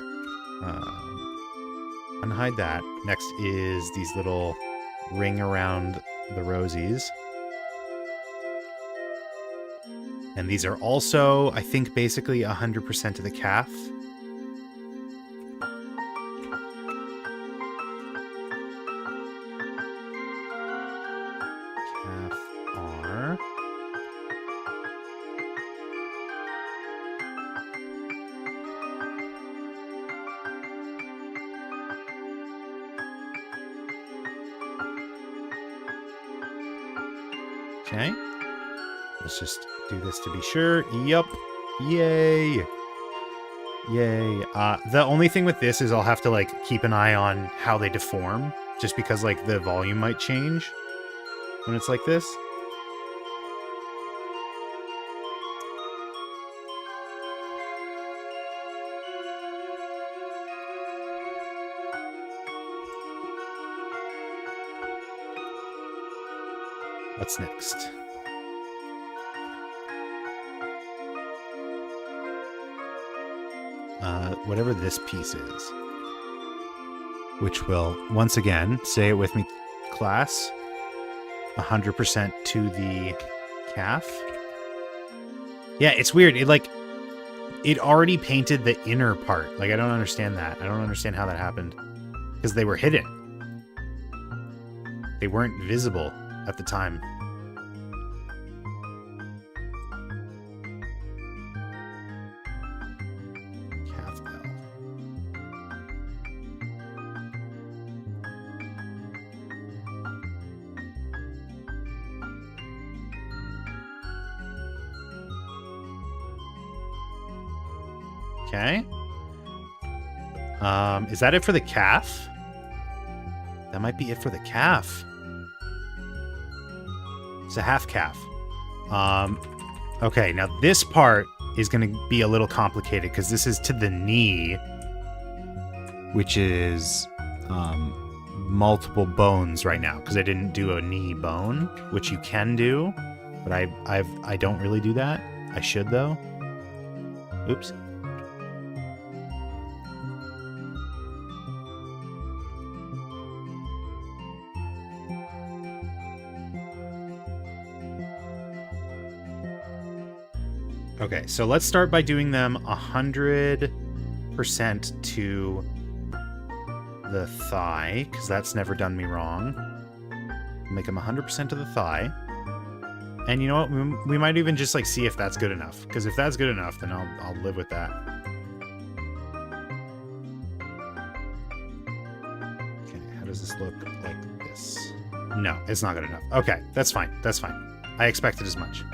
Unhide that. Next is these little ring around the rosies. And these are also, I think, basically 100% to the calf. Calf R. Okay. Let's just do this to be sure. Yup. Yay. Yay. The only thing with this is I'll have to, like, keep an eye on how they deform. Just because, like, the volume might change when it's like this. What's next? Whatever this piece is. Which will, once again, say it with me, class, 100% to the calf. Yeah, it's weird. It already painted the inner part. Like, I don't understand that. I don't understand how that happened. Because they were hidden. They weren't visible at the time. Calf L. Okay. Is that it for the calf? That might be it for the calf. It's a half calf. Okay, now this part is going to be a little complicated because this is to the knee, which is multiple bones right now because I didn't do a knee bone, which you can do, but I don't really do that. I should though. Oops. Okay, so let's start by doing them 100% to the thigh, because that's never done me wrong. Make them 100% to the thigh. And you know what? We might even just like see if that's good enough. Because if that's good enough, then I'll live with that. Okay, how does this look like this? No, it's not good enough. Okay, that's fine. That's fine. I expected as much.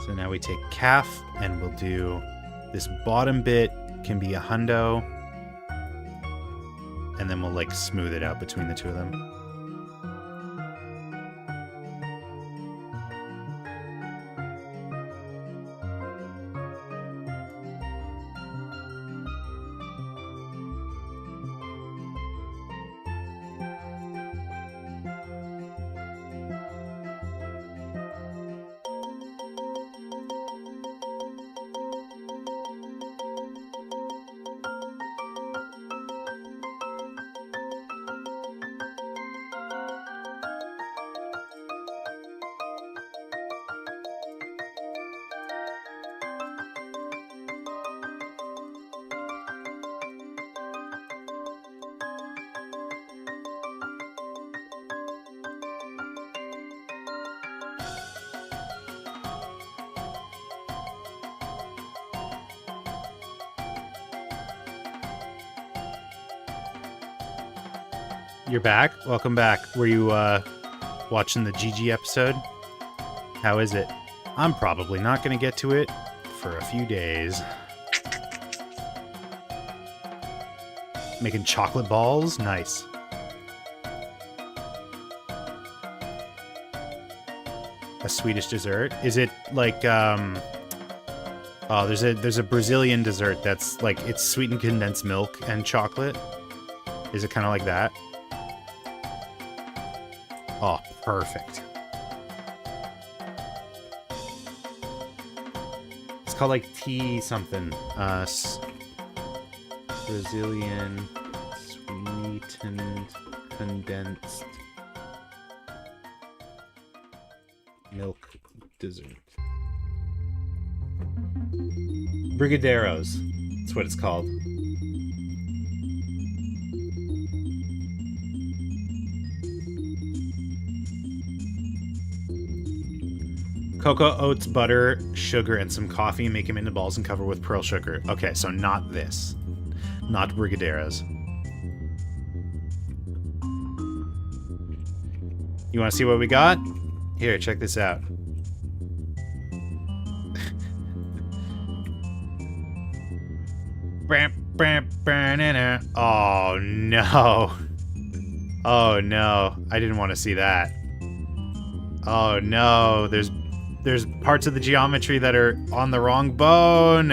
So now we take calf and we'll do this bottom bit can be a hundo. And then we'll like smooth it out between the two of them. You're back? Welcome back. Were you watching the GG episode? How is it? I'm probably not going to get to it for a few days. Making chocolate balls? Nice. A Swedish dessert? Is it like oh, there's a Brazilian dessert that's like it's sweetened condensed milk and chocolate. Is it kind of like that? Oh, perfect. It's called like tea something. Brazilian sweetened condensed milk dessert. Brigadeiros. That's what it's called. Cocoa, oats, butter, sugar, and some coffee. Make them into balls and cover with pearl sugar. Okay, so not this. Not brigadeiros. You want to see what we got? Here, check this out. Oh, no. Oh, no. I didn't want to see that. Oh, no. There's parts of the geometry that are on the wrong bone.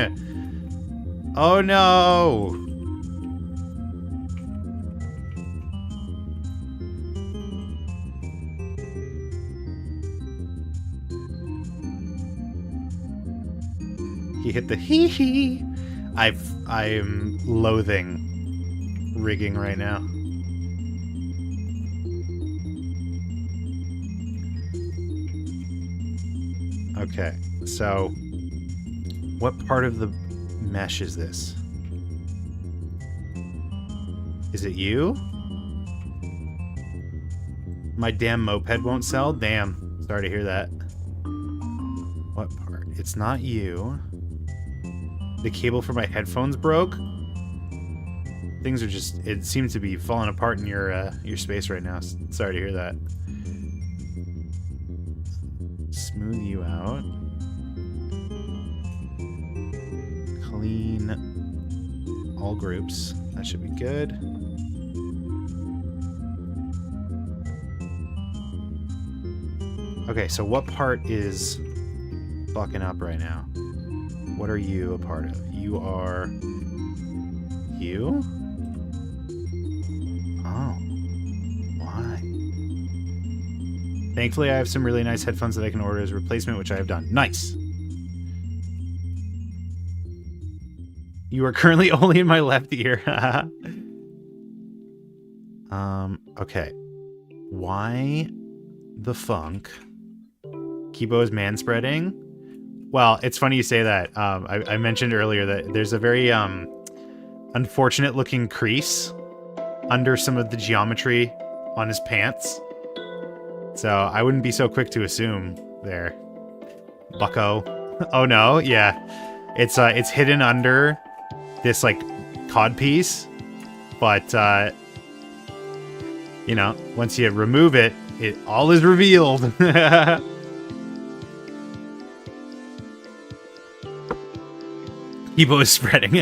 Oh no. He hit the hee hee. I'm loathing rigging right now. Okay, so what part of the mesh is this? Is it you? My damn moped won't sell? Damn, sorry to hear that. What part? It's not you. The cable for my headphones broke? Things are just, it seems to be falling apart in your space right now. Sorry to hear that. Smooth you out. Clean all groups. That should be good. Okay, so what part is fucking up right now? What are you a part of? You are... you? Oh. Why? Thankfully, I have some really nice headphones that I can order as a replacement, which I have done. Nice. You are currently only in my left ear. Okay. Why the funk? Kibo is manspreading? Well, it's funny you say that. I mentioned earlier that there's a very unfortunate looking crease under some of the geometry on his pants. So I wouldn't be so quick to assume there. Bucko. Oh no, yeah. It's hidden under this like cod piece, but you know, once you remove it, it all is revealed. Kibo is spreading.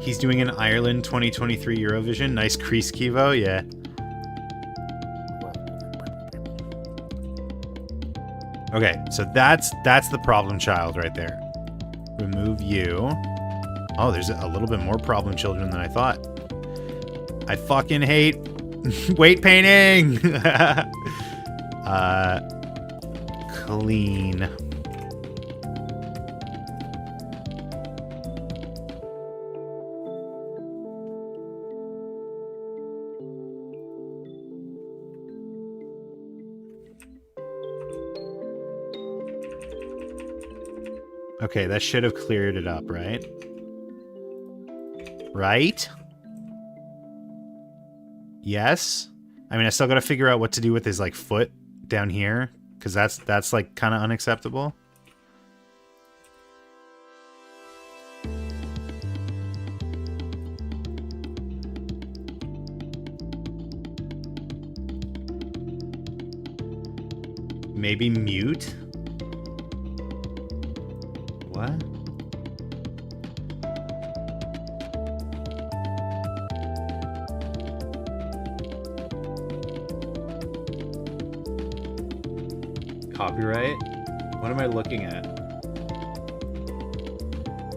He's doing an Ireland 2023 Eurovision. Nice crease, Kivo. Yeah. Okay, so that's the problem child right there. Remove you. Oh, there's a little bit more problem children than I thought. I fucking hate weight painting. Clean. Okay, that should have cleared it up, right? Right? Yes? I mean, I still gotta figure out what to do with his, like, foot down here, because that's like, kind of unacceptable. Maybe mute? What? Copyright? What am I looking at?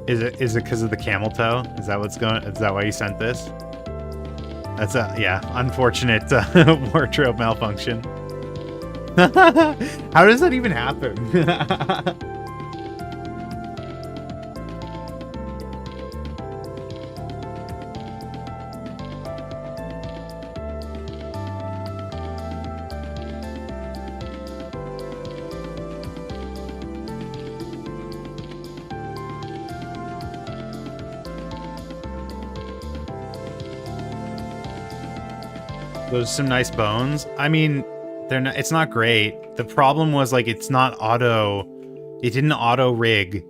Is it because of the camel toe? Is that what's going? Is that why you sent this? That's a unfortunate wardrobe malfunction. How does that even happen? Those are some nice bones. I mean, they're not, it's not great. The problem was like it didn't auto rig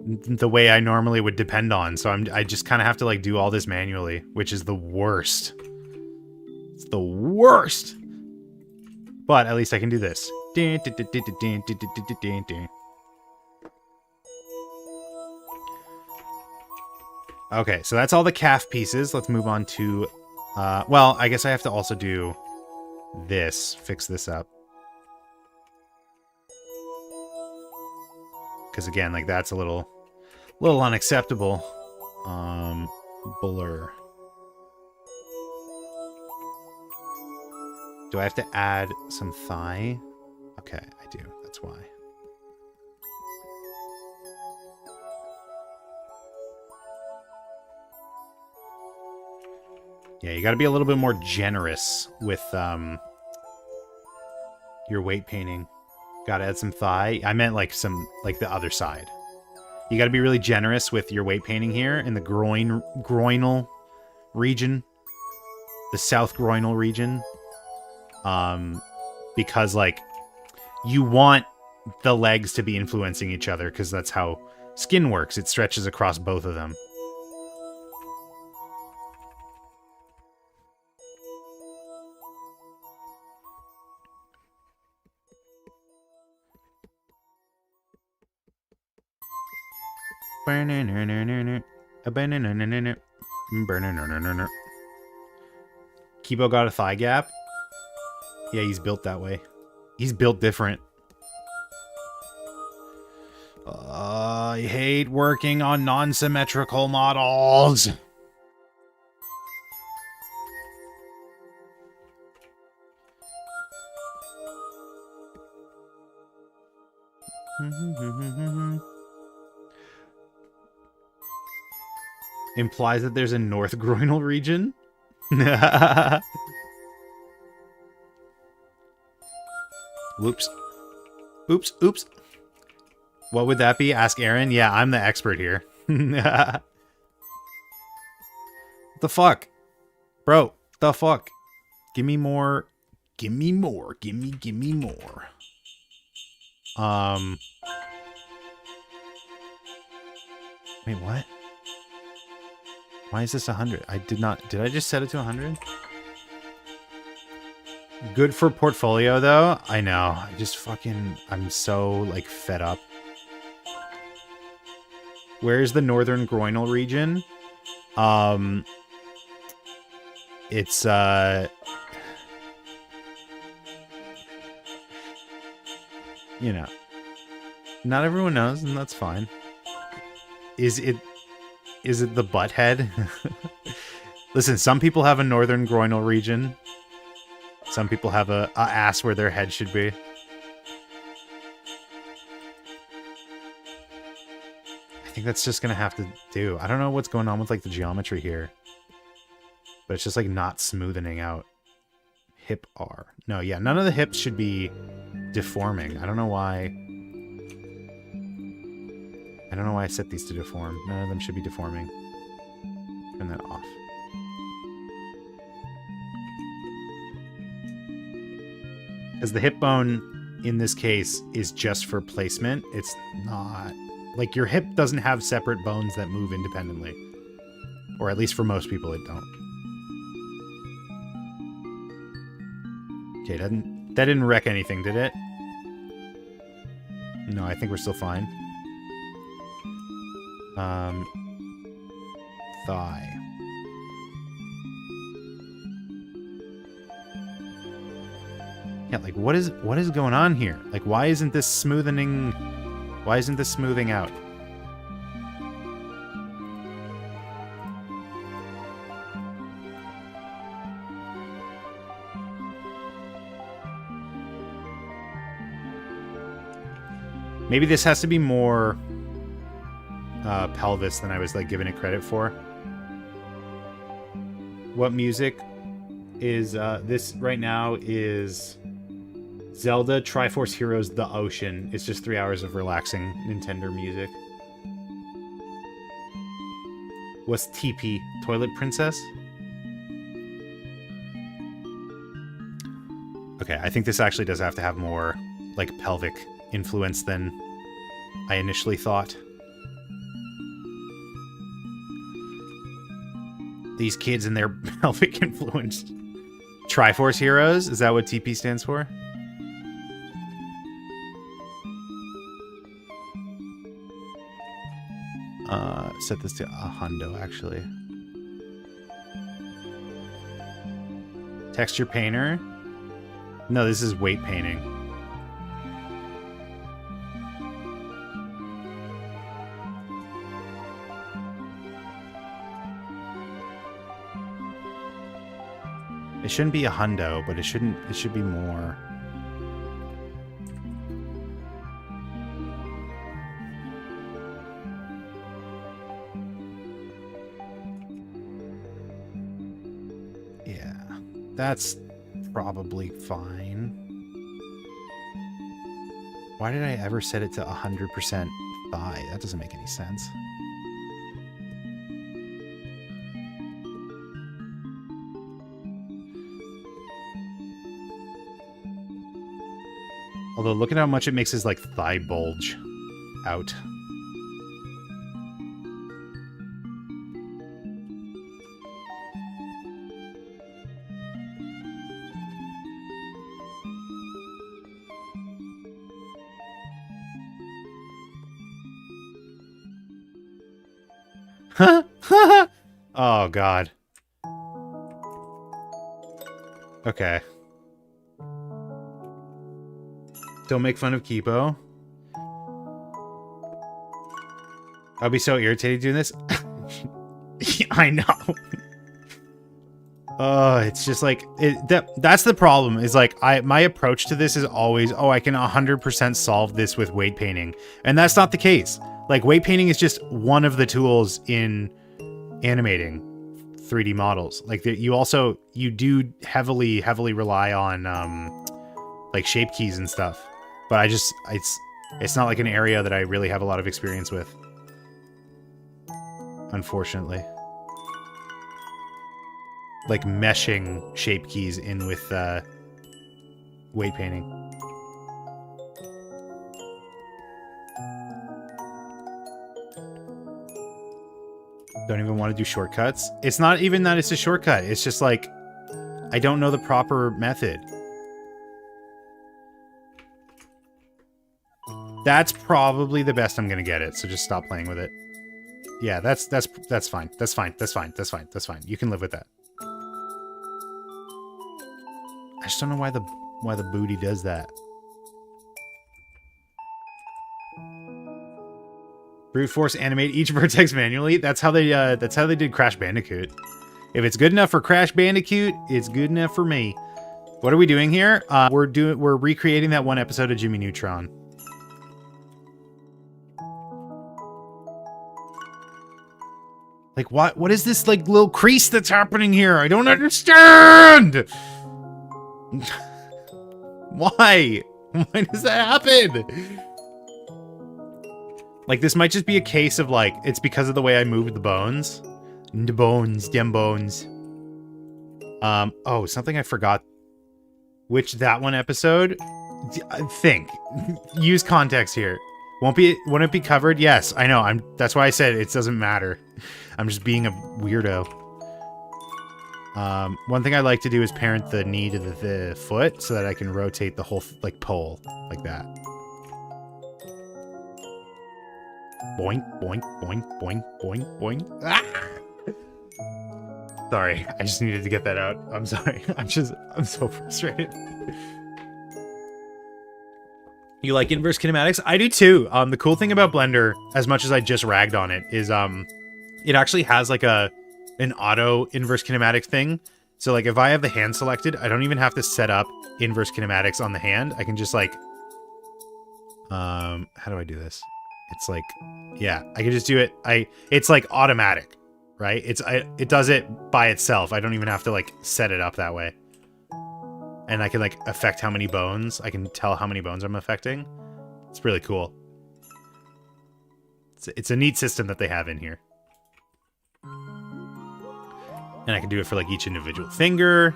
the way I normally would depend on. So I just kind of have to like do all this manually, which is the worst. It's the worst. But at least I can do this. Okay, so that's all the calf pieces. Let's move on to well, I guess I have to also do this, fix this up. Because again, like that's a little unacceptable. Blur. Do I have to add some thigh? Okay, I do. That's why. Yeah, you gotta be a little bit more generous with your weight painting. Gotta add some thigh. I meant like the other side. You gotta be really generous with your weight painting here in the groinal region. The south groinal region. Because like you want the legs to be influencing each other because that's how skin works. It stretches across both of them. Kibo got a thigh gap. Yeah, he's built that way. He's built different. I hate working on non-symmetrical models. Implies that there's a North Groinal region? Whoops. Oops, oops. What would that be? Ask Aaron. Yeah, I'm the expert here. What the fuck? Bro, the fuck? Give me more. Give me more. Give me more. Wait, what? Why is this 100? I did not... Did I just set it to 100? Good for portfolio, though. I know. I just fucking... I'm so, like, fed up. Where's the Northern Groinal region? It's, you know. Not everyone knows, and that's fine. Is it the butt head? Listen, some people have a Northern Groinal region. Some people have a ass where their head should be. I think that's just gonna have to do. I don't know what's going on with like the geometry here. But it's just like not smoothing out. Hip R. No, yeah, none of the hips should be deforming. I don't know why. I don't know why I set these to deform. None of them should be deforming. Turn that off. Because the hip bone, in this case, is just for placement. It's not... Like, your hip doesn't have separate bones that move independently. Or at least for most people, it don't. Okay, that didn't wreck anything, did it? No, I think we're still fine. Thigh. Yeah, like what is going on here? Like why isn't this smoothing out? Maybe this has to be more pelvis than I was like giving it credit for. What music is this right now is Zelda Triforce Heroes The Ocean. It's just 3 hours of relaxing Nintendo music. What's TP? Toilet Princess? Okay, I think this actually does have to have more like pelvic influence than I initially thought. These kids and their pelvic influence. Triforce Heroes? Is that what TP stands for? Set this to a hundo, actually. Texture painter? No, this is weight painting. It shouldn't be a hundo, but it should be more. Yeah, that's probably fine. Why did I ever set it to 100% thigh? That doesn't make any sense. Although, look at how much it makes his, like, thigh bulge out. Oh, God. Okay. Don't make fun of Kipo. I'll be so irritated doing this. I know. It's just like that's the problem is like my approach to this is always, oh, I can 100% solve this with weight painting. And that's not the case. Like weight painting is just one of the tools in animating 3D models. Like you do heavily rely on like shape keys and stuff. But it's not like an area that I really have a lot of experience with. Unfortunately. Like meshing shape keys in with weight painting. Don't even want to do shortcuts. It's not even that it's a shortcut. It's just like, I don't know the proper method. That's probably the best I'm gonna get it, so just stop playing with it. Yeah, that's fine. That's fine. You can live with that. I just don't know why the booty does that. Brute force animate each vertex manually. That's how they did Crash Bandicoot. If it's good enough for Crash Bandicoot, it's good enough for me. What are we doing here? We're recreating that one episode of Jimmy Neutron. Like what is this like little crease that's happening here? I don't understand. Why? Why does that happen? Like, this might just be a case of, like, it's because of the way I moved the bones. The bones, dem bones. Oh, something I forgot. That one episode? Think. Use context here. Won't it be covered? Yes, I know. That's why I said it doesn't matter. I'm just being a weirdo. One thing I like to do is parent the knee to the foot so that I can rotate the whole, like, pole like that. Boink, boink, boink, boink, boink, boink. Ah! Sorry, I just needed to get that out. I'm sorry. I'm so frustrated. You like inverse kinematics? I do too. The cool thing about Blender, as much as I just ragged on it, is it actually has like an auto inverse kinematic thing. So like if I have the hand selected, I don't even have to set up inverse kinematics on the hand. I can just like how do I do this? It's like, yeah, I can just do it. It's like automatic, right? It does it by itself. I don't even have to like set it up that way. And I can like affect how many bones. I can tell how many bones I'm affecting. It's really cool. It's a neat system that they have in here. And I can do it for like each individual finger,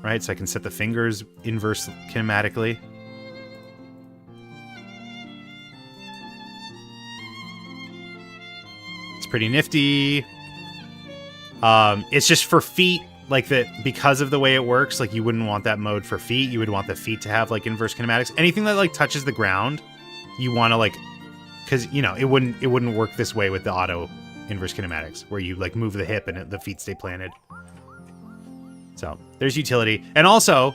right? So I can set the fingers inverse kinematically. It's pretty nifty. It's just for feet, like that, because of the way it works, like you wouldn't want that mode for feet. You would want the feet to have like inverse kinematics. Anything that like touches the ground, you want to like, because you know it wouldn't work this way with the auto inverse kinematics, where you like move the hip and the feet stay planted. So there's utility, and also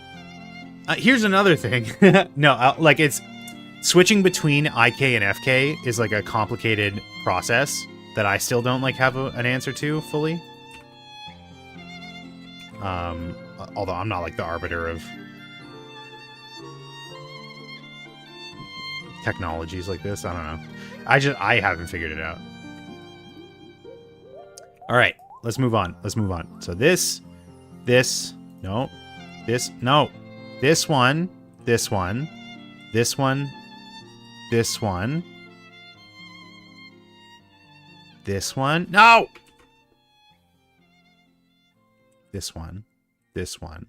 here's another thing. No, like it's switching between IK and FK is like a complicated process that I still don't like have an answer to fully. Although I'm not like the arbiter of technologies like this. I don't know. I haven't figured it out. All right, let's move on. So this one, this one, this one, this one, this one, this one, no! This one, this much.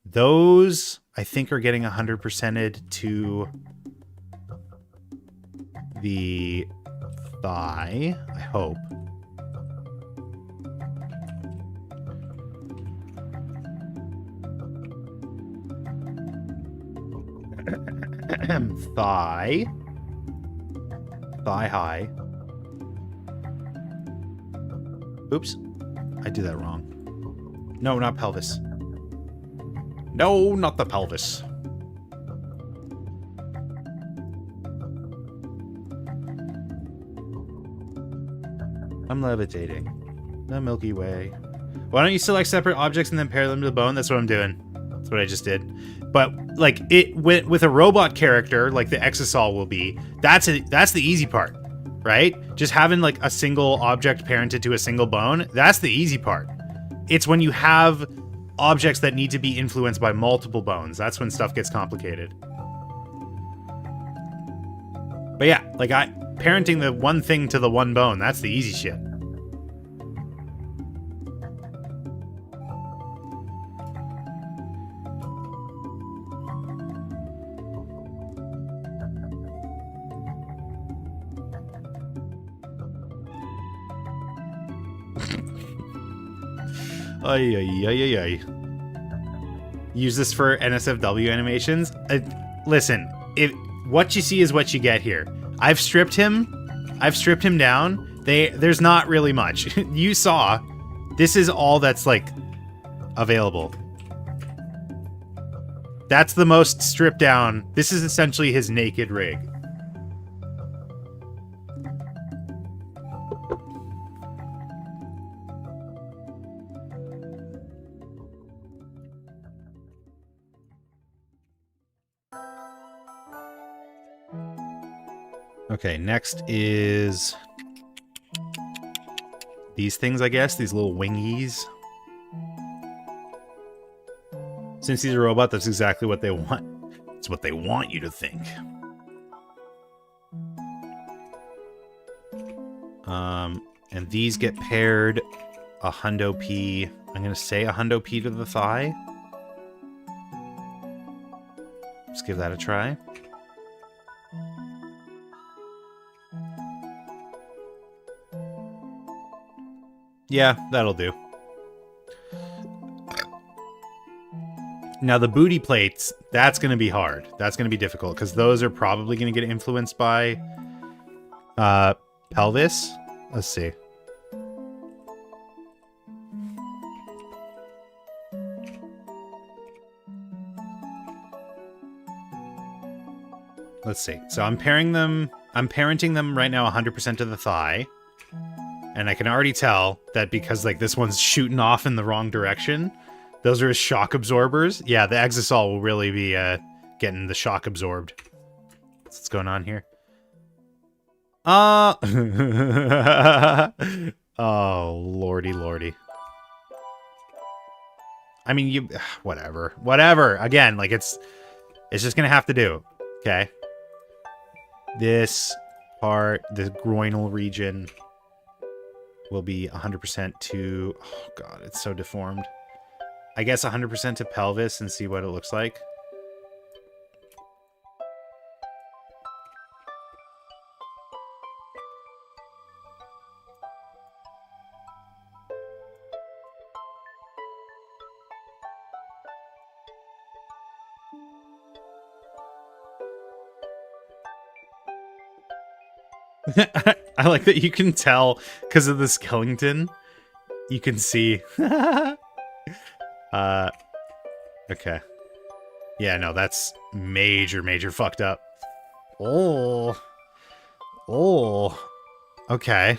Those, I think, are getting 100%ed to the thigh, I hope. Thigh high. Oops, I did that wrong. No, not pelvis. No, not the pelvis. I'm levitating. The Milky Way. Why don't you select separate objects and then pair them to the bone? That's what I'm doing. That's what I just did. But like it with a robot character like the Exisal will be, that's the easy part, right? Just having like a single object parented to a single bone, that's the easy part. It's when you have objects that need to be influenced by multiple bones. That's when stuff gets complicated. But yeah, like parenting the one thing to the one bone, that's the easy shit. Ay, ay, ay, ay, ay. Use this for NSFW animations. Listen, what you see is what you get here. I've stripped him down. There's not really much. You saw. This is all that's like available. That's the most stripped down. This is essentially his naked rig. Okay, next is these things, I guess. These little wingies. Since he's a robot, that's exactly what they want. It's what they want you to think. And these get paired a hundo P. I'm going to say a hundo P to the thigh. Let's give that a try. Yeah, that'll do. Now the booty plates, that's going to be hard. That's going to be difficult because those are probably going to get influenced by pelvis. Let's see. Let's see. So I'm parenting them right now 100% to the thigh. And I can already tell that because like this one's shooting off in the wrong direction. Those are his shock absorbers. Yeah, the Exisal will really be getting the shock absorbed. What's going on here? Oh, lordy, lordy. I mean, whatever. Again, like it's just gonna have to do. Okay. This part, the groinal region, will be 100% to... Oh, God, it's so deformed. I guess 100% to pelvis and see what it looks like. I like that you can tell because of the skeleton. You can see. Okay. Yeah, no, that's major fucked up. Oh. Okay.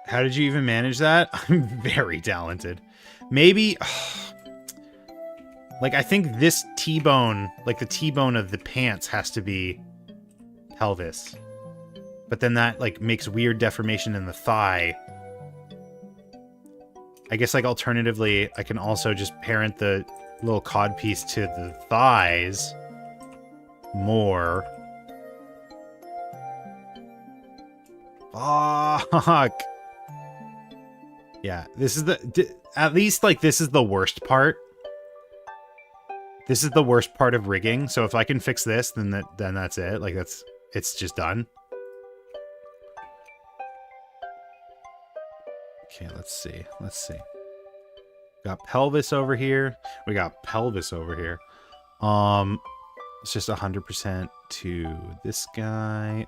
How did you even manage that? I'm very talented. Maybe... Like, I think this T-bone, like the T-bone of the pants has to be pelvis. But then that, like, makes weird deformation in the thigh. I guess, like, alternatively, I can also just parent the little cod piece to the thighs more. Fuck. Yeah, this is at least, like, this is the worst part. This is the worst part of rigging, so if I can fix this, then that's it. Like, it's just done. Okay, let's see. Got pelvis over here. We got pelvis over here. It's just 100% to this guy.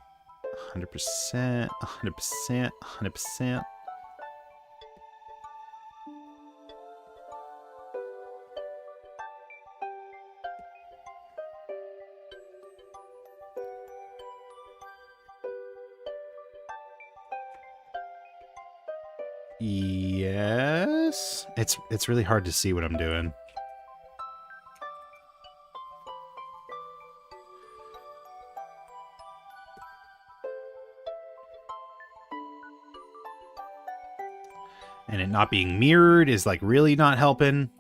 100%, 100%, 100%. Yes. It's really hard to see what I'm doing. And it not being mirrored is like really not helping.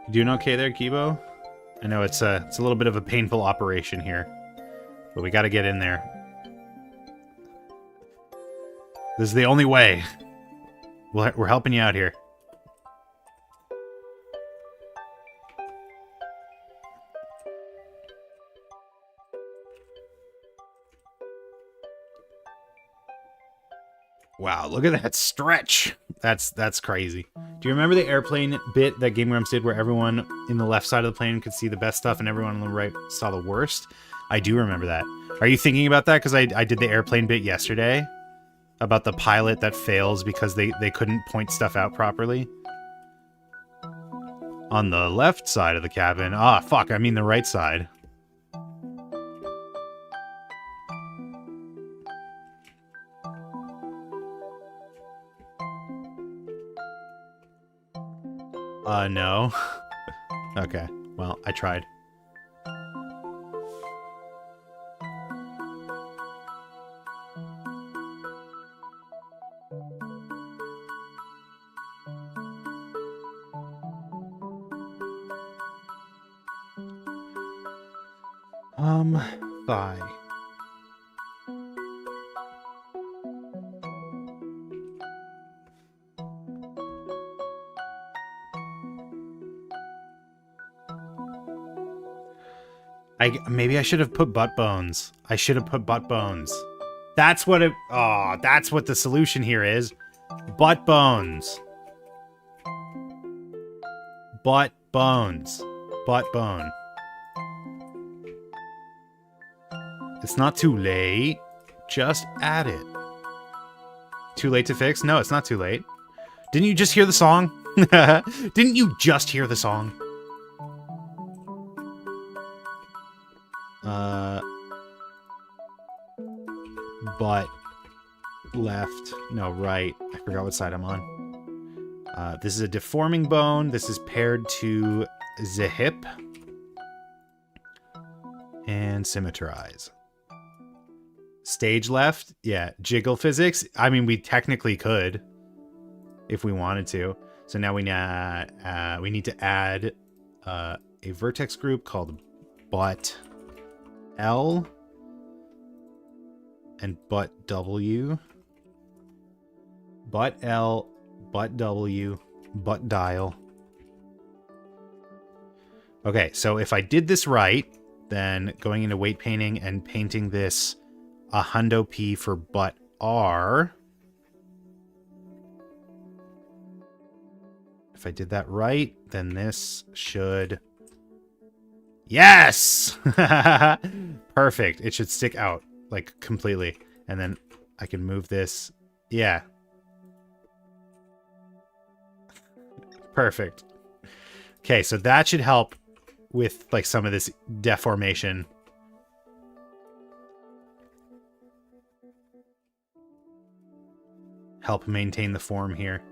You doing okay there, Kibo? I know it's a little bit of a painful operation here, but we got to get in there. This is the only way. We're helping you out here. Wow, look at that stretch. That's crazy. Do you remember the airplane bit that Game Grumps did where everyone in the left side of the plane could see the best stuff and everyone on the right saw the worst? I do remember that. Are you thinking about that? Because I did the airplane bit yesterday about the pilot that fails because they couldn't point stuff out properly. On the left side of the cabin. Ah, fuck, I mean the right side. No. Okay, well, I tried. Thigh. Maybe I should have put butt bones. I should have put butt bones. That's what it... Oh, that's what the solution here is. Butt bones. Butt bones. Butt bone. It's not too late. Just add it. Too late to fix? No, it's not too late. Didn't you just hear the song? Didn't you just hear the song? Butt. Left. No, right. I forgot what side I'm on. This is a deforming bone. This is paired to the hip. And symmetrize. Stage left? Yeah. Jiggle physics? I mean, we technically could. If we wanted to. So now we need to add a vertex group called butt L and butt W. Butt L, butt W, butt dial. Okay, so if I did this right, then going into weight painting and painting this a hundo P for butt R. If I did that right, then this should... Yes! Perfect. It should stick out, like, completely. And then I can move this. Yeah. Perfect. Okay, so that should help with, like, some of this deformation. Help maintain the form here.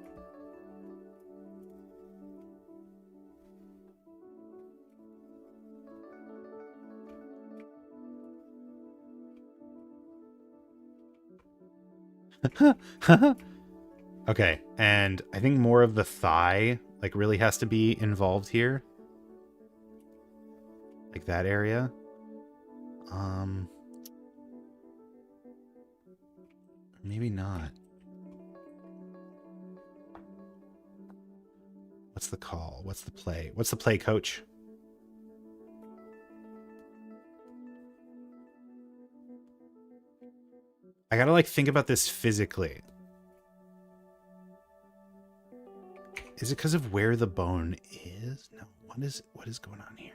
Okay, and I think more of the thigh, like, really has to be involved here. Like that area. Maybe not. What's the call? What's the play? What's the play, coach? I gotta, like, think about this physically. Is it because of where the bone is? No. What is going on here?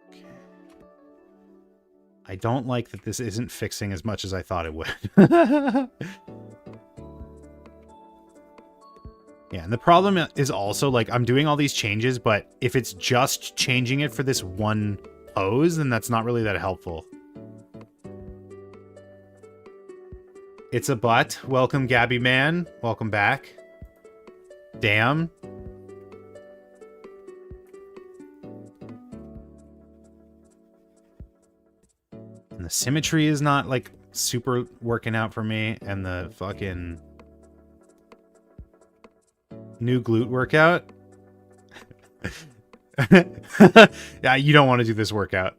Okay. I don't like that this isn't fixing as much as I thought it would. Yeah, and the problem is also, like, I'm doing all these changes, but if it's just changing it for this one pose, then that's not really that helpful. It's a butt. Welcome, Gabby Man. Welcome back. Damn. And the symmetry is not, like, super working out for me, and the fucking new glute workout. Yeah, you don't want to do this workout.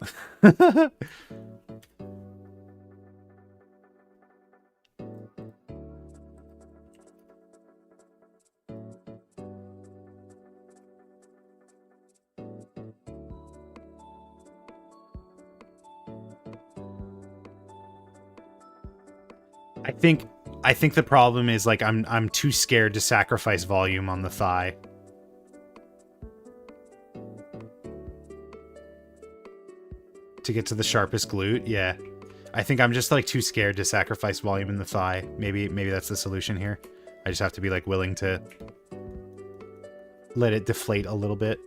I think the problem is, like, I'm too scared to sacrifice volume on the thigh. To get to the sharpest glute, yeah. I think I'm just, like, too scared to sacrifice volume in the thigh. Maybe that's the solution here. I just have to be, like, willing to let it deflate a little bit.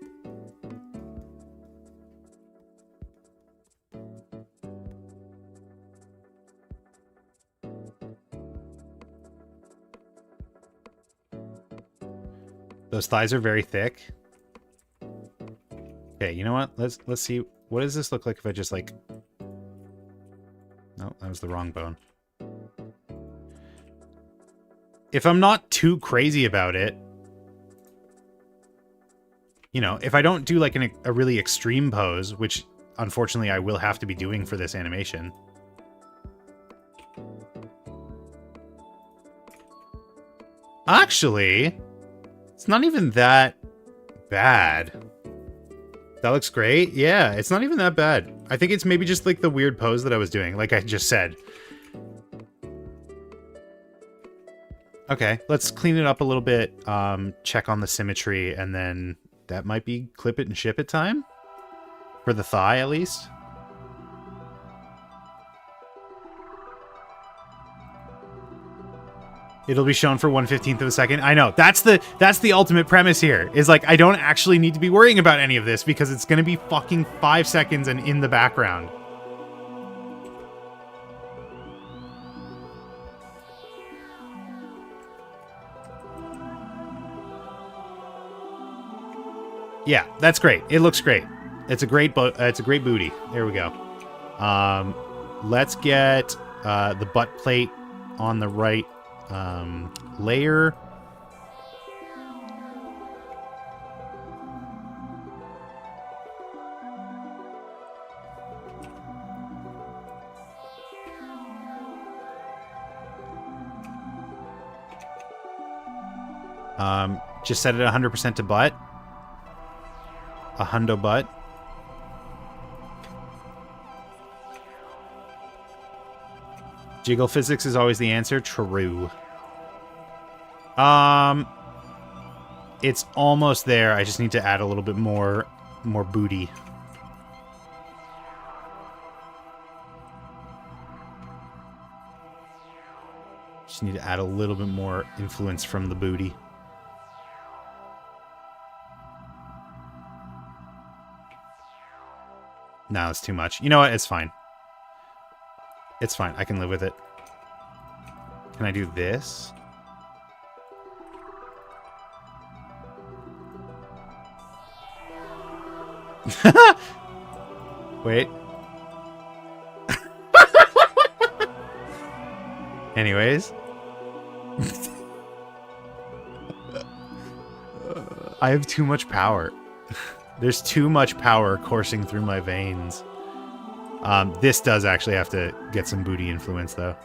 Those thighs are very thick. Okay, you know what? Let's see. What does this look like if I just, like... No, that was the wrong bone. If I'm not too crazy about it, you know, if I don't do, like, a really extreme pose, which unfortunately I will have to be doing for this animation. Actually, it's not even that bad. That looks great. Yeah, it's not even that bad. I think it's maybe just, like, the weird pose that I was doing, like I just said. Okay, let's clean it up a little bit, check on the symmetry, and then that might be clip it and ship it time? For the thigh, at least. It'll be shown for 1/15 of a second. I know. That's the ultimate premise here. Is, like, I don't actually need to be worrying about any of this because it's gonna be fucking 5 seconds and in the background. Yeah, that's great. It looks great. It's a great booty. There we go. Let's get the butt plate on the right layer. Just set it 100% to butt. A hundo butt. Jiggle physics is always the answer. True. It's almost there. I just need to add a little bit more booty. Just need to add a little bit more influence from the booty. No, it's too much. You know what? It's fine. It's fine. I can live with it. Can I do this? Wait. Anyways. I have too much power. There's too much power coursing through my veins. This does actually have to get some booty influence, though.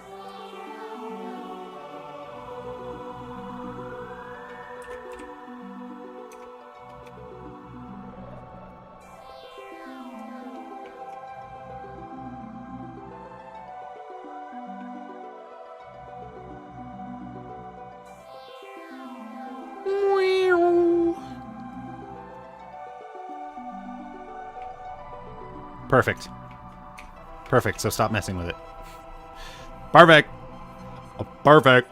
Perfect. Perfect, so stop messing with it. Perfect! Oh, perfect!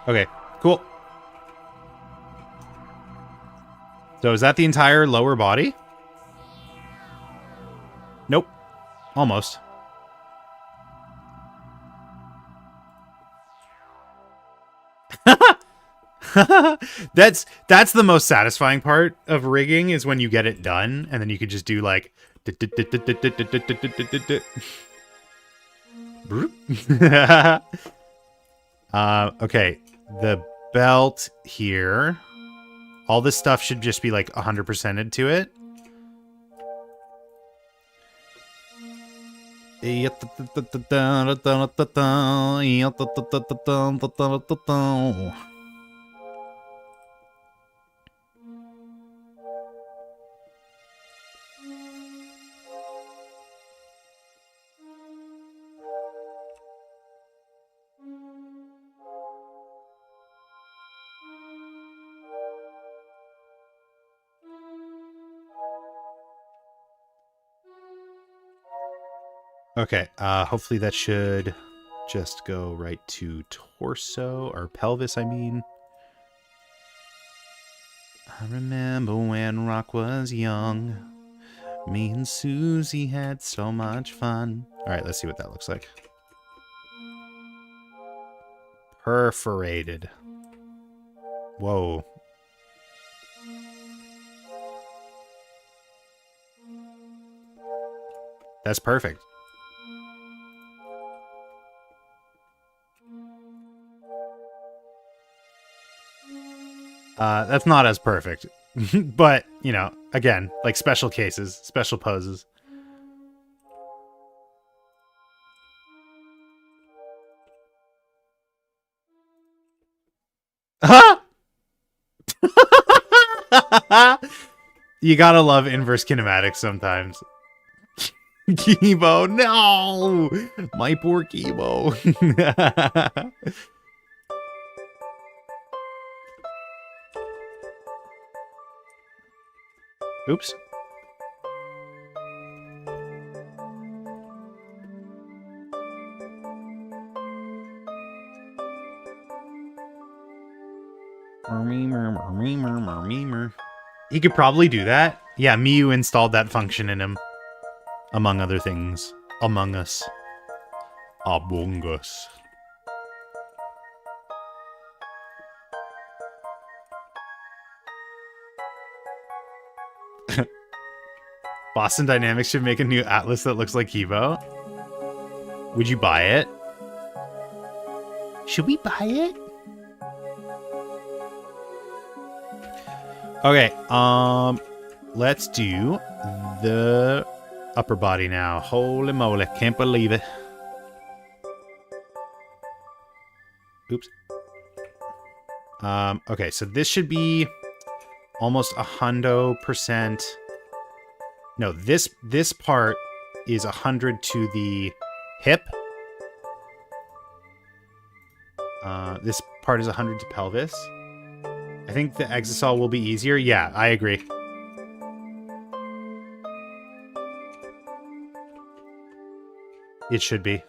Okay, cool. So is that the entire lower body? Nope. Almost. That's the most satisfying part of rigging is when you get it done and then you could just do like okay, the belt here. All this stuff should just be like 100%ed to it. Okay, hopefully that should just go right to torso, or pelvis, I mean. I remember when Rock was young. Me and Susie had so much fun. Alright, let's see what that looks like. Perforated. Whoa. That's perfect. That's not as perfect. But, you know, again, like special cases, special poses. You gotta love inverse kinematics sometimes. Kibo, no! My poor Kibo. Oops. He could probably do that. Yeah, Miyu installed that function in him. Among other things. Among Us. Among Us. Boston Dynamics should make a new Atlas that looks like Kibo. Would you buy it? Should we buy it? Okay, let's do the upper body now. Holy moly, can't believe it. Oops. Okay, so this should be almost 100%. No, this part is 100 to the hip. This part is 100 to pelvis. I think the Exisal will be easier. Yeah, I agree. It should be.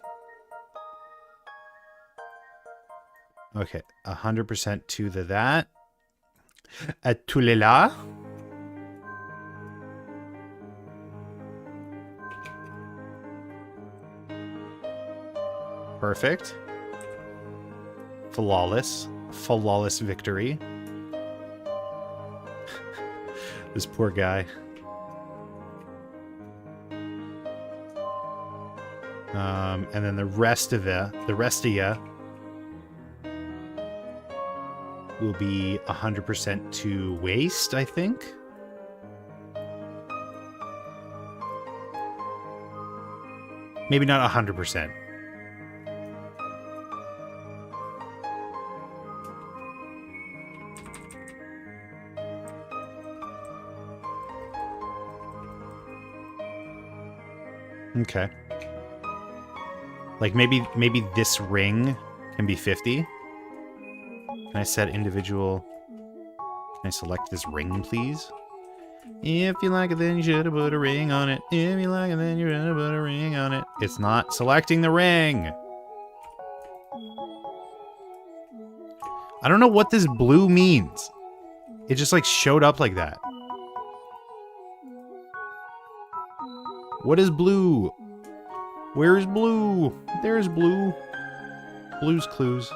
Okay, 100% to the that. To le la. Perfect. Flawless. Flawless victory. This poor guy. And then the rest of ya will be 100% to waist, I think. Maybe not 100%. Okay. Like maybe this ring can be 50. Can I set individual? Can I select this ring, please? If you like it, then you should have put a ring on it. If you like it, then you should have put a ring on it. It's not selecting the ring. I don't know what this blue means. It just like showed up like that. What is blue? Where's blue? There's blue. Blue's Clues.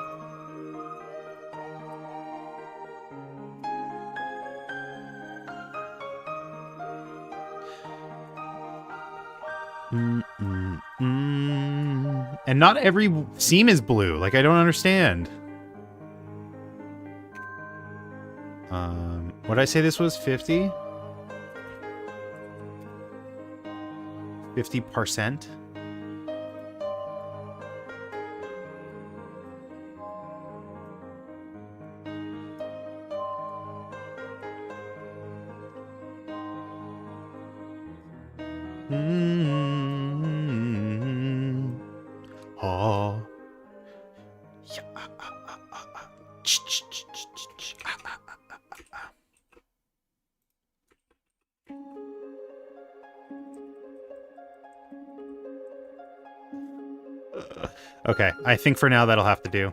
And not every seam is blue. Like, I don't understand. What did I say this was? 50? 50%? Oh. Okay, I think for now that'll have to do.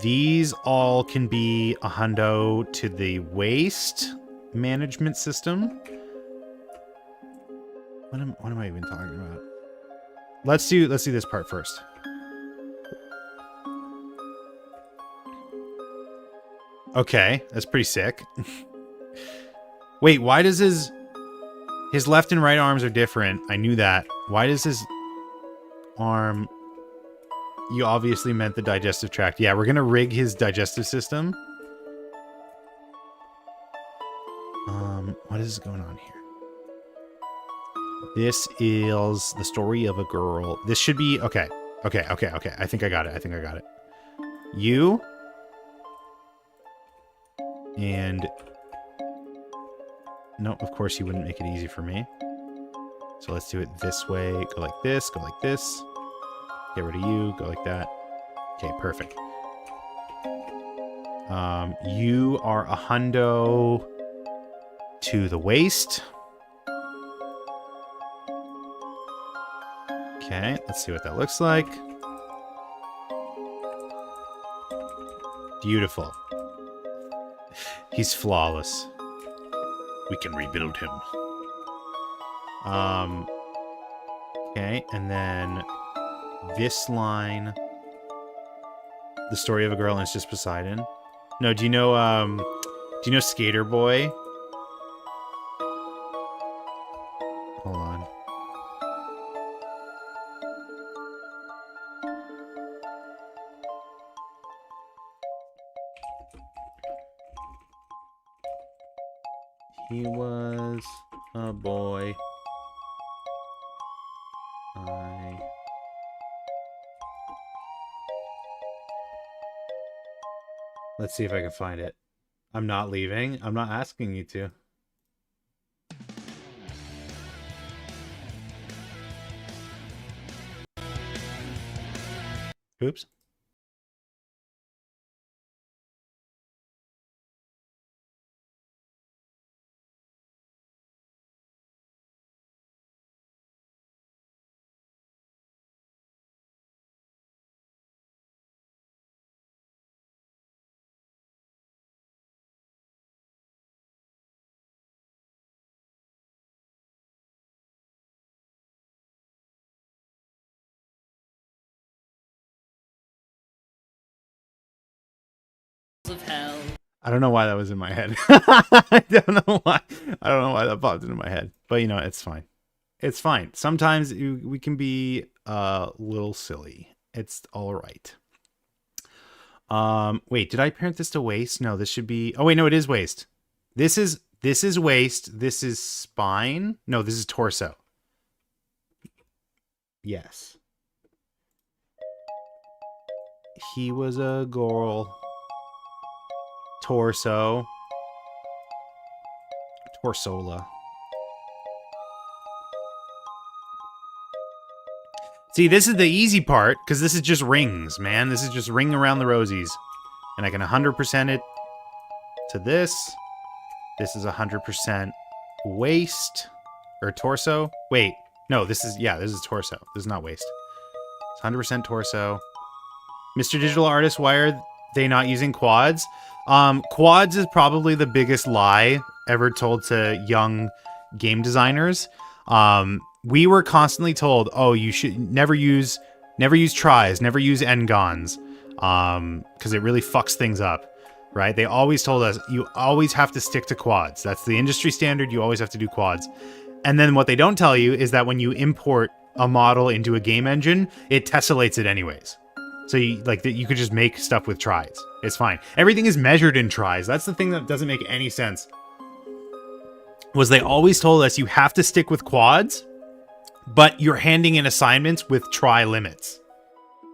These all can be a hundo to the waste management system. What am I even talking about? Let's do this part first. Okay, that's pretty sick. Wait, why does his left and right arms are different? I knew that. Why does his arm... You obviously meant the digestive tract. Yeah, we're gonna rig his digestive system. What is going on here? This is the story of a girl. This should be... Okay. Okay. I think I got it. You... And... No, of course you wouldn't make it easy for me. So let's do it this way. Go like this, go like this. Get rid of you, go like that. Okay, perfect. You are a hundo to the waist. Okay, let's see what that looks like. Beautiful. He's flawless. We can rebuild him. Okay, and then this line, the story of a girl, and it's just Poseidon. No, do you know Skater Boy? Hold on. He was a boy. Let's see if I can find it. I'm not leaving. I'm not asking you to. Oops. Of hell. I don't know why that was in my head. I don't know why that popped into my head. But you know, it's fine. It's fine. Sometimes we can be a little silly. It's all right. Wait, did I parent this to waist? No, this should be... Oh wait, no, it is waist. This is waist. This is spine. No, this is torso. Yes. He was a girl. Torso. Torsola. See, this is the easy part, because this is just rings, man. This is just ring around the rosies. And I can 100% it to this. This is 100% waist. Or torso. Wait. No, this is torso. This is not waist. It's 100% torso. Mr. Digital Artist, why are they not using quads? Quads is probably the biggest lie ever told to young game designers. We were constantly told, oh, you should never use tries, never use n-gons, because it really fucks things up, right? They always told us, you always have to stick to quads. That's the industry standard. You always have to do quads. And then what they don't tell you is that when you import a model into a game engine, it tessellates it anyways. So you could just make stuff with tries. It's fine. Everything is measured in tries. That's the thing that doesn't make any sense. Was they always told us you have to stick with quads, but you're handing in assignments with try limits.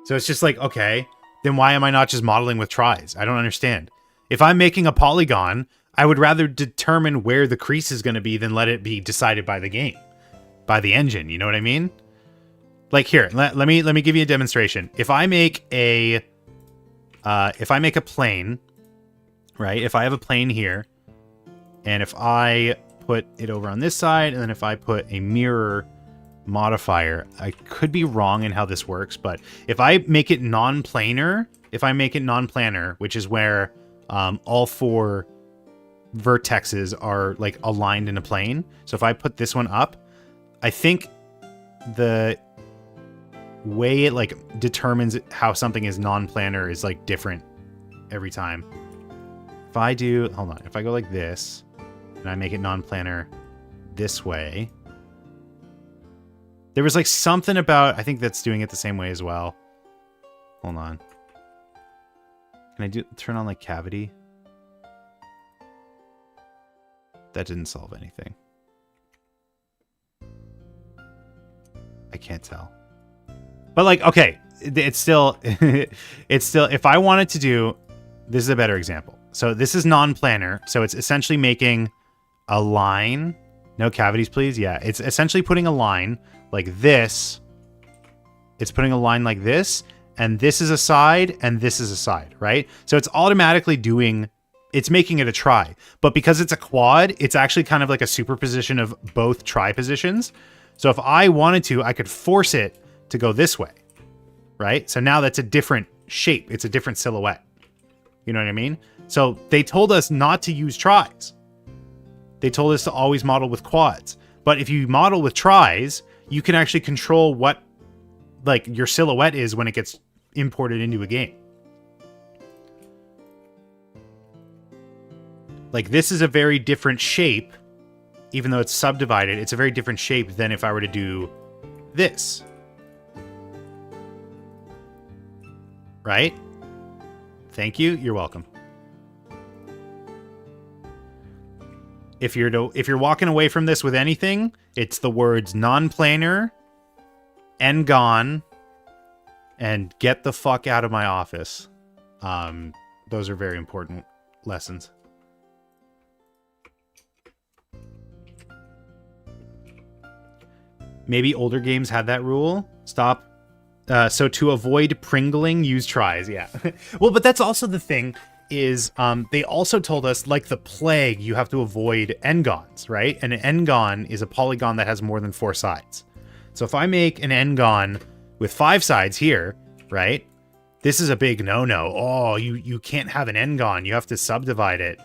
So it's just like, okay, then why am I not just modeling with tries? I don't understand. If I'm making a polygon, I would rather determine where the crease is going to be than let it be decided by the game, by the engine. You know what I mean? Like here, let me give you a demonstration. If I make a plane, right? If I have a plane here, and if I put it over on this side, and then if I put a mirror modifier, I could be wrong in how this works, but if I make it non-planar, which is where all four vertexes are like aligned in a plane. So if I put this one up, I think the way it like determines how something is non-planar is like different every time. If I do, hold on, if I go like this and I make it non-planar this way, there was like something about, I think that's doing it the same way as well. Hold on. Can I turn on like cavity? That didn't solve anything. I can't tell. But like, okay, it's still, if I wanted to do, this is a better example. So this is non-planar. So it's essentially making a line. No cavities, please. Yeah, it's essentially putting a line like this. It's putting a line like this, and this is a side, and this is a side, right? So it's automatically it's making it a try. But because it's a quad, it's actually kind of like a superposition of both try positions. So if I wanted to, I could force it to go this way, right? So now that's a different shape. It's a different silhouette. You know what I mean? So they told us not to use tries. They told us to always model with quads. But if you model with tries, you can actually control what like your silhouette is when it gets imported into a game. Like this is a very different shape, even though it's subdivided, it's a very different shape than if I were to do this. Right? Thank you. You're welcome. If you're walking away from this with anything, it's the words non-planar, n-gon, and get the fuck out of my office. Those are very important lessons. Maybe older games had that rule. Stop. So to avoid pringling, use tries. Yeah. Well, but that's also the thing is they also told us, like the plague, you have to avoid n-gons, right? And an n-gon is a polygon that has more than 4 sides. So if I make an n-gon with 5 sides here, right? This is a big no-no. Oh, you can't have an n-gon. You have to subdivide it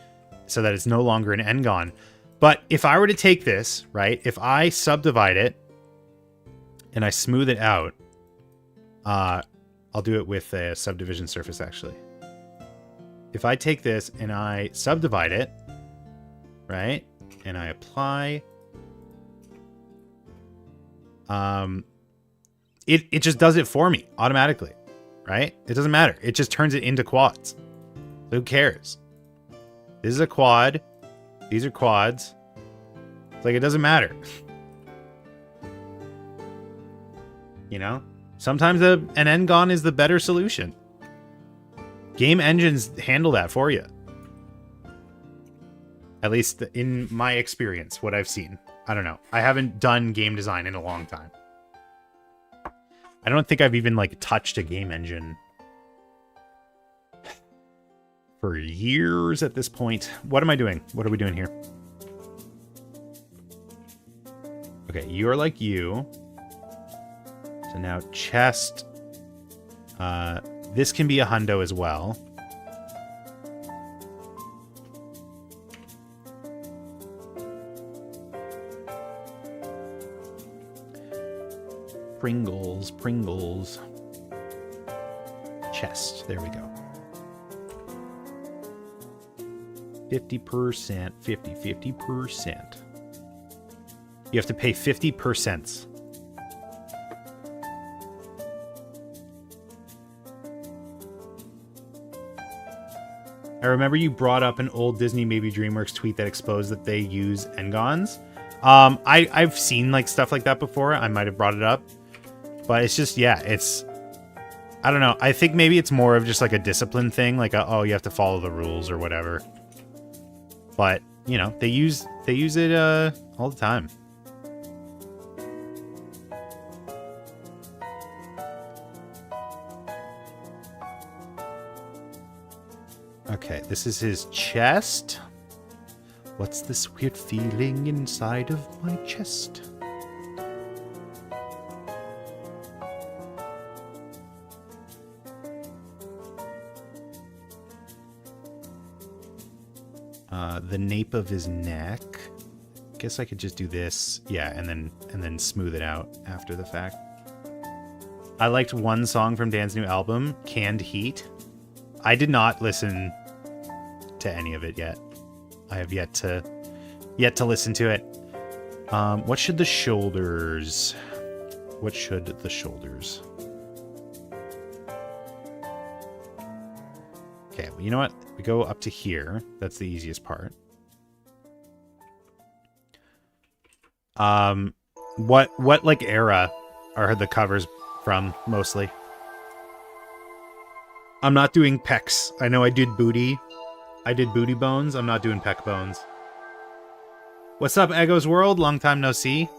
so that it's no longer an n-gon. But if I were to take this, right? If I subdivide it and I smooth it out, I'll do it with a subdivision surface, actually. If I take this and I subdivide it, right, and I apply, it just does it for me automatically, right? It doesn't matter. It just turns it into quads. Who cares? This is a quad. These are quads. It's like, it doesn't matter. You know? Sometimes an n-gon is the better solution. Game engines handle that for you. At least in my experience, what I've seen. I don't know. I haven't done game design in a long time. I don't think I've even like touched a game engine for years at this point. What am I doing? What are we doing here? Okay, you're like you. So now chest. This can be a hundo as well. Pringles, Pringles. Chest, there we go. 50%, 50%. You have to pay 50%. I remember you brought up an old Disney Maybe DreamWorks tweet that exposed that they use Engons. I've seen like stuff like that before. I might have brought it up. But it's just, yeah, it's... I don't know. I think maybe it's more of just like a discipline thing. Like, oh, you have to follow the rules or whatever. But, you know, they use it all the time. Okay, this is his chest. What's this weird feeling inside of my chest? The nape of his neck. Guess I could just do this, yeah, and then smooth it out after the fact. I liked one song from Dan's new album, Canned Heat. I did not listen to any of it yet. I have yet to listen to it. What should the shoulders? What should the shoulders? Okay, well, you know what? We go up to here. That's the easiest part. What like era are the covers from mostly? I'm not doing pecs. I know I did booty. I did booty bones. I'm not doing pec bones. What's up, Ego's World? Long time no see.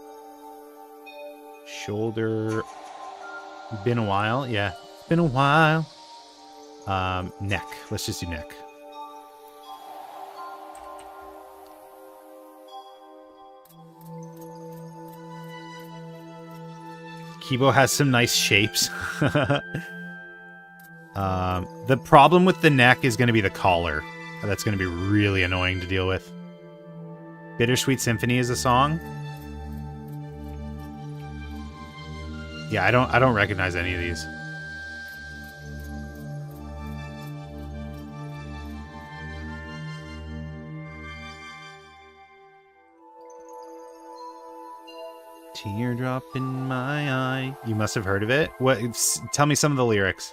Shoulder. Been a while. Yeah, been a while. Neck. Let's just do neck. Kibo has some nice shapes. The problem with the neck is going to be the collar. That's going to be really annoying to deal with. Bittersweet Symphony is a song. Yeah, I don't recognize any of these. Teardrop in my eye. You must have heard of it. What? Tell me some of the lyrics.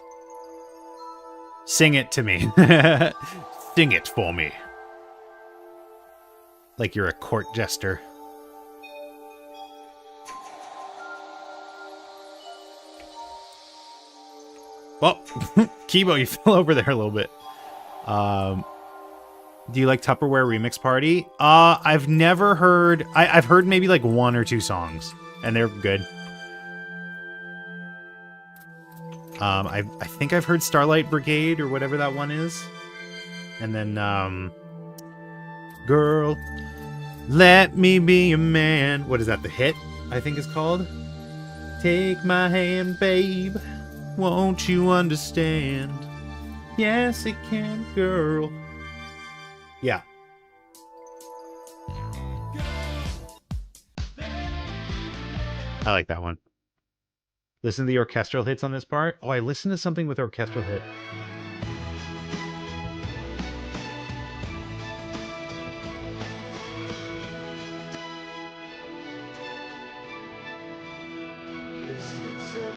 Sing it to me. Sing it for me. Like you're a court jester. Well, Kibo, you fell over there a little bit. Do you like Tupperware Remix Party? I've never heard... I've heard maybe like one or two songs, and they're good. I think I've heard Starlight Brigade or whatever that one is. And then, Girl, Let Me Be a Man. What is that, The Hit, I think is called? Take my hand, babe. Won't you understand? Yes, it can, girl. Yeah. I like that one. Listen to the orchestral hits on this part. Oh, I listened to something with orchestral hit.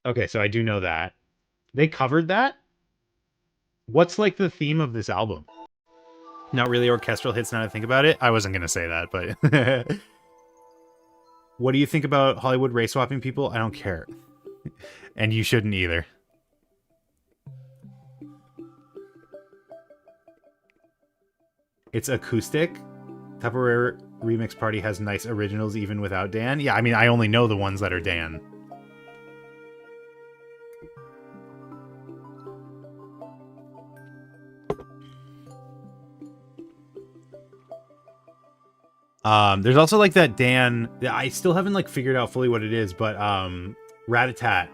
Okay, so I do know that. They covered that? What's like the theme of this album? Not really orchestral hits now that I think about it. I wasn't going to say that, but... What do you think about Hollywood race swapping people? I don't care. And you shouldn't either. It's acoustic. Tupperware Remix Party has nice originals even without Dan. Yeah, I mean, I only know the ones that are Dan. There's also like that Dan. I still haven't like figured out fully what it is, but Rat-a-tat.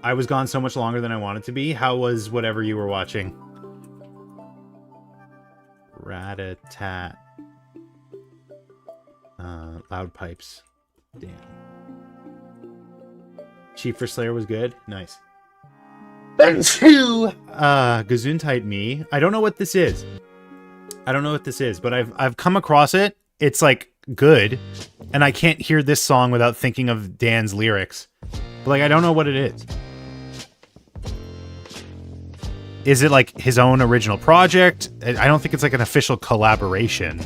I was gone so much longer than I wanted to be. How was whatever you were watching? Rat-a-tat. Loud pipes. Damn. Chief for Slayer was good. Nice. Gesundheit me. I don't know what this is. But I've come across it. It's like good, and I can't hear this song without thinking of Dan's lyrics. But like I don't know what it is. Is it like his own original project? I don't think it's like an official collaboration.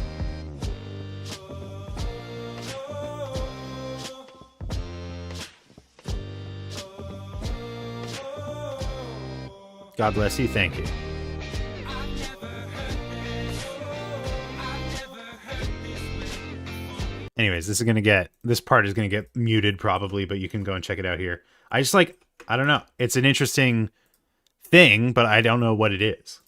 God bless you. Thank you. Anyways, this part is gonna get muted probably, but you can go and check it out here. I don't know. It's an interesting thing, but I don't know what it is.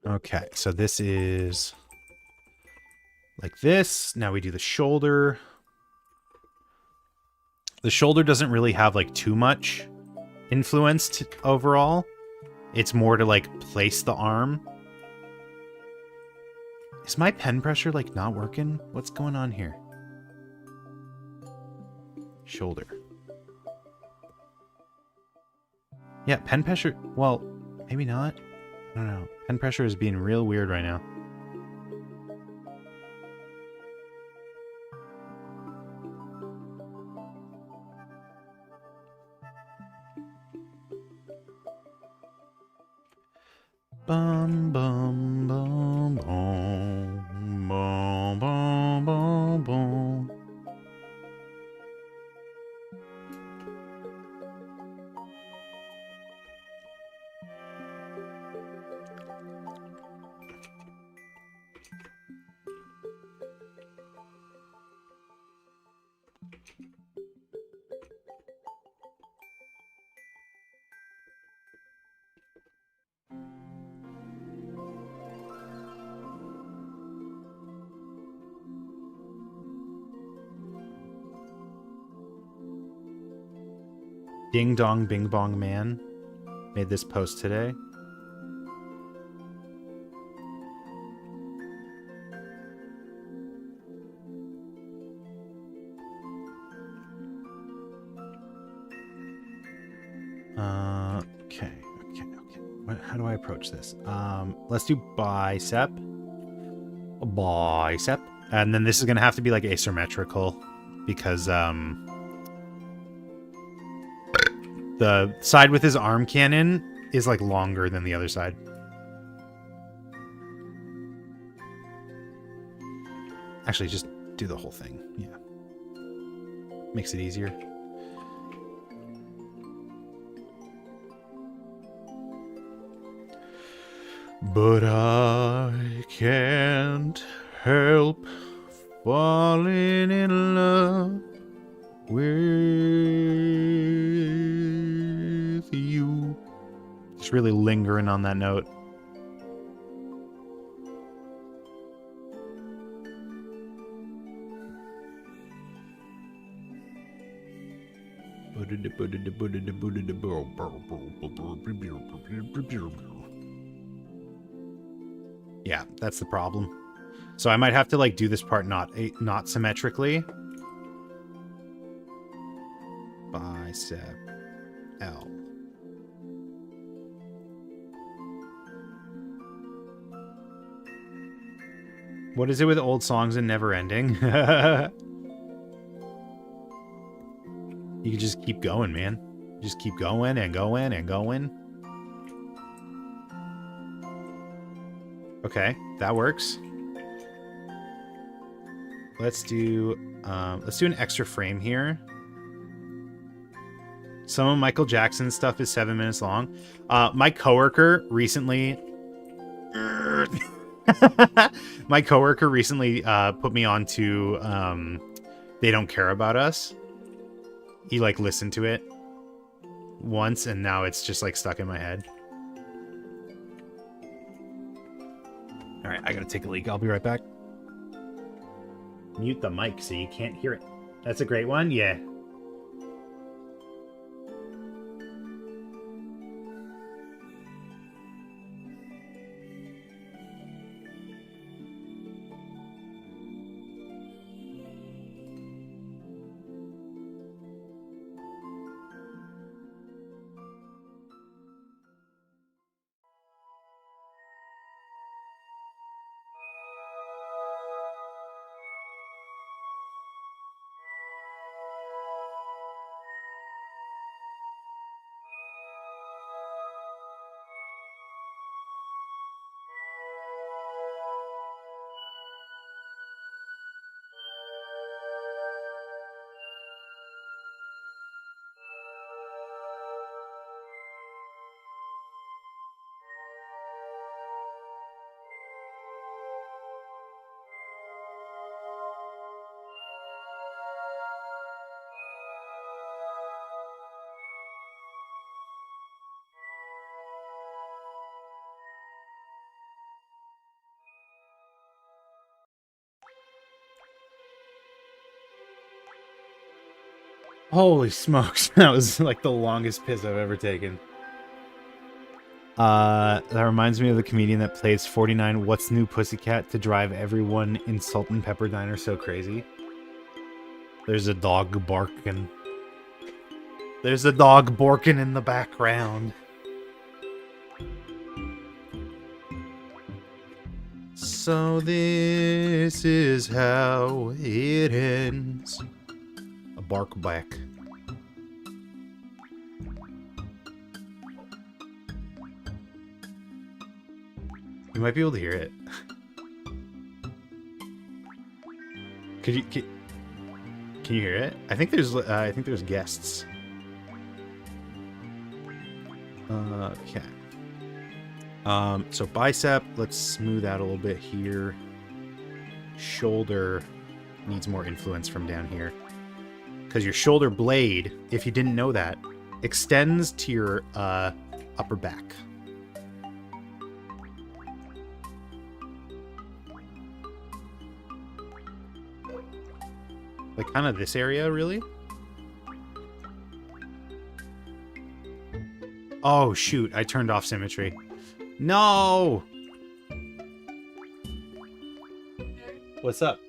Okay, so this is like this. Now we do the shoulder. The shoulder doesn't really have like too much influence overall. It's more to like place the arm. Is my pen pressure like not working? What's going on here? Shoulder. Yeah, pen pressure. Well, maybe not. I don't know. Pen pressure is being real weird right now. Bum bum bum bum bum bum bum bum. Ding Dong Bing Bong Man made this post today. Okay. How do I approach this? Let's do bicep. Bicep. And then this is going to have to be like asymmetrical because the side with his arm cannon is like longer than the other side. Actually, just do the whole thing. Yeah. Makes it easier. But I can't help falling in love with you. Just really lingering on that note. Yeah, that's the problem. So I might have to like do this part not symmetrically. Bicep L. What is it with old songs and never ending? You can just keep going, man. Just keep going and going and going. Okay, that works. Let's do an extra frame here. Some of Michael Jackson's stuff is 7 minutes long. My coworker recently put me onto they don't care about us. He like listened to it once and now it's just like stuck in my head. All right, I gotta take a leak. I'll be right back. Mute the mic so you can't hear it. That's a great one. Yeah. Holy smokes. That was like the longest piss I've ever taken. That reminds me of the comedian that plays 49 What's New Pussycat to drive everyone in Salt and Pepper Diner so crazy. There's a dog barking. There's a dog barking in the background. So this is how it ends. A bark back. You might be able to hear it. Can you hear it? I think there's guests. Okay. So bicep, let's smooth out a little bit here. Shoulder needs more influence from down here. Because your shoulder blade, if you didn't know that, extends to your upper back. Like kind of this area, really? Oh, shoot. I turned off symmetry. No! What's up?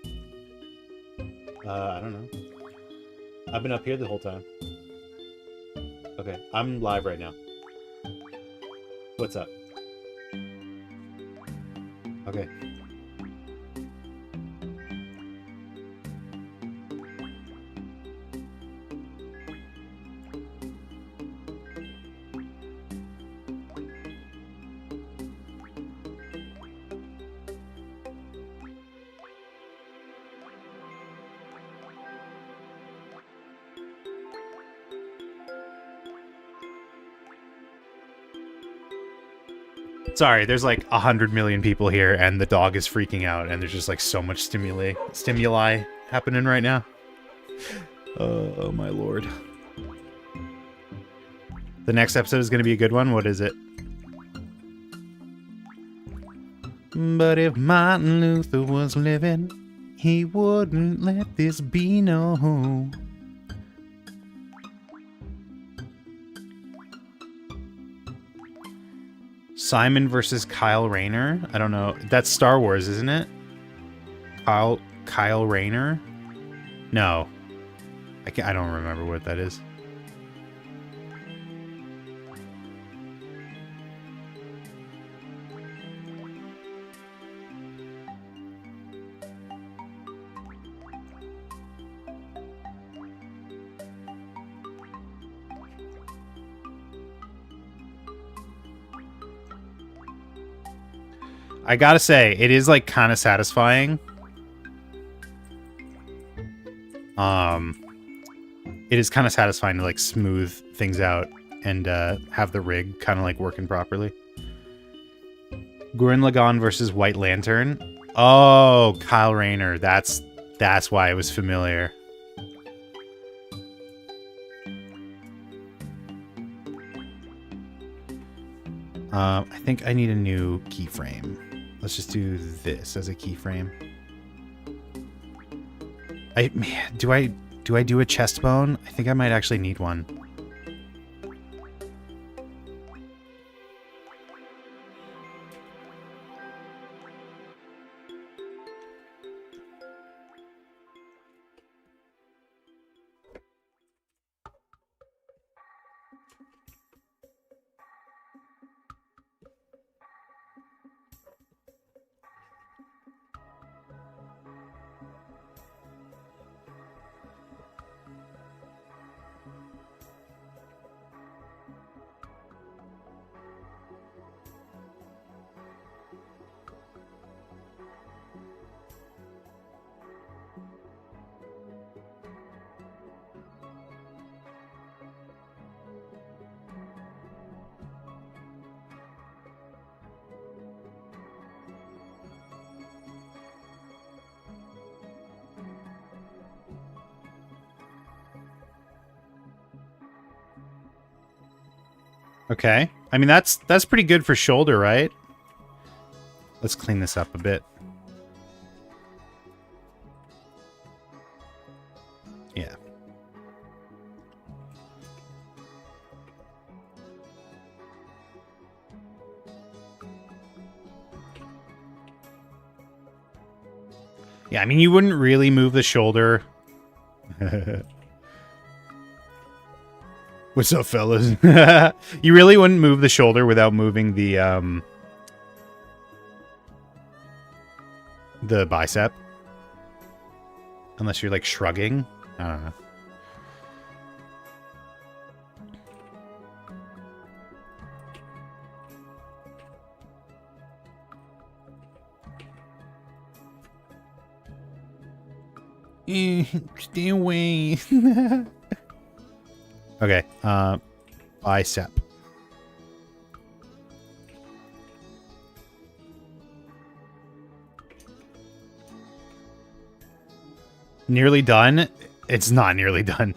I don't know. I've been up here the whole time. Okay, I'm live right now. What's up? Okay. Sorry, there's like 100 million people here, and the dog is freaking out, and there's just like so much stimuli happening right now. Oh my lord. The next episode is going to be a good one. What is it? But if Martin Luther was living, he wouldn't let this be known. Simon versus Kyle Rayner? I don't know. That's Star Wars, isn't it? Kyle Rayner? No. I don't remember what that is. I gotta say, it is like kind of satisfying. It is kind of satisfying to like smooth things out and have the rig kind of like working properly. Gurren Lagann versus White Lantern. Oh, Kyle Rayner. That's why it was familiar. I think I need a new keyframe. Let's just do this as a keyframe. Do I do a chest bone? I think I might actually need one. Okay. I mean, that's pretty good for shoulder, right? Let's clean this up a bit. Yeah. Yeah, I mean, you wouldn't really move the shoulder. What's up, fellas? You really wouldn't move the shoulder without moving the bicep. Unless you're, like, shrugging. I don't know. Stay away. Okay, bicep. Nearly done? It's not nearly done.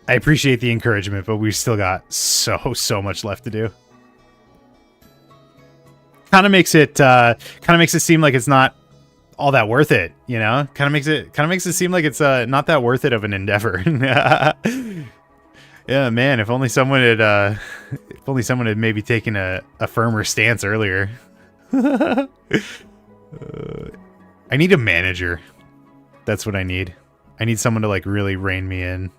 I appreciate the encouragement, but we've still got so much left to do. Kind of makes it seem like it's not all that worth it, you know? Kind of makes it seem like it's not that worth it of an endeavor. Yeah, man, if only someone had maybe taken a firmer stance earlier. I need a manager. That's what I need. I need someone to, like, really rein me in.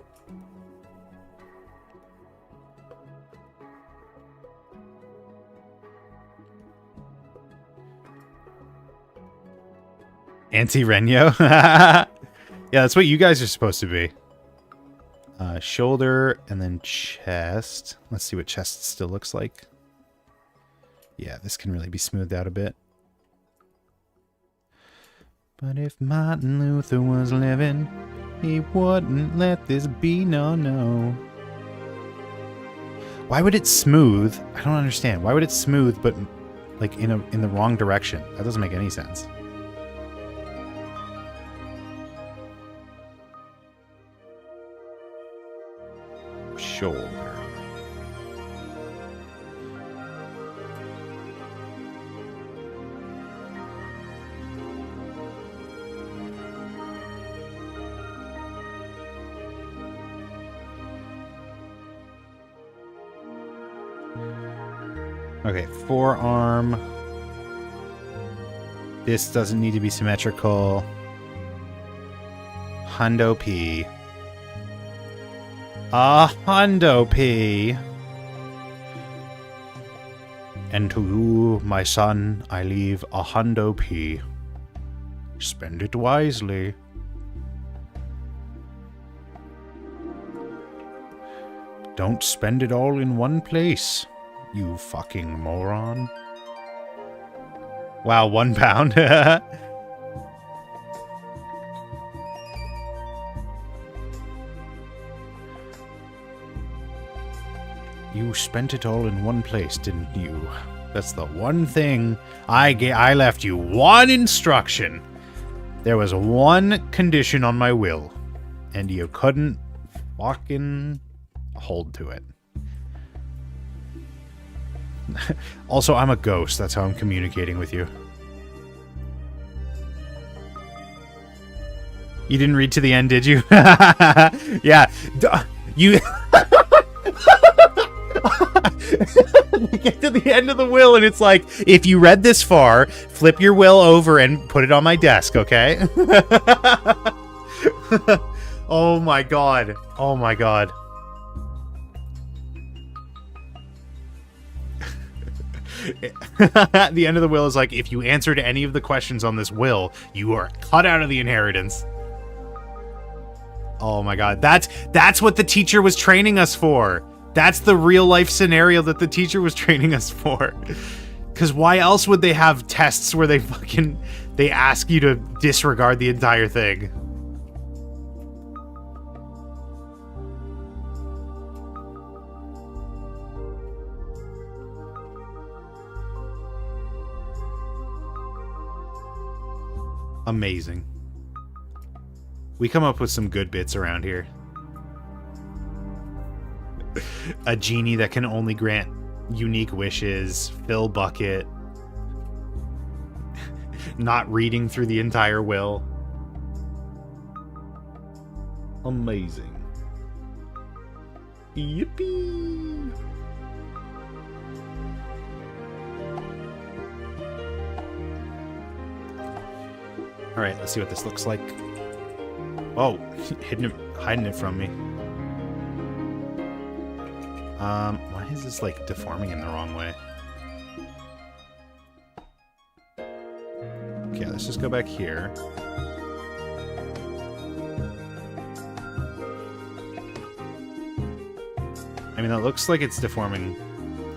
Anti-Renyo? Yeah, that's what you guys are supposed to be. Shoulder and then chest. Let's see what chest still looks like. Yeah, this can really be smoothed out a bit. But if Martin Luther was living, he wouldn't let this be, no. Why would it smooth? I don't understand. Why would it smooth but, like, in the wrong direction? That doesn't make any sense. Shoulder. Okay, forearm. This doesn't need to be symmetrical. Hundo P. A hundo P. And to you, my son, I leave a hundo P. Spend it wisely. Don't spend it all in one place, you fucking moron. Wow, £1. You spent it all in one place, didn't you? That's the one thing I left you. One instruction. There was one condition on my will, and you couldn't fucking hold to it. Also, I'm a ghost. That's how I'm communicating with you. You didn't read to the end, did you? Yeah. You... You get to the end of the will, and it's like, if you read this far, flip your will over and put it on my desk, okay? Oh my god. Oh my god. The end of the will is like, if you answered any of the questions on this will, you are cut out of the inheritance. Oh my god. That's what the teacher was training us for. That's the real life scenario that the teacher was training us for. Because why else would they have tests where they ask you to disregard the entire thing? Amazing. We come up with some good bits around here. A genie that can only grant unique wishes, fill bucket, not reading through the entire will. Amazing. Yippee! All right, let's see what this looks like. Oh, hiding it from me. Why is this like deforming in the wrong way? Okay, let's just go back here. I mean, that looks like it's deforming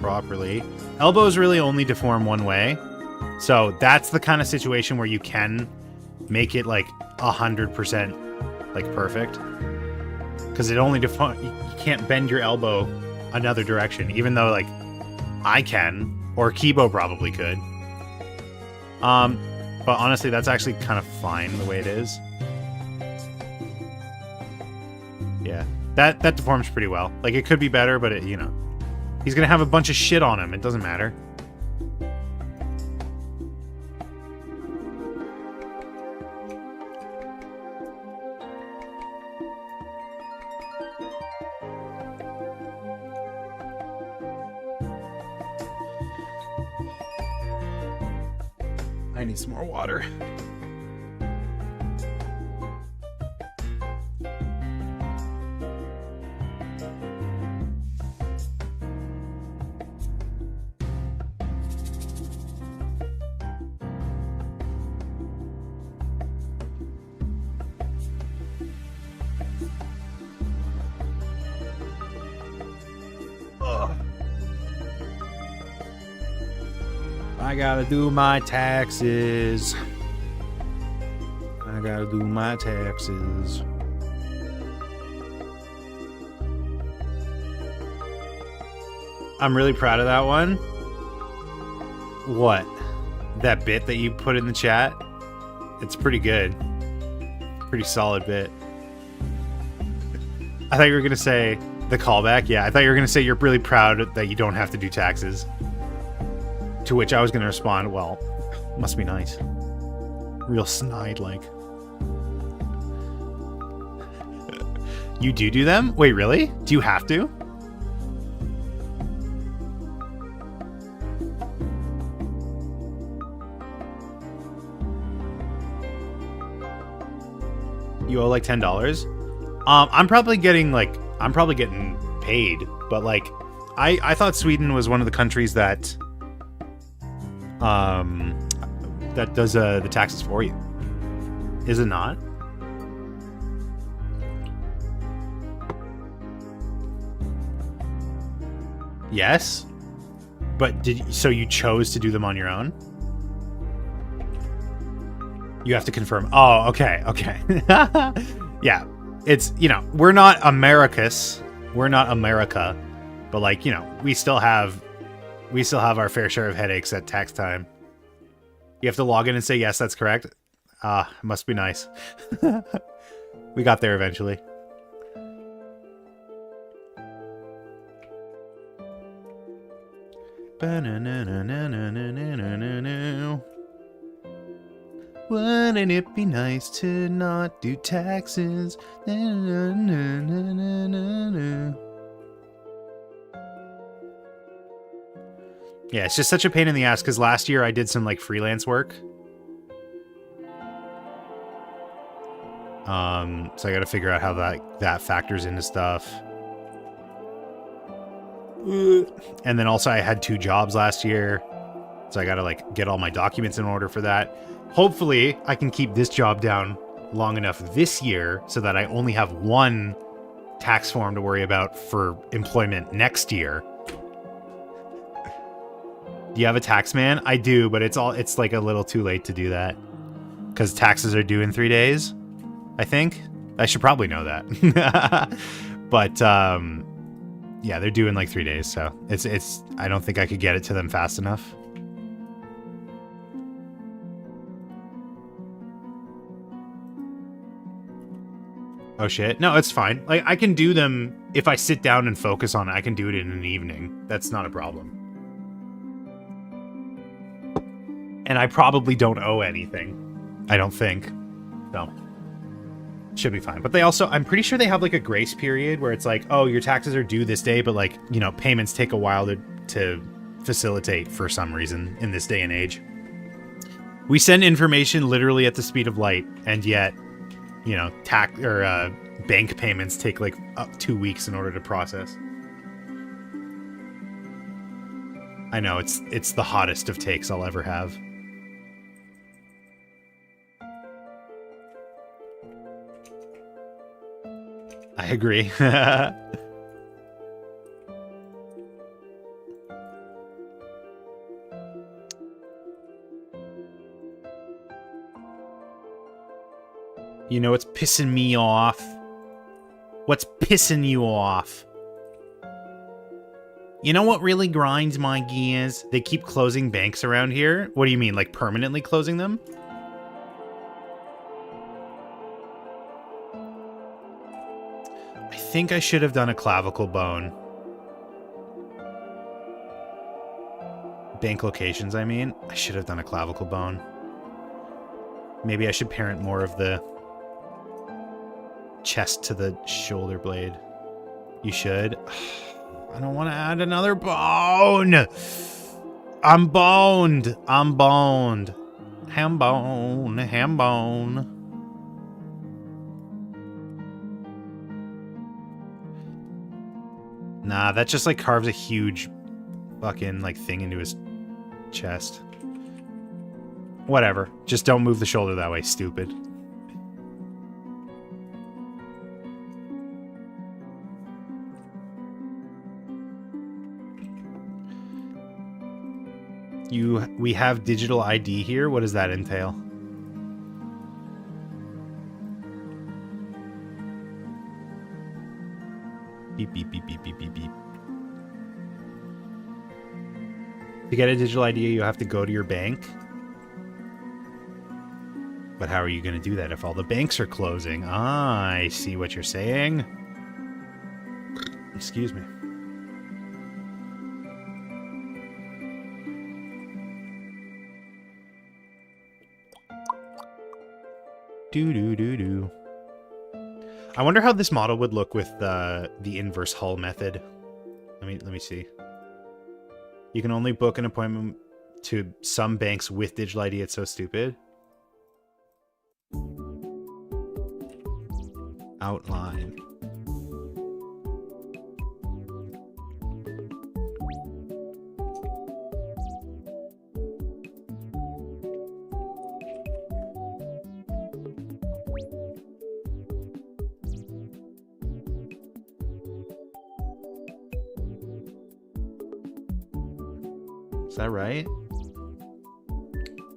properly. Elbows really only deform one way. So that's the kind of situation where you can make it like 100% like perfect. Because it only you can't bend your elbow another direction, even though like I can, or Kibo probably could. But honestly, that's actually kind of fine the way it is. Yeah, that deforms pretty well. Like, it could be better, but it, you know, he's gonna have a bunch of shit on him. It doesn't matter. I need some more water. I gotta do my taxes. I gotta do my taxes. I'm really proud of that one. What? That bit that you put in the chat? It's pretty good. Pretty solid bit. I thought you were gonna say the callback. Yeah, I thought you were gonna say you're really proud that you don't have to do taxes. To which I was going to respond, well, must be nice. Real snide-like. You do them? Wait, really? Do you have to? You owe like $10? I'm probably getting paid, but like, I thought Sweden was one of the countries that that does the taxes for you. Is it not? Yes, but so you chose to do them on your own? You have to confirm. Oh, okay. Yeah, it's, you know, we're not Americas. We're not America, but like, you know, we still have our fair share of headaches at tax time. You have to log in and say, yes, that's correct. Must be nice. We got there eventually. Ba-na-na-na-na-na-na-na-na. Wouldn't it be nice to not do taxes? Na-na-na-na-na-na-na. Yeah, it's just such a pain in the ass because last year I did some like freelance work. So I got to figure out how that factors into stuff. And then also I had 2 jobs last year. So I got to like get all my documents in order for that. Hopefully I can keep this job down long enough this year so that I only have 1 tax form to worry about for employment next year. Do you have a tax man? I do, but it's like a little too late to do that because taxes are due in 3 days. I think I should probably know that, but yeah, they're due in like 3 days, so it's. I don't think I could get it to them fast enough. Oh shit! No, it's fine. Like I can do them if I sit down and focus on it. I can do it in an evening. That's not a problem. And I probably don't owe anything. I don't think. So. Should be fine. But they also, I'm pretty sure they have like a grace period where it's like, oh, your taxes are due this day, but like, you know, payments take a while to facilitate for some reason in this day and age. We send information literally at the speed of light, and yet, you know, bank payments take like up 2 weeks in order to process. I know, it's the hottest of takes I'll ever have. I agree. You know what's pissing me off? What's pissing you off? You know what really grinds my gears? They keep closing banks around here. What do you mean, like permanently closing them? I think I should have done a clavicle bone. Bank locations, I mean. I should have done a clavicle bone. Maybe I should parent more of the chest to the shoulder blade. You should. I don't want to add another bone. I'm boned. I'm boned. Ham bone. Ham bone. Nah, that just like carves a huge fucking like thing into his chest. Whatever. Just don't move the shoulder that way, stupid. We have digital ID here. What does that entail? Beep, beep, beep, beep, beep, beep, beep. To get a digital ID, you have to go to your bank. But how are you going to do that if all the banks are closing? Ah, I see what you're saying. Excuse me. Do. I wonder how this model would look with the inverse hull method. Let me see. You can only book an appointment to some banks with digital ID. It's so stupid. Outline. Is that right?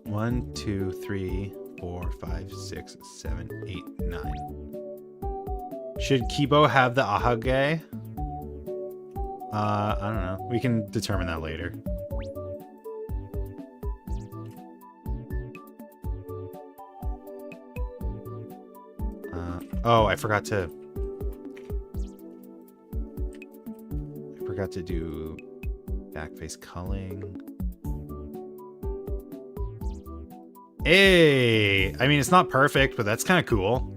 1, 2, 3, 4, 5, 6, 7, 8, 9. Should Kibo have the Ahage? I don't know. We can determine that later. Oh, I forgot to Back face culling. Hey! I mean, it's not perfect, but that's kind of cool.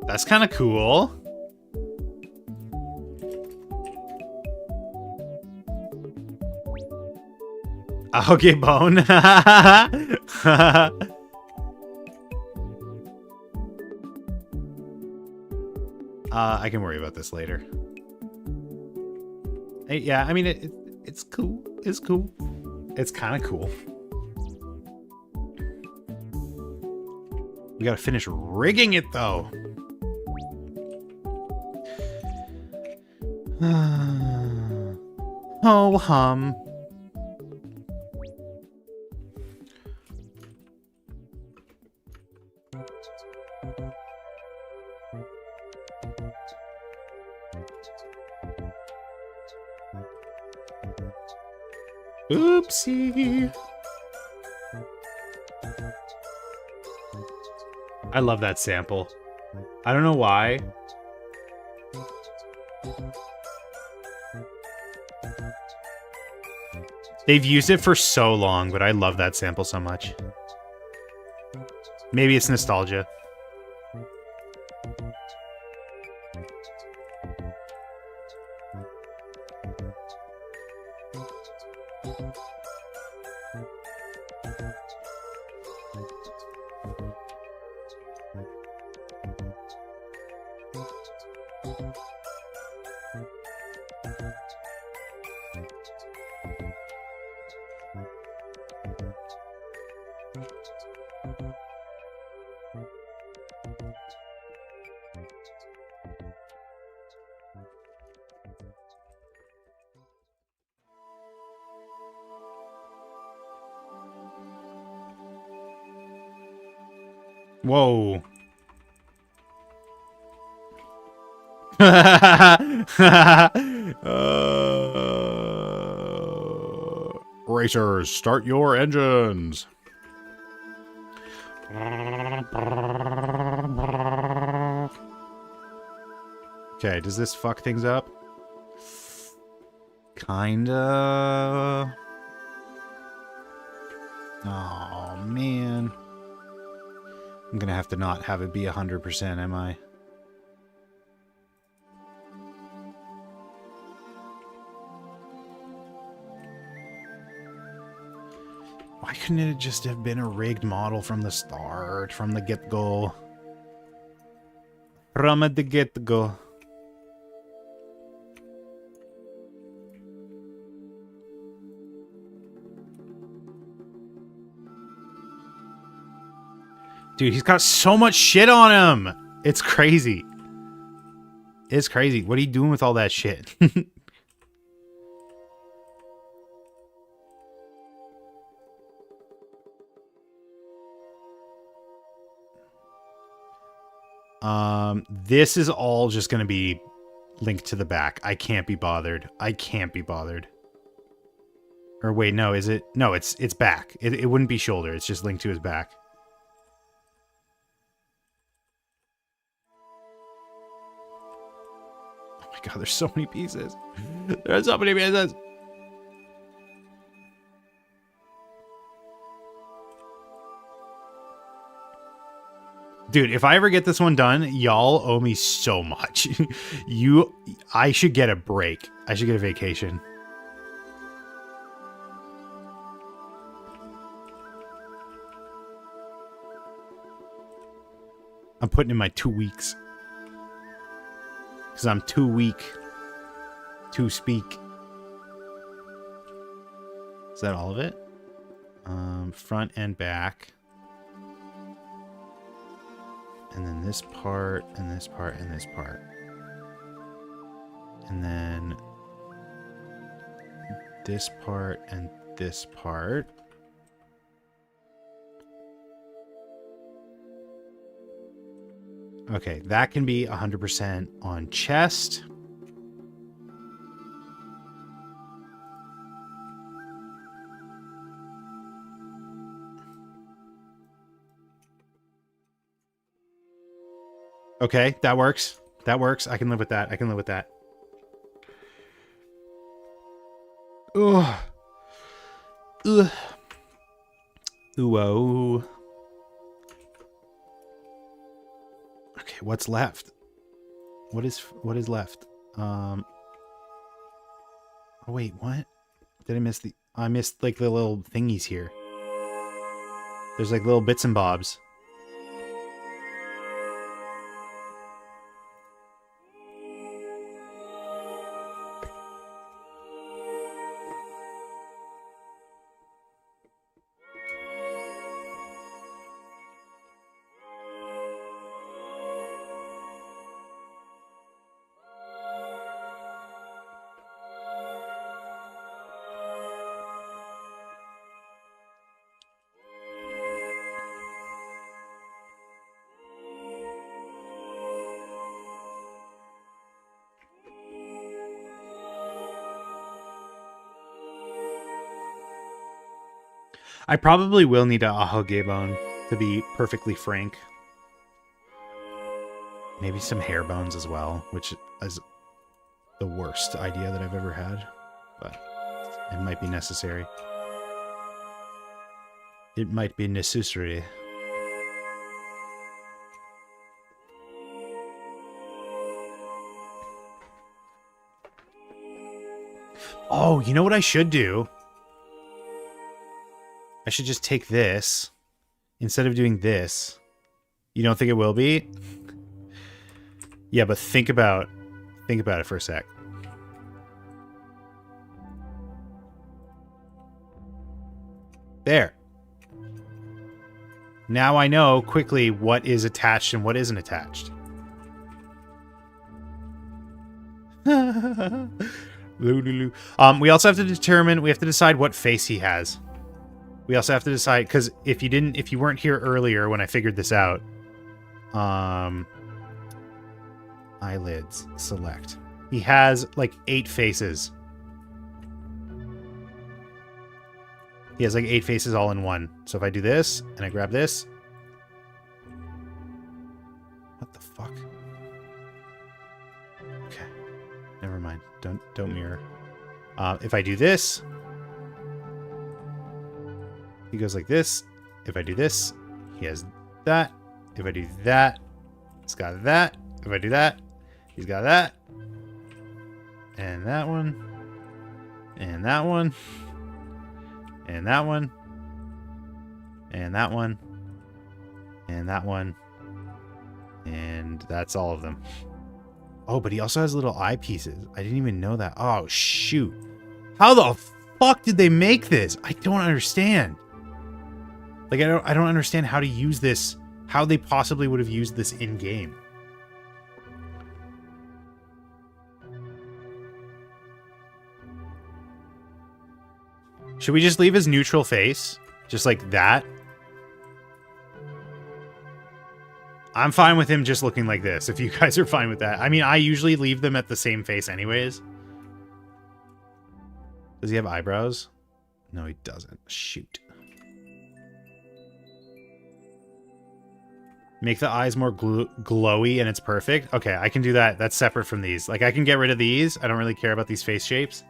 That's kind of cool. Okay, bone. I can worry about this later. Hey, yeah, I mean, it's cool. It's cool. It's kind of cool. We gotta finish rigging it, though. Oh, hum. Oopsie. I love that sample. I don't know why. They've used it for so long, but I love that sample so much. Maybe it's nostalgia. Whoa. Racers, start your engines. Okay, does this fuck things up? Kinda. Oh, man. I'm gonna have to not have it be 100%, am I? Why couldn't it just have been a rigged model from the start, from the get-go? From the get-go. Dude, he's got so much shit on him. It's crazy. It's crazy. What are you doing with all that shit? This is all just going to be linked to the back. I can't be bothered. I can't be bothered. Or wait, no, is it? No, it's back. It wouldn't be shoulder. It's just linked to his back. Oh my god, there's so many pieces. There's so many pieces. Dude, if I ever get this one done, y'all owe me so much. I should get a break. I should get a vacation. I'm putting in my 2 weeks. Because I'm too weak to speak. Is that all of it? Front and back. And then this part, and this part, and this part. And then this part, and this part. Okay, that can be 100% on chest. Okay, that works. That works. I can live with that. I can live with that. Ugh. Ugh. Ooh, oh. Okay, what's left? What is left? Oh wait, what? Did I miss the... I missed like the little thingies here. There's like little bits and bobs. I probably will need a Ahoge bone, to be perfectly frank. Maybe some hair bones as well, which is the worst idea that I've ever had. But it might be necessary. It might be necessary. Oh, you know what I should do? I should just take this instead of doing this. You don't think it will be? Yeah, but think about it for a sec. There. Now I know quickly what is attached and what isn't attached. We also have to determine, we have to decide what face he has. We also have to decide, because if you weren't here earlier when I figured this out, eyelids, select. He has like 8 faces. He has like 8 faces all in one. So if I do this and I grab this, what the fuck? Okay, never mind. Don't mirror. If I do this, he goes like this. If I do this, he has that. If I do that, he's got that. If I do that, he's got that. And that one. And that one. And that one. And that one. And that one. And that's all of them. Oh, but he also has little eyepieces. I didn't even know that. Oh, shoot. How the fuck did they make this? I don't understand. Like, I don't understand how to use this, how they possibly would have used this in-game. Should we just leave his neutral face? Just like that? I'm fine with him just looking like this, if you guys are fine with that. I mean, I usually leave them at the same face anyways. Does he have eyebrows? No, he doesn't. Shoot. Make the eyes more glowy and it's perfect. Okay, I can do that. That's separate from these. Like, I can get rid of these. I don't really care about these face shapes.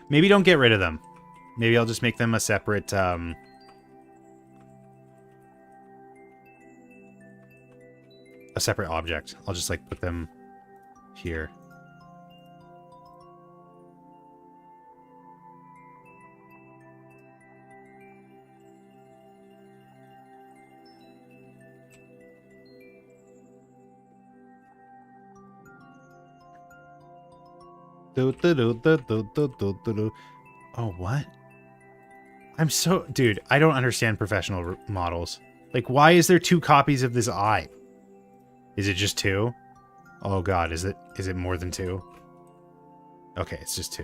Maybe don't get rid of them. Maybe I'll just make them a separate, a separate object. I'll just, like, put them here. Oh, what? I'm so... Dude, I don't understand professional models. Like, why is there 2 copies of this eye? Is it just 2? Oh god, is it more than 2? Okay, it's just 2.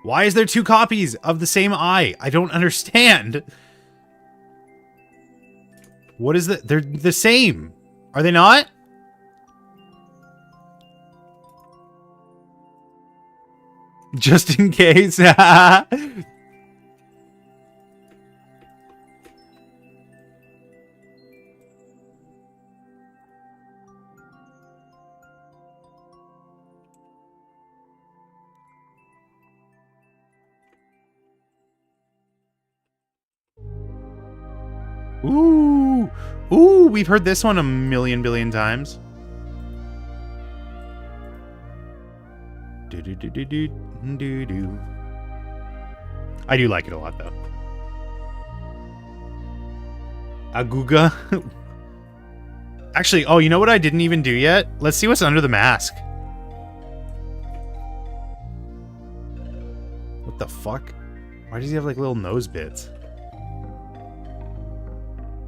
Why is there 2 copies of the same eye? I don't understand. What is the... They're the same. Are they not? Just in case. Ooh. Ooh, we've heard this one a million billion times. Do-do-do-do-do-do-do. I do like it a lot, though. Aguga. Actually, oh, you know what I didn't even do yet? Let's see what's under the mask. What the fuck? Why does he have, like, little nose bits?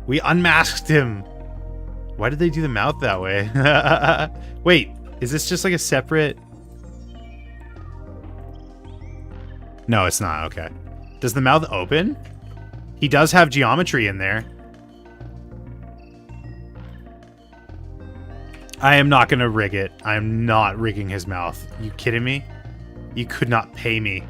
We unmasked him. Why did they do the mouth that way? Wait, is this just like a separate... No, it's not. Okay. Does the mouth open? He does have geometry in there. I am not going to rig it. I am not rigging his mouth. You kidding me? You could not pay me.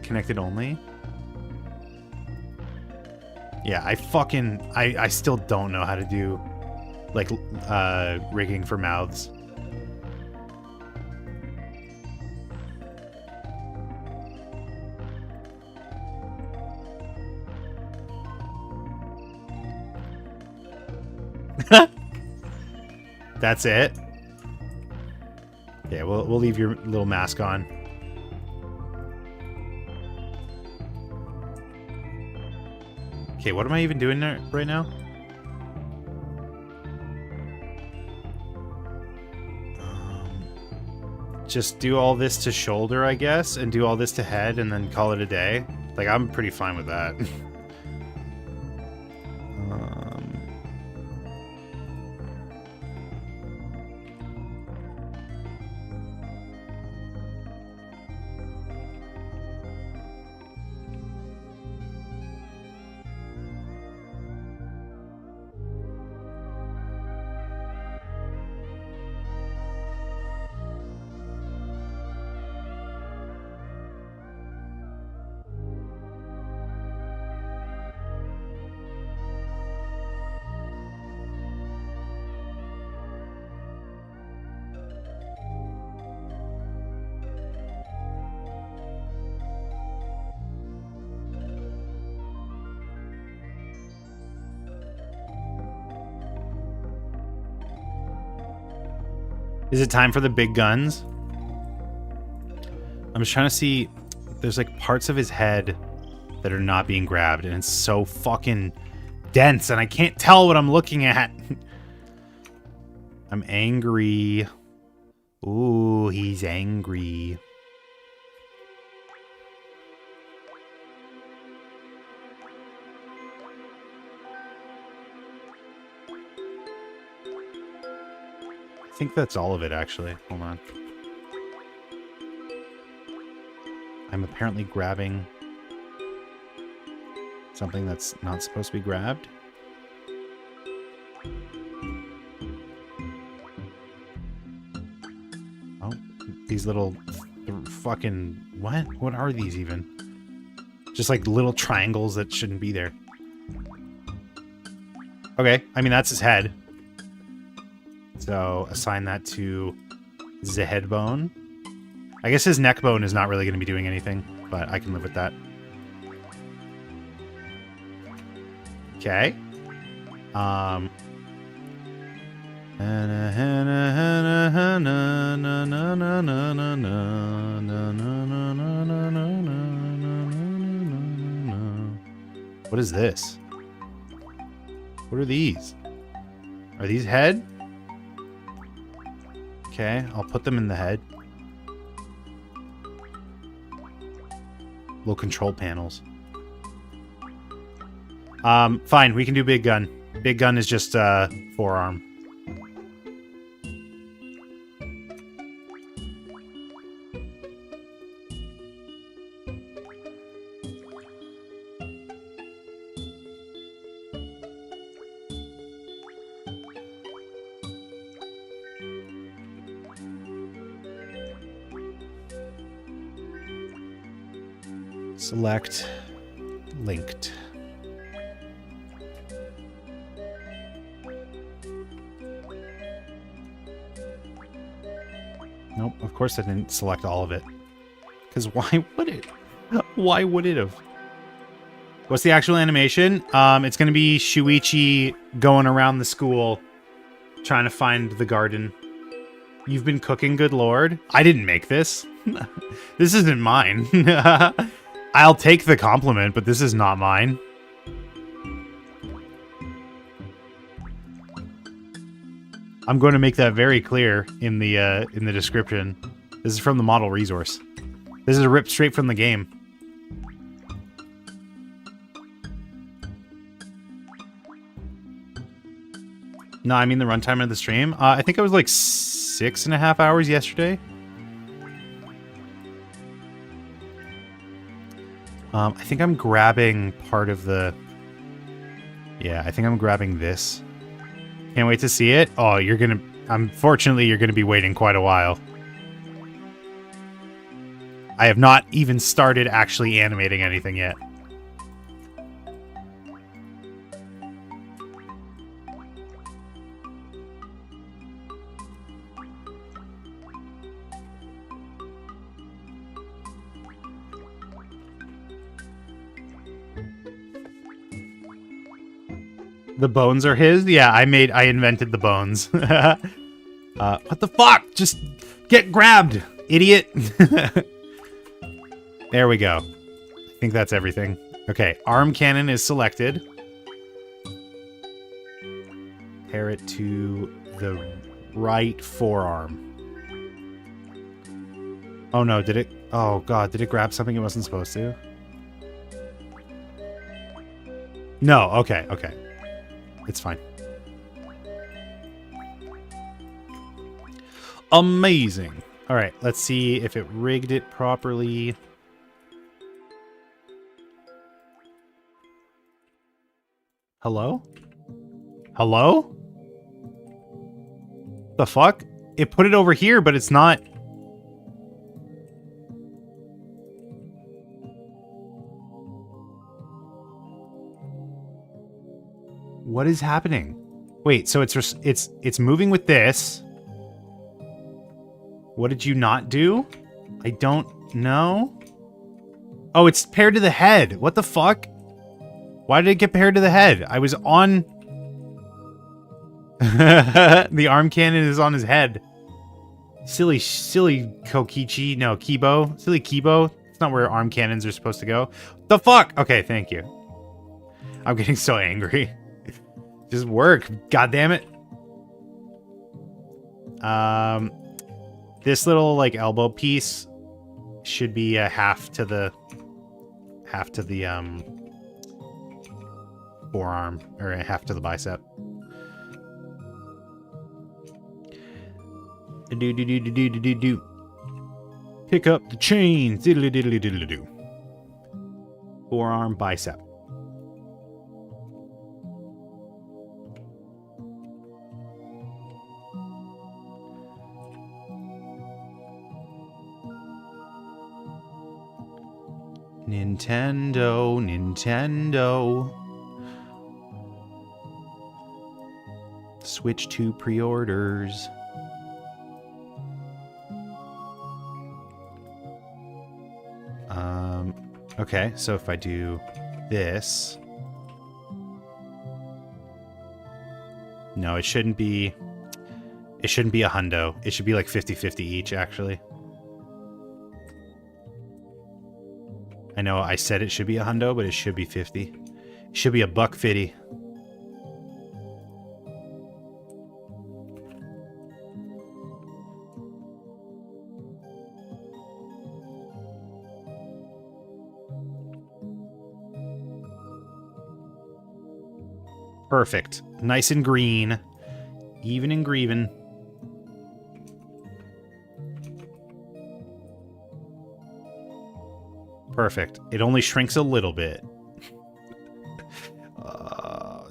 Connected only. Yeah, I still don't know how to do like rigging for mouths. That's it. Yeah, we'll leave your little mask on. Okay, what am I even doing there right now? Just do all this to shoulder, I guess, and do all this to head, and then call it a day. Like, I'm pretty fine with that. Is it time for the big guns? I'm just trying to see. There's like parts of his head that are not being grabbed, and it's so fucking dense, and I can't tell what I'm looking at. I'm angry. Ooh, he's angry. I think that's all of it, actually. Hold on. I'm apparently grabbing something that's not supposed to be grabbed. Oh, these little fucking... What? What are these even? Just like little triangles that shouldn't be there. Okay, I mean, that's his head. So assign that to the head bone. I guess his neck bone is not really going to be doing anything, but I can live with that. Okay. What is this? What are these? Are these head? Okay, I'll put them in the head. Little control panels. Fine, we can do big gun. Big gun is just, forearm. Select linked. Nope, of course I didn't select all of it. Because why would it? Why would it have? What's the actual animation? It's going to be Shuichi going around the school trying to find the garden. You've been cooking, good lord. I didn't make this. This isn't mine. I'll take the compliment, but this is not mine. I'm going to make that very clear in the description. This is from the model resource. This is ripped straight from the game. No, I mean the runtime of the stream. I think I was like 6.5 hours yesterday. I think I'm grabbing part of the... Yeah, I think I'm grabbing this. Can't wait to see it. Oh, you're gonna... Unfortunately, you're gonna be waiting quite a while. I have not even started actually animating anything yet. The bones are his? Yeah, I invented the bones. What the fuck? Just get grabbed, idiot. There we go. I think that's everything. Okay, arm cannon is selected. Pair it to the right forearm. Oh no, did it? Oh god, did it grab something it wasn't supposed to? No, okay, okay. It's fine. Amazing. All right, let's see if it rigged it properly. Hello? Hello? The fuck? It put it over here, but it's not... What is happening? Wait, so it's moving with this. What did you not do? I don't know. Oh, it's paired to the head. What the fuck? Why did it get paired to the head? I was on... The arm cannon is on his head. Silly Kokichi. No, Kibo. Silly Kibo. It's not where arm cannons are supposed to go. The fuck? Okay, thank you. I'm getting so angry. Just work. God damn it. This little like elbow piece should be a half to the forearm, or a half to the bicep. Do. Pick up the chains. Diddly diddly diddly do. Forearm, bicep. Nintendo. Switch to pre-orders. Okay, so if I do this... No, it shouldn't be... It shouldn't be a hundo. It should be like 50-50 each, actually. I know I said it should be a hundo, but it should be 50. It should be a $1.50. Perfect. Nice and green. Even and grieving. Perfect. It only shrinks a little bit.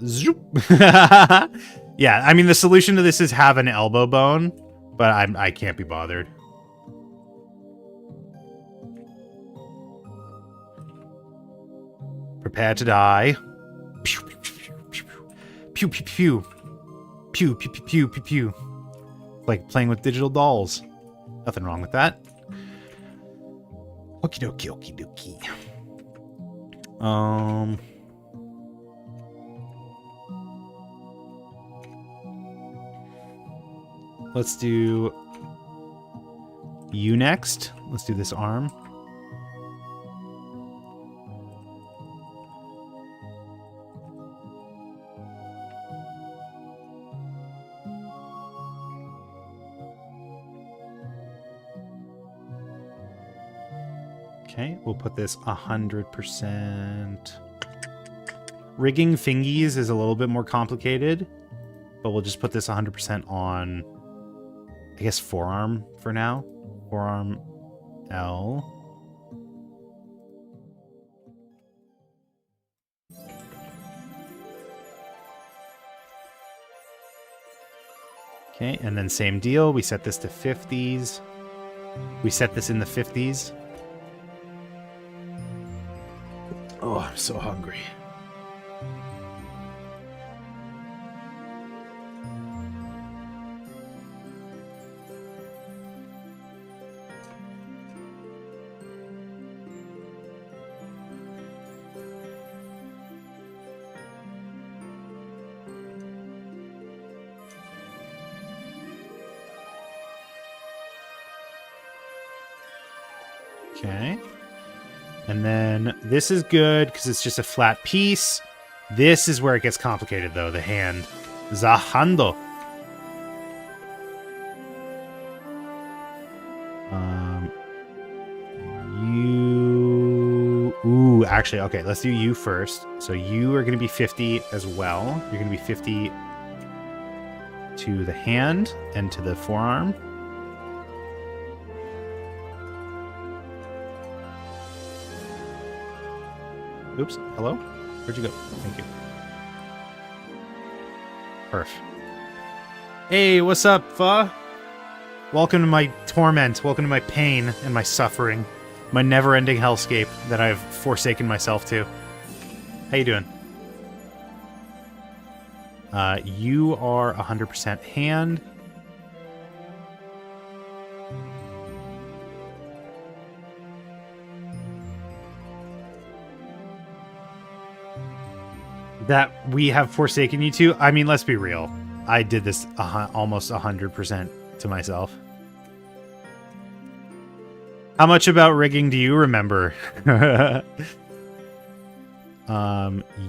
Zoop. Yeah, I mean, the solution to this is have an elbow bone, but I can't be bothered. Prepare to die. Pew, pew, pew, pew, pew, pew, pew, pew, pew, pew, pew. Like playing with digital dolls. Nothing wrong with that. Okie dokie, okie dokie. Let's do you next. Let's do this arm. Okay, we'll put this 100%. Rigging fingies is a little bit more complicated, but we'll just put this 100% on, I guess, forearm for now. Forearm L. Okay, and then same deal. We set this to 50s. We set this in the 50s. Oh, I'm so hungry. Okay. And then this is good because it's just a flat piece. This is where it gets complicated, though, the hand. Zahando. You... Ooh, actually, okay, let's do you first. So you are going to be 50 as well. You're going to be 50 to the hand and to the forearm. Oops. Hello? Where'd you go? Thank you. Perf. Hey, what's up, Pha? Welcome to my torment. Welcome to my pain and my suffering. My never-ending hellscape that I've forsaken myself to. How you doing? You are 100% hand. That we have forsaken you to? I mean, let's be real. I did this almost 100% to myself. How much about rigging do you remember?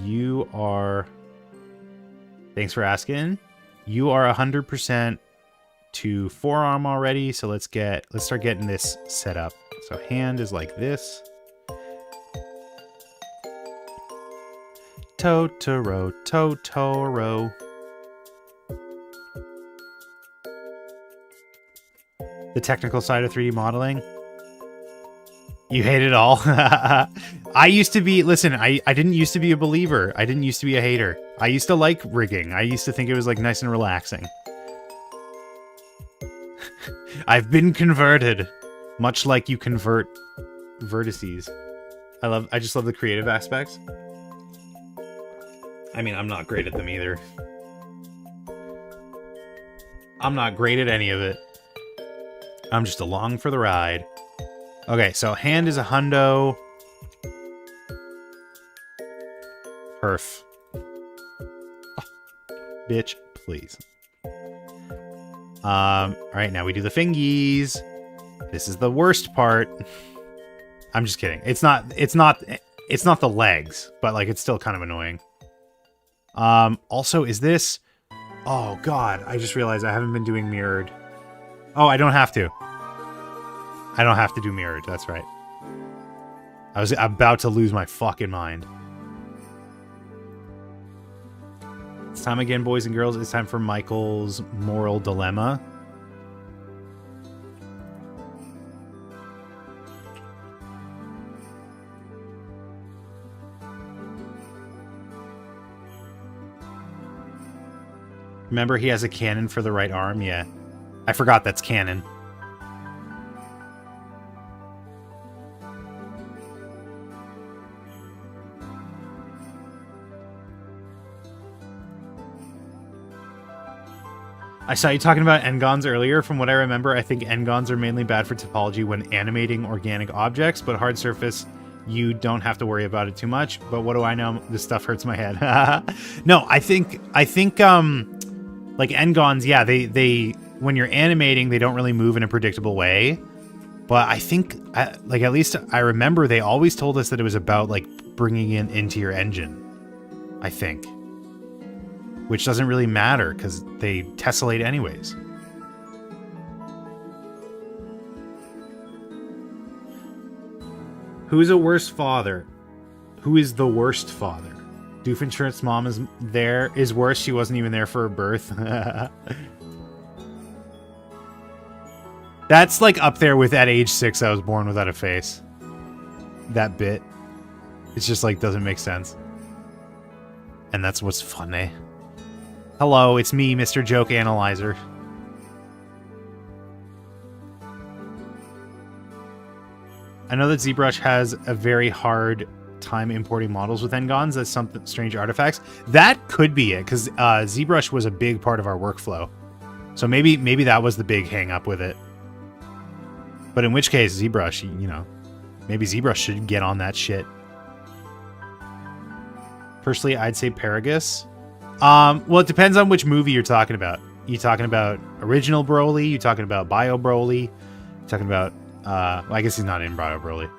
You are... Thanks for asking. You are 100% to forearm already, so let's start getting this set up. So hand is like this. Totoro, Totoro. The technical side of 3D modeling. You hate it all? I used to be... Listen, I didn't used to be a believer. I didn't used to be a hater. I used to like rigging. I used to think it was like nice and relaxing. I've been converted. Much like you convert vertices. I just love the creative aspects. I mean, I'm not great at them either. I'm not great at any of it. I'm just along for the ride. Okay, so hand is a hundo. Perf. Oh, bitch, please. Alright, now we do the fingies. This is the worst part. I'm just kidding. It's not the legs, but like it's still kind of annoying. Also, is this... Oh, God. I just realized I haven't been doing mirrored. Oh, I don't have to. I don't have to do mirrored. That's right. I was about to lose my fucking mind. It's time again, boys and girls. It's time for Michael's moral dilemma. Remember, he has a cannon for the right arm? Yeah. I forgot that's canon. I saw you talking about Engons earlier. From what I remember, I think Engons are mainly bad for topology when animating organic objects, but hard surface, you don't have to worry about it too much. But what do I know? This stuff hurts my head. No, I think like Engons, yeah, they when you're animating, they don't really move in a predictable way. But I think, like, at least I remember they always told us that it was about, like, bringing it into your engine, I think. Which doesn't really matter, because they tessellate anyways. Who is a worse father? Who is the worst father? Doofenshmirtz's mom is worse. She wasn't even there for her birth. That's like up there with at age 6 I was born without a face. That bit. It's just like doesn't make sense. And that's what's funny. Hello, it's me, Mr. Joke Analyzer. I know that ZBrush has a very hard time importing models with Engons as some strange artifacts. That could be it, because ZBrush was a big part of our workflow. So maybe that was the big hang up with it. But in which case, ZBrush, you know, maybe ZBrush should get on that shit. Personally, I'd say Paragus. Well, it depends on which movie you're talking about. You talking about original Broly? You talking about Bio Broly? You talking about well, I guess he's not in Bio Broly.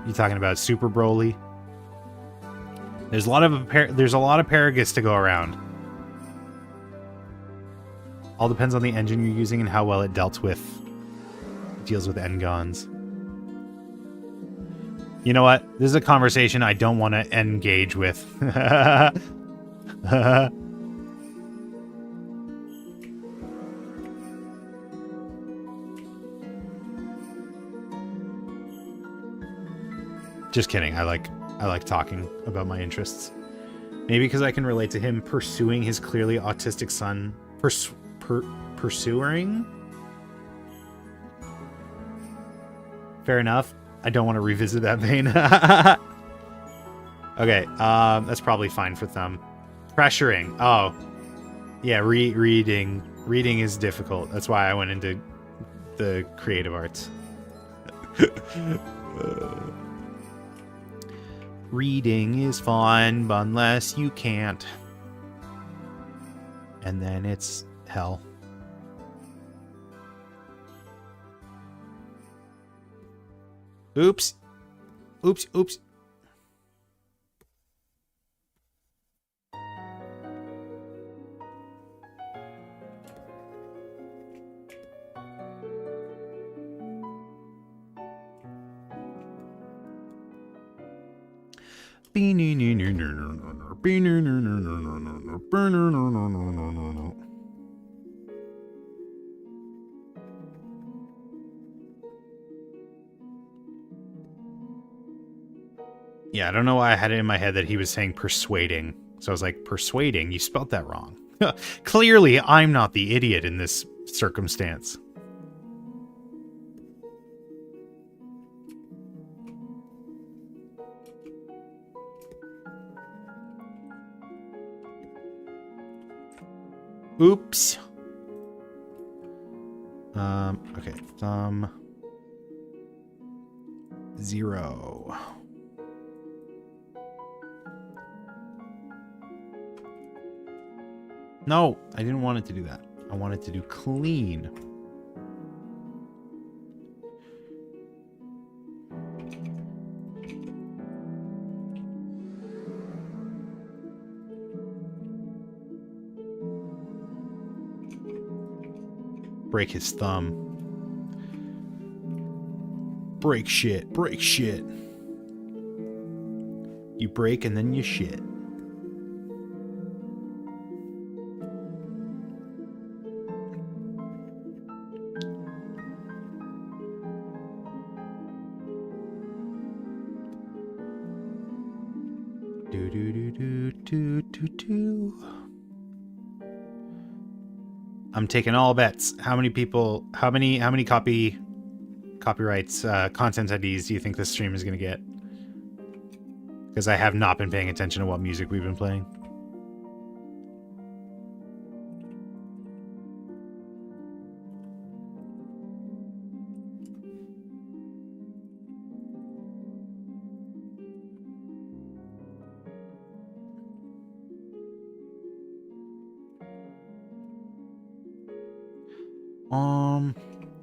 You talking about Super Broly? There's a lot of Paragus to go around. All depends on the engine you're using and how well it deals with Engons. You know what? This is a conversation I don't want to engage with. Just kidding. I like talking about my interests. Maybe because I can relate to him pursuing his clearly autistic son. Pursuing? Fair enough. I don't want to revisit that vein. Okay, that's probably fine for Thumb. Pressuring. Oh. Yeah, reading. Reading is difficult. That's why I went into the creative arts. Reading is fun, unless you can't. And then it's hell. Oops. Oops, oops. Yeah, I don't know why I had it in my head that he was saying persuading. So I was like, persuading? You spelled that wrong. Clearly, I'm not the idiot in this circumstance. Oops. Okay, Thumb 0. No, I didn't want it to do that. I wanted to do clean. Break his thumb. Break shit. Break shit. You break and then you shit. I'm taking all bets. How many people, how many copyrights, content IDs do you think this stream is going to get? Because I have not been paying attention to what music we've been playing.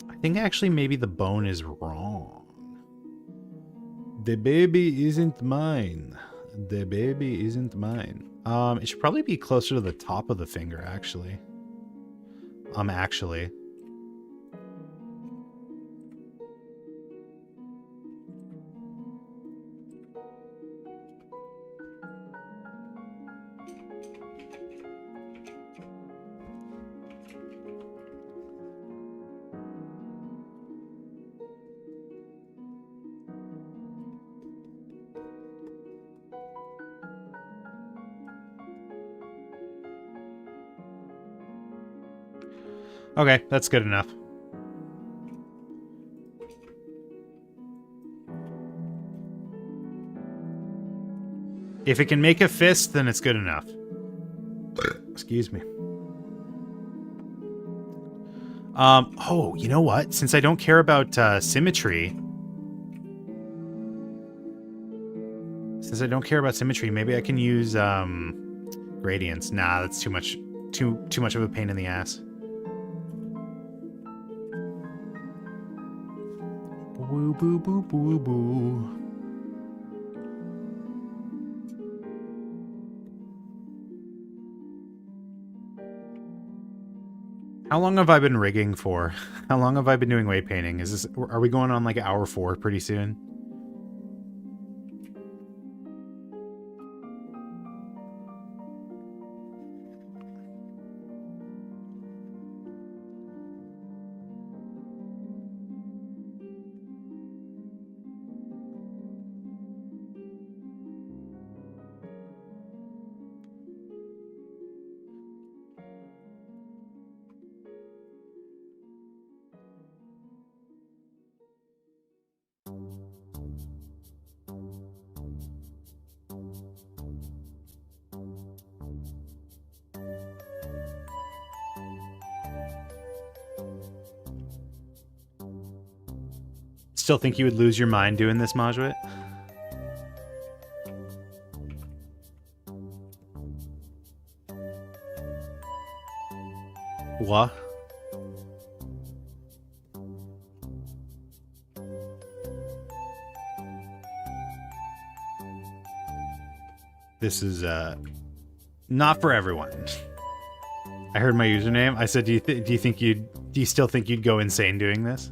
I think actually maybe the bone is wrong. The baby isn't mine. The baby isn't mine. It should probably be closer to the top of the finger, actually. Actually. Okay, that's good enough. If it can make a fist, then it's good enough. Excuse me. Oh, you know what? Since I don't care about symmetry... maybe I can use gradients. Nah, that's too much of a pain in the ass. Boo boo boo boo boo. How long have I been rigging for? How long have I been doing weight painting? Are we going on like hour 4 pretty soon? Still think you would lose your mind doing this, Majwit? What? This is not for everyone. I heard my username. I said, do you still think you'd go insane doing this?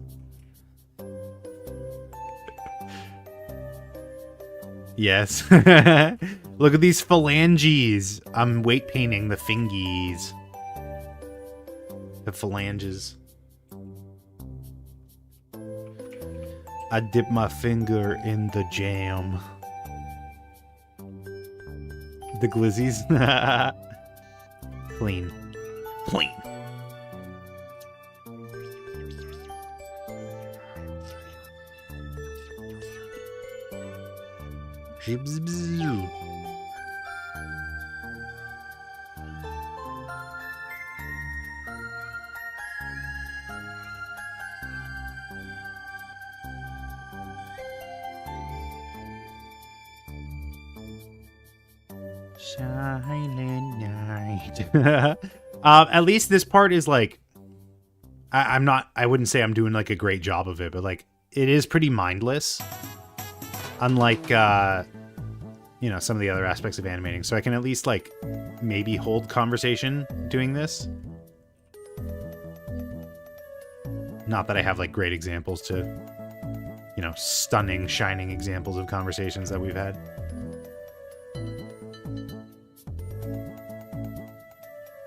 Yes. Look at these phalanges. I'm weight painting the fingies. The phalanges. I dip my finger in the jam. The glizzies. Clean. Clean. Zibzibzoo. Silent night. At least this part is like, I wouldn't say I'm doing like a great job of it, but like it is pretty mindless. Unlike, you know, some of the other aspects of animating. So I can at least, like, maybe hold conversation doing this. Not that I have, like, great examples to, you know, stunning, shining examples of conversations that we've had.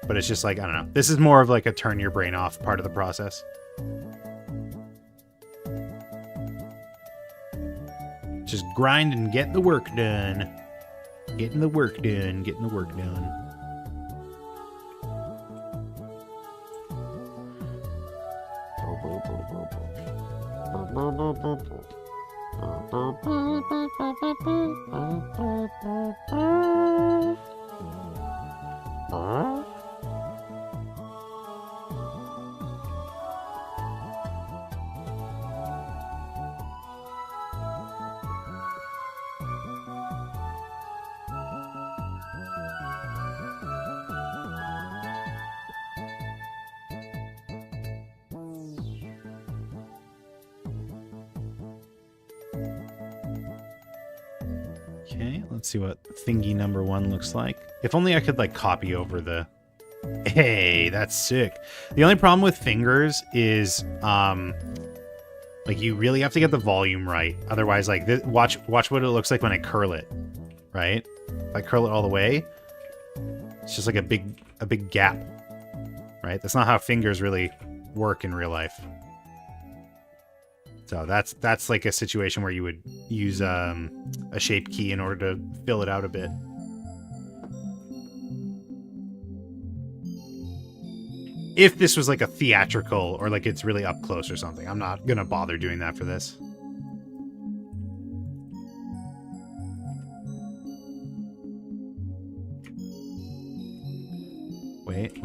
But it's just like, I don't know. This is more of, like, a turn your brain off part of the process. Just grind and get the work done. Getting the work done. Getting the work done. Okay, let's see what thingy number 1 looks like. If only I could, like, copy over the... Hey, that's sick. The only problem with fingers is, like, you really have to get the volume right. Otherwise, like, watch what it looks like when I curl it, right? If I curl it all the way, it's just like a big gap, right? That's not how fingers really work in real life. So that's like a situation where you would use a shape key in order to fill it out a bit. If this was like a theatrical or like it's really up close or something, I'm not gonna bother doing that for this. Wait.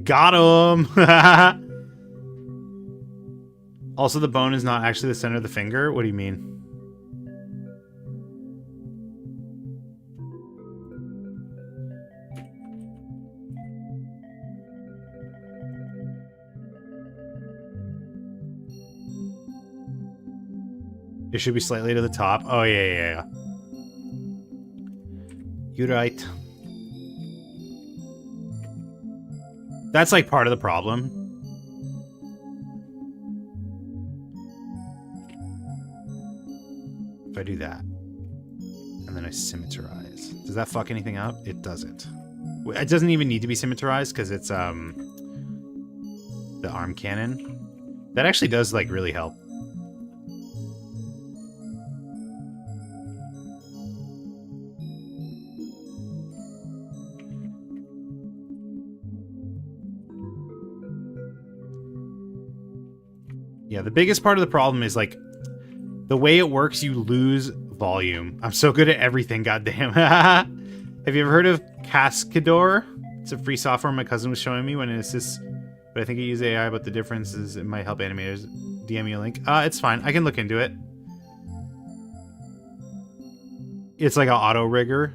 Got him! Also, the bone is not actually the center of the finger? What do you mean? It should be slightly to the top. Oh, yeah. You're right. That's like part of the problem. If I do that, and then I symmetrize, does that fuck anything up? It doesn't. It doesn't even need to be symmetrized because it's the arm cannon. That actually does like really help. Yeah, the biggest part of the problem is, like, the way it works, you lose volume. I'm so good at everything, goddamn. Have you ever heard of Cascador? It's a free software my cousin was showing me when it assists, but I think I use AI, but the difference is it might help animators. DM me a link. It's fine. I can look into it. It's like an auto rigger.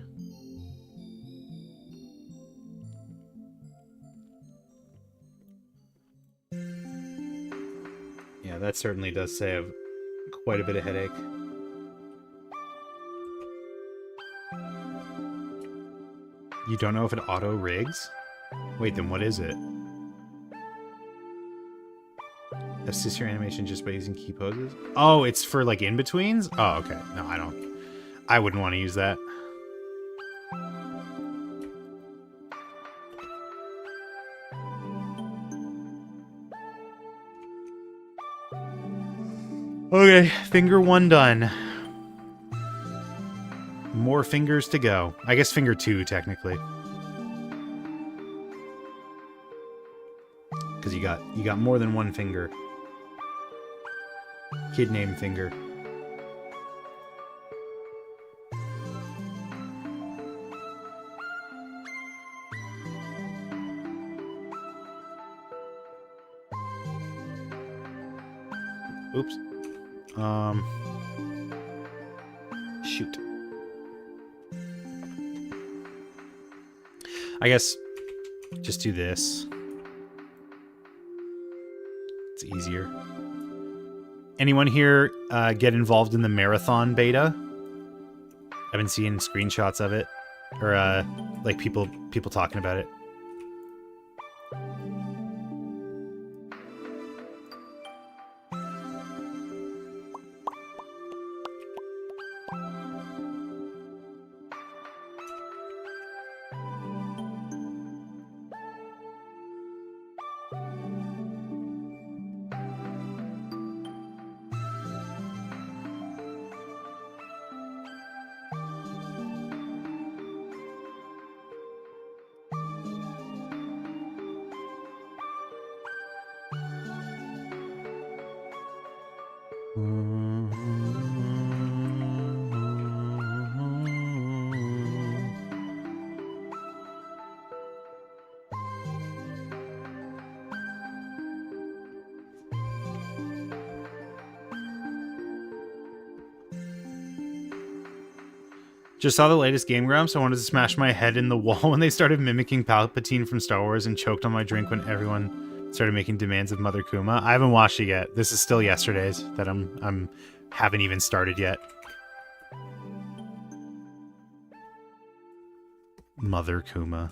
Yeah, that certainly does save quite a bit of headache. You don't know if it auto rigs? Wait, then what is it? Assist your animation just by using key poses? Oh, it's for like in-betweens? Oh, okay. No, I wouldn't want to use that. Okay, finger 1 done. More fingers to go. I guess finger 2, technically. Because you got more than 1 finger. Kid named Finger. Oops. Shoot. I guess just do this. It's easier. Anyone here get involved in the marathon beta? I've been seeing screenshots of it, or like people talking about it. Just saw the latest Game Grumps. I wanted to smash my head in the wall when they started mimicking Palpatine from Star Wars and choked on my drink when everyone started making demands of Mother Kuma. I haven't watched it yet. This is still yesterday's that I'm haven't even started yet. Mother Kuma.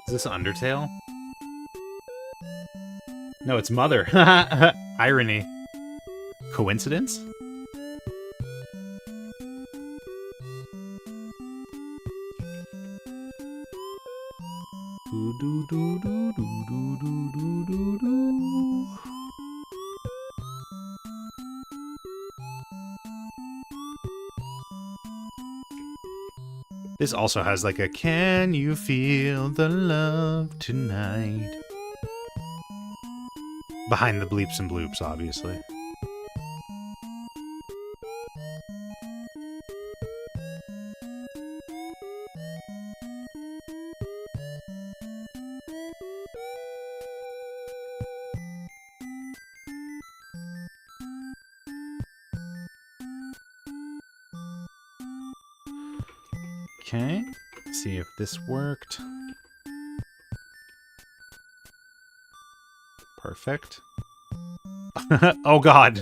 Is this Undertale? No, it's Mother. Irony. Coincidence? This also has like a "Can you feel the love tonight?" Behind the bleeps and bloops, obviously. Okay, let's see if this worked. Perfect. Oh god.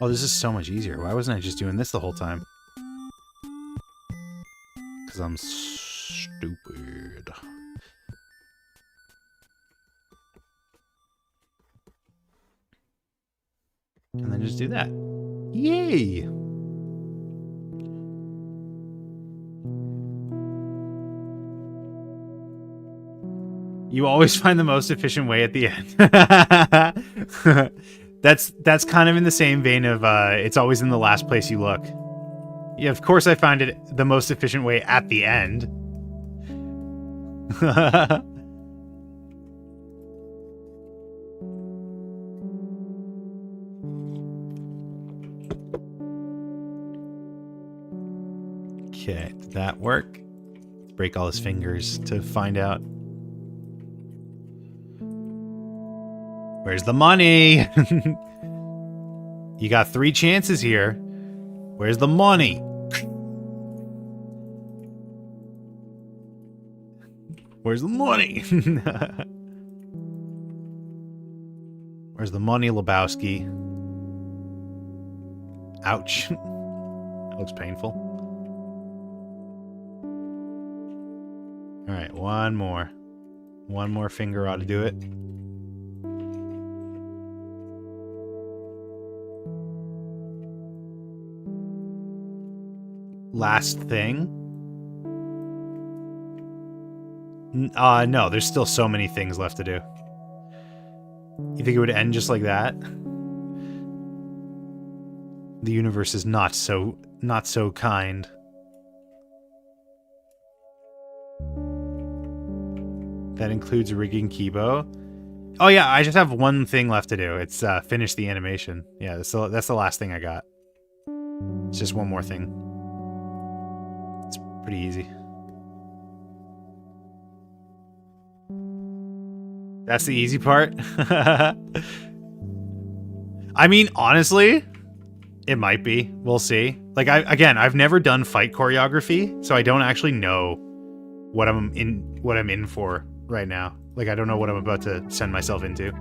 Oh, this is so much easier. Why wasn't I just doing this the whole time? Because I'm stupid. And then just do that. Yay! You always find the most efficient way at the end. That's kind of in the same vein of it's always in the last place you look. Yeah, of course I find it the most efficient way at the end. Okay, did that work? Let's break all his fingers to find out. Where's the money? You got 3 chances here. Where's the money? Where's the money? Where's the money, Lebowski? Ouch. That looks painful. Alright, one more. One more finger ought to do it. Last thing. No, there's still so many things left to do. You think it would end just like that? The universe is not so kind. That includes rigging Kibo. Oh yeah, I just have one thing left to do. It's finish the animation. Yeah, that's the last thing I got. It's just one more thing. It's pretty easy. That's the easy part. I mean, honestly, it might be. We'll see. Like, I've never done fight choreography, so I don't actually know what I'm in for right now. Like, I don't know what I'm about to send myself into.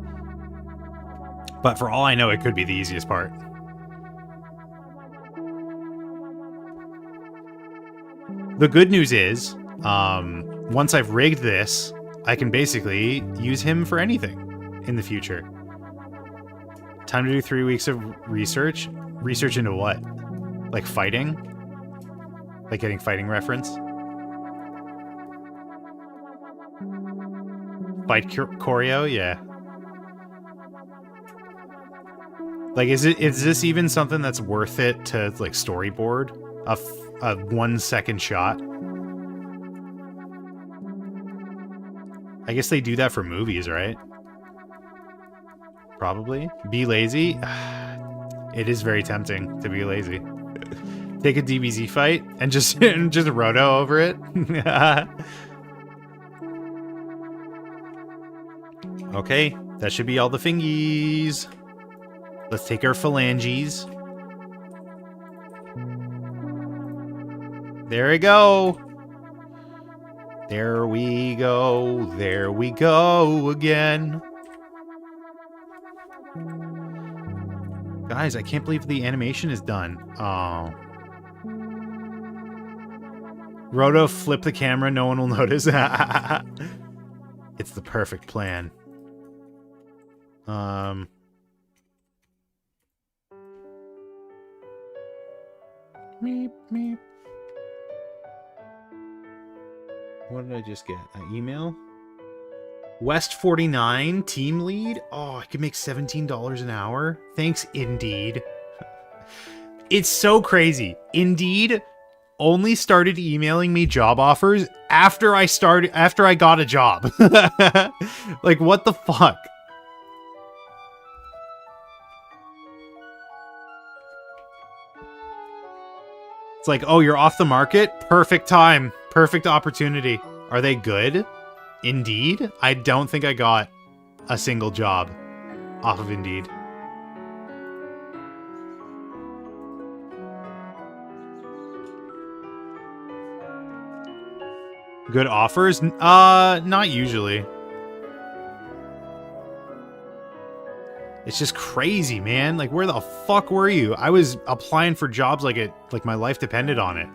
But for all I know, it could be the easiest part. The good news is, once I've rigged this, I can basically use him for anything in the future. Time to do 3 weeks of research. Research into what? Like fighting? Like getting fighting reference? Fight choreo? Yeah. Like, is this even something that's worth it to, like, storyboard? A 1 second shot? I guess they do that for movies, right? Probably. Be lazy? It is very tempting to be lazy. Take a DBZ fight and just roto over it. Okay, that should be all the fingies. Let's take our phalanges. There we go. There we go. There we go again. Guys, I can't believe the animation is done. Oh. Roto, flip the camera, no one will notice. It's the perfect plan. Meep, meep. What did I just get? An email? West 49, team lead? Oh, I could make $17 an hour? Thanks, Indeed. It's so crazy. Indeed only started emailing me job offers after I got a job. Like, what the fuck? It's like, oh, you're off the market? Perfect time. Perfect opportunity. Are they good? Indeed? I don't think I got a single job off of Indeed. Good offers? Not usually. It's just crazy, man. Like, where the fuck were you? I was applying for jobs like my life depended on it.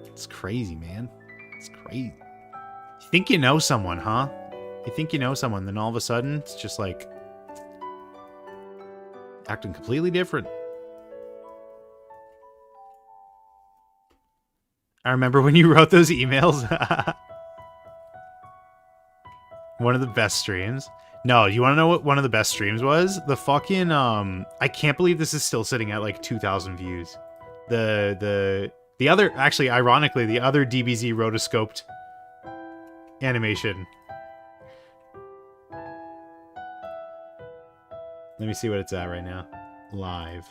It's crazy, man. It's crazy. You think you know someone, huh? You think you know someone, then all of a sudden, it's just like acting completely different. I remember when you wrote those emails. One of the best streams. No, you want to know what one of the best streams was? The fucking, I can't believe this is still sitting at like 2,000 views. The other, actually, ironically, the other DBZ rotoscoped animation. Let me see what it's at right now. Live.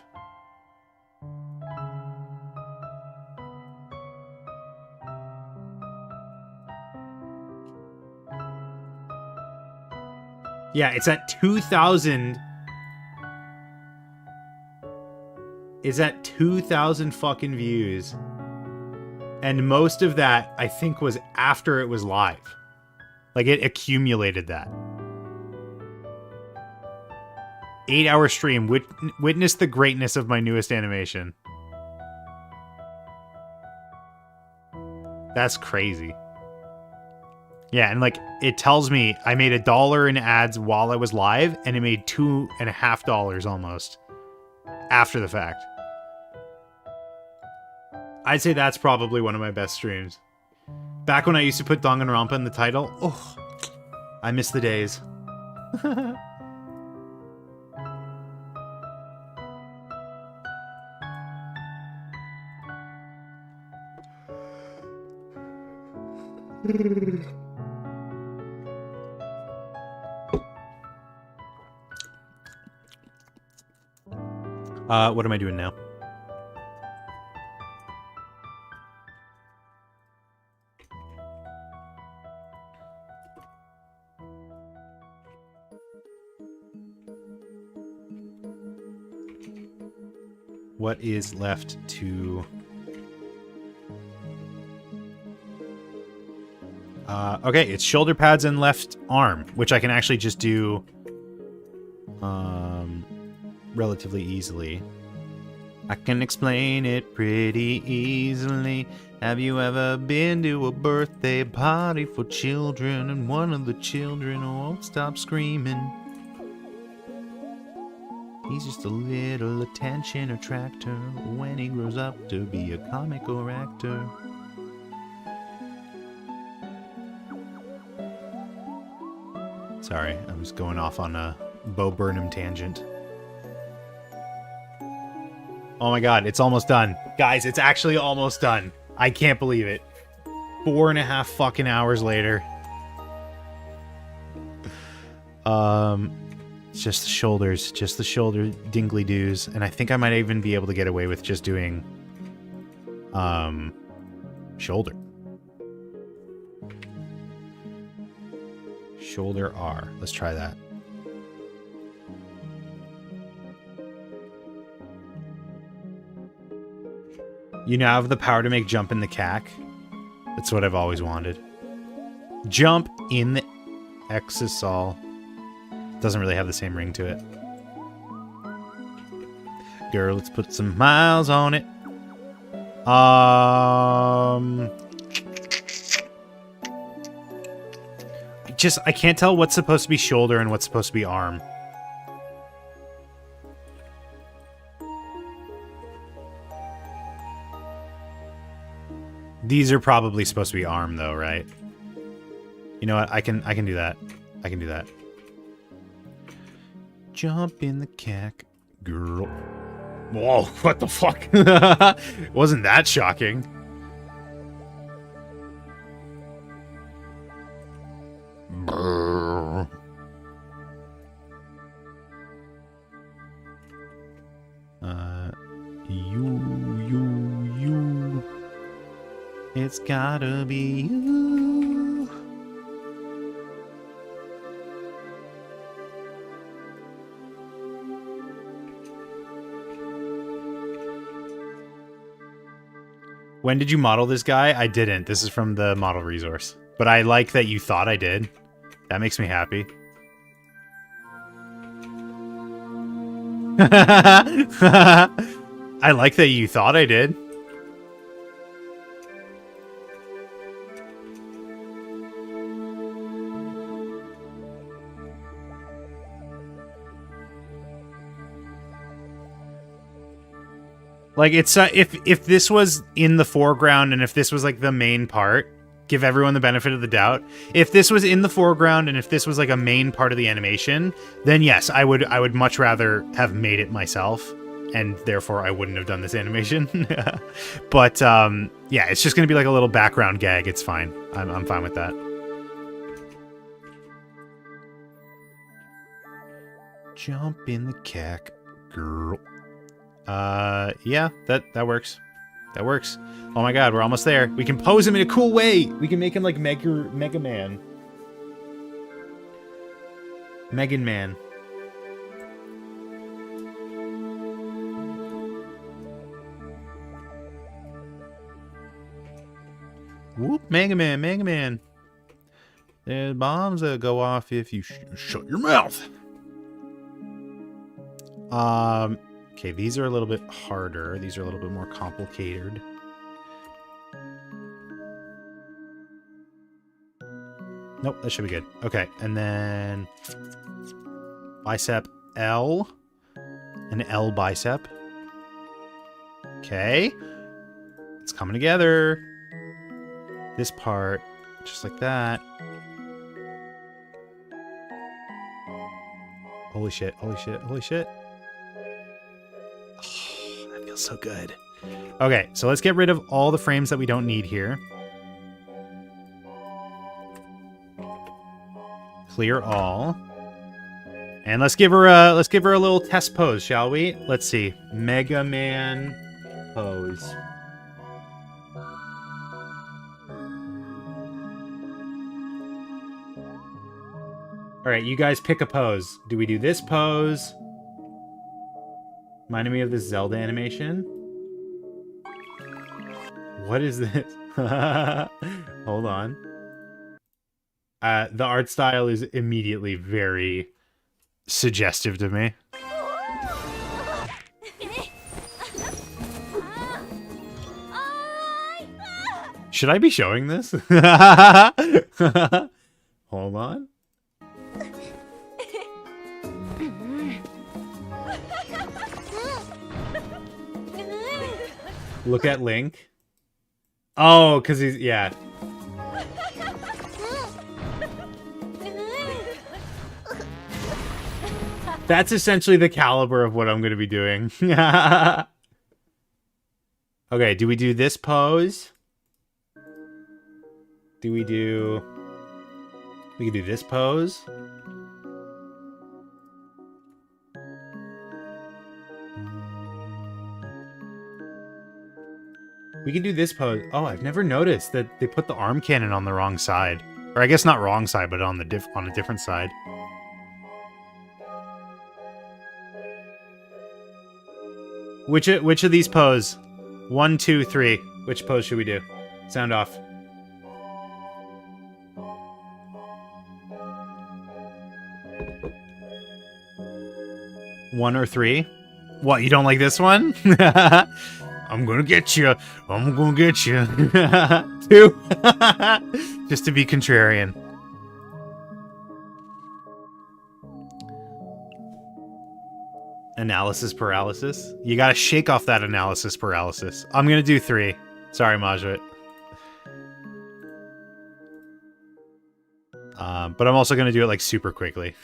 Yeah, it's at 2,000. It's at 2,000 fucking views. And most of that, I think, was after it was live. Like, it accumulated that. 8-hour stream. Witness the greatness of my newest animation. That's crazy. Yeah, and like, it tells me I made $1 in ads while I was live, and it made $2.50 almost after the fact. I'd say that's probably one of my best streams. Back when I used to put Danganronpa in the title, oh, I miss the days. What am I doing now? What is left to... okay, it's shoulder pads and left arm, which I can actually just do relatively easily. I can explain it pretty easily. Have you ever been to a birthday party for children and one of the children won't stop screaming? He's just a little attention attractor when he grows up to be a comic or actor. Sorry, I was going off on a Bo Burnham tangent. Oh my god, it's almost done. Guys, it's actually almost done. I can't believe it. 4.5 fucking hours later. It's just the shoulders. Just the shoulder dingly-doos. And I think I might even be able to get away with just doing... shoulder. Shoulder R. Let's try that. You now have the power to make jump in the cack. That's what I've always wanted. Jump in the exisal. Doesn't really have the same ring to it. Girl, let's put some miles on it. I can't tell what's supposed to be shoulder and what's supposed to be arm. These are probably supposed to be arm, though, right? You know what? I can do that. I can do that. Jump in the cack, girl. Whoa, what the fuck? Wasn't that shocking? Brrr. You. It's gotta be you. When did you model this guy? I didn't. This is from the model resource. But I like that you thought I did. That makes me happy. I like that you thought I did. Like, it's if this was in the foreground and if this was like the main part, give everyone the benefit of the doubt. If this was in the foreground and if this was like a main part of the animation, then yes, I would much rather have made it myself, and therefore I wouldn't have done this animation. But yeah, it's just gonna be like a little background gag. It's fine. I'm fine with that. Jump in the cack, girl. Yeah, that works. That works. Oh my god, we're almost there. We can pose him in a cool way. We can make him like Mega Man. Megan Man. Whoop, Mega Man, Mega Man. There's bombs that go off if you shut your mouth. Okay, these are a little bit harder. These are a little bit more complicated. Nope, that should be good. Okay, and then bicep L. An L bicep. Okay. It's coming together. This part, just like that. Holy shit, holy shit, holy shit. Oh, that feels so good. Okay, so let's get rid of all the frames that we don't need here. Clear all. And let's give her a little test pose, shall we? Let's see. Mega Man pose. All right, you guys pick a pose. Do we do this pose? Reminded me of this Zelda animation. What is this? Hold on. The art style is immediately very suggestive to me. Should I be showing this? Hold on. Look at Link. Oh, because he's... Yeah. That's essentially the caliber of what I'm going to be doing. Okay, do we do this pose? Do we do... We can do this pose. We can do this pose. Oh, I've never noticed that they put the arm cannon on the wrong side. Or I guess not wrong side, but on the on a different side. Which of these pose? 1, 2, 3. Which pose should we do? Sound off. One or 3? What, you don't like this one? I'm gonna get you. I'm gonna get you. 2. Just to be contrarian. Analysis paralysis. You gotta shake off that analysis paralysis. I'm gonna do 3. Sorry, Majwit. But I'm also gonna do it like super quickly.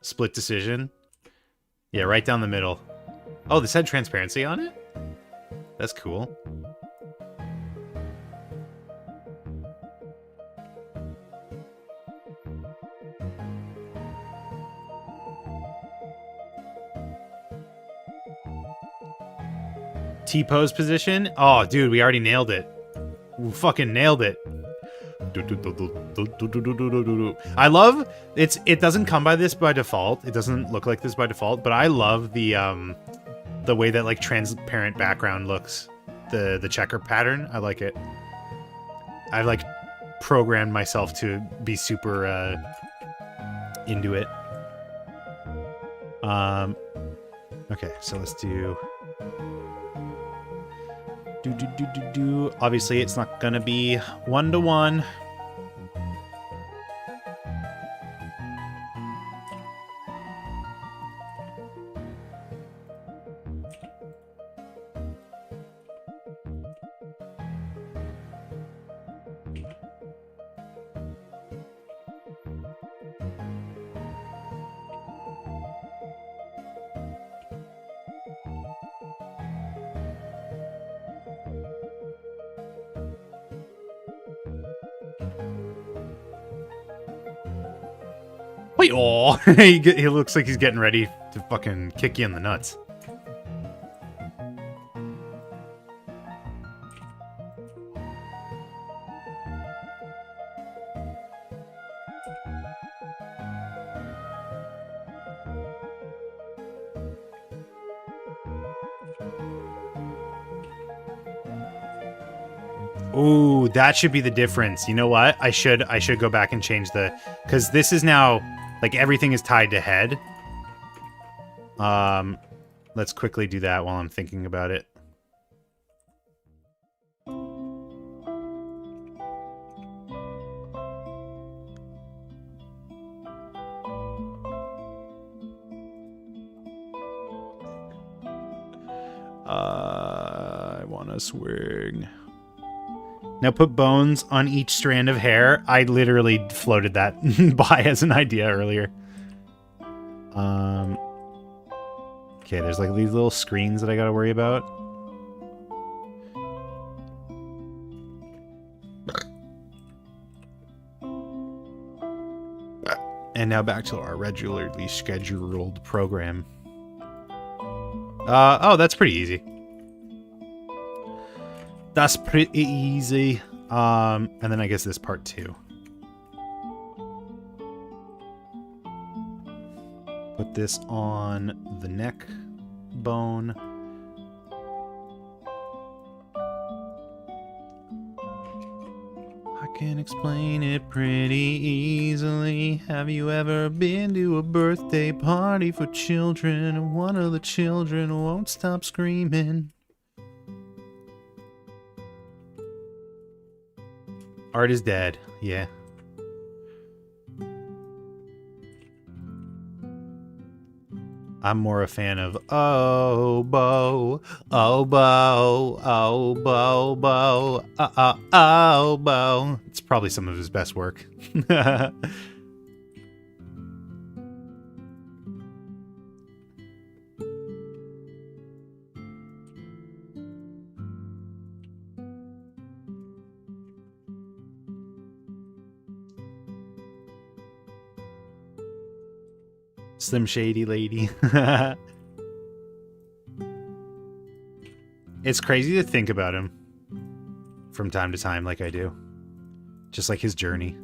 Split decision. Yeah, right down the middle. Oh, this had transparency on it? That's cool. T-pose position? Oh, dude, we already nailed it. We fucking nailed it. I love it doesn't come by this by default. It doesn't look like this by default, but I love the way that like transparent background looks. The checker pattern. I like it. I've like programmed myself to be super into it. Okay, so let's do obviously it's not gonna be 1-to-1. Wait, oh, he looks like he's getting ready to fucking kick you in the nuts. Ooh, that should be the difference. You know what? I should go back and change the, because this is now like everything is tied to head. Let's quickly do that while I'm thinking about it. I want to swing. Now put bones on each strand of hair. I literally floated that by as an idea earlier. Okay, there's like these little screens that I gotta worry about. And now back to our regularly scheduled program. Oh, that's pretty easy. That's pretty easy. And then I guess this part too. Put this on the neck. bone. I can explain it pretty easily. Have you ever been to a birthday party for children and one of the children won't stop screaming? Art is dead. Yeah. I'm more a fan of oboe, oboe, oboe, oboe. It's probably some of his best work. Slim Shady lady. It's crazy to think about him from time to time like I do. Just like his journey.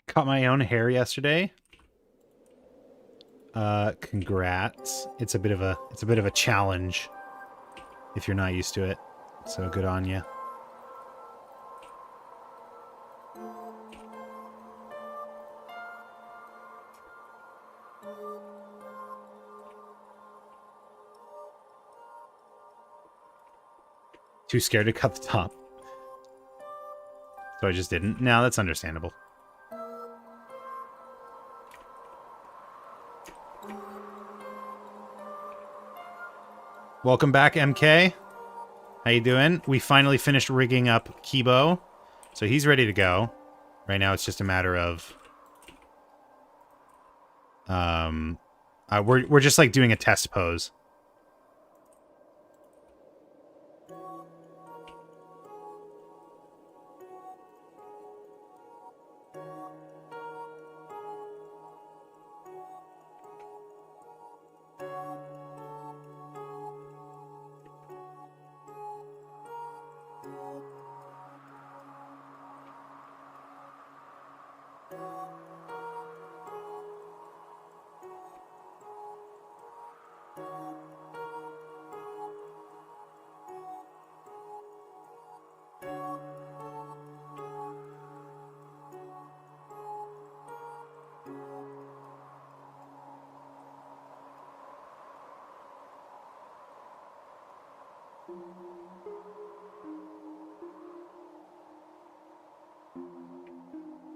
Cut my own hair yesterday. Congrats. It's a bit of a challenge if you're not used to it. So good on you. Too scared to cut the top. So I just didn't. No, that's understandable. Welcome back, MK. How you doing? We finally finished rigging up Kibo. So he's ready to go. Right now it's just a matter of... we're just like doing a test pose.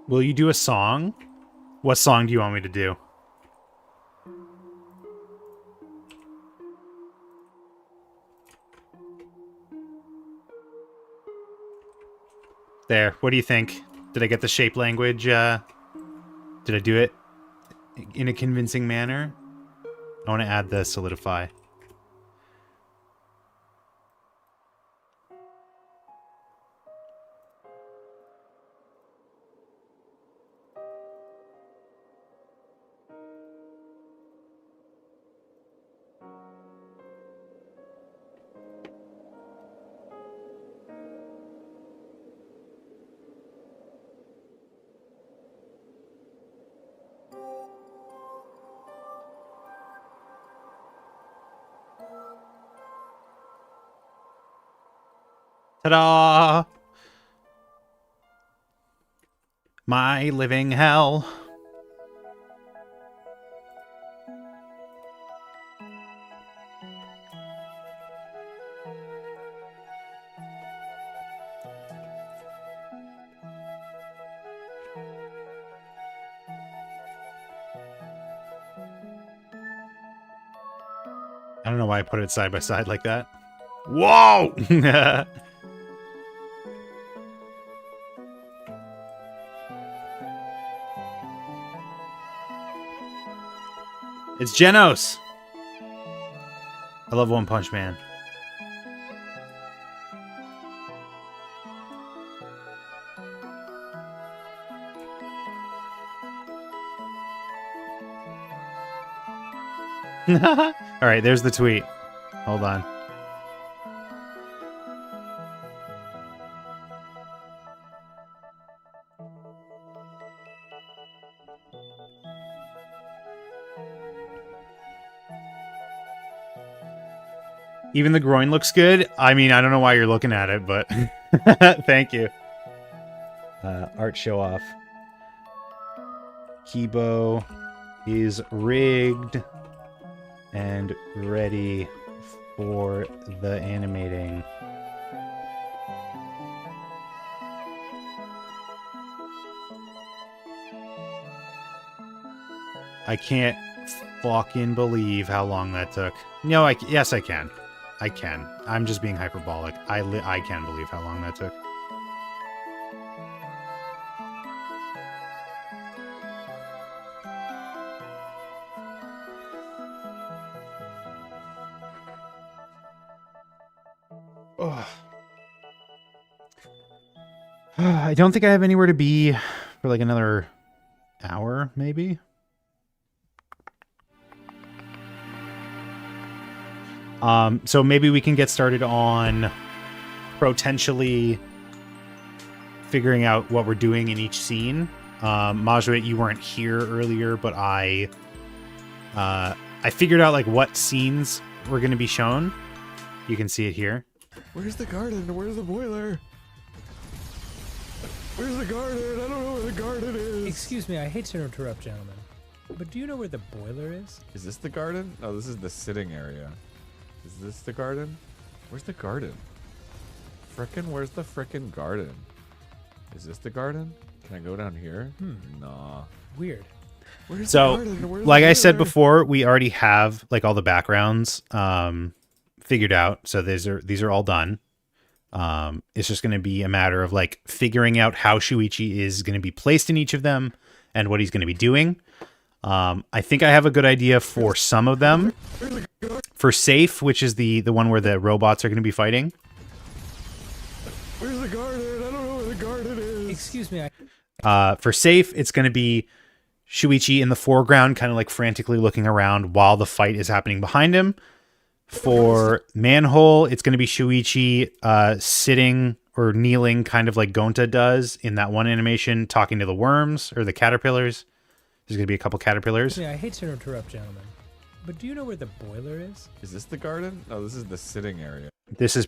Will you do a song? What song do you want me to do? There. What do you think? Did I get the shape language? Did I do it in a convincing manner? I want to add the solidify. Ta-da! My living hell. I don't know why I put it side by side like that. Whoa! It's Genos! I love One Punch Man. Alright, there's the tweet. Hold on. Even the groin looks good. I mean, I don't know why you're looking at it, but thank you. Art show off. Kibo is rigged and ready for the animating. I can't fucking believe how long that took. No, yes, I can. I can. I'm just being hyperbolic. I can believe how long that took. Oh. I don't think I have anywhere to be for like another hour, maybe. So maybe we can get started on potentially figuring out what we're doing in each scene. Majuit, you weren't here earlier, but I figured out like what scenes were going to be shown. You can see it here. Where's the garden? Where's the boiler? Where's the garden? I don't know where the garden is. Excuse me, I hate to interrupt, gentlemen, but do you know where the boiler is? Is this the garden? No, this is the sitting area. Is this the garden? Where's the garden? Where's the frickin' garden? Is this the garden? Can I go down here? Nah. Weird. Where's So, the garden? Where's like the I said boiler? before, we already have like all the backgrounds figured out. So these are all done. It's just going to be a matter of like figuring out how Shuichi is going to be placed in each of them and what he's going to be doing. I think I have a good idea for some of them. For Safe, which is the one where the robots are going to be fighting. Where's the garden? I don't know where the garden is. Excuse me, For Safe, it's going to be Shuichi in the foreground, kind of like frantically looking around while the fight is happening behind him. For Manhole, it's going to be Shuichi sitting or kneeling, kind of like Gonta does in that one animation, talking to the worms or the caterpillars. There's going to be a couple caterpillars. I hate to interrupt, gentlemen, but do you know where the boiler is? Is this the garden? No, this is the sitting area.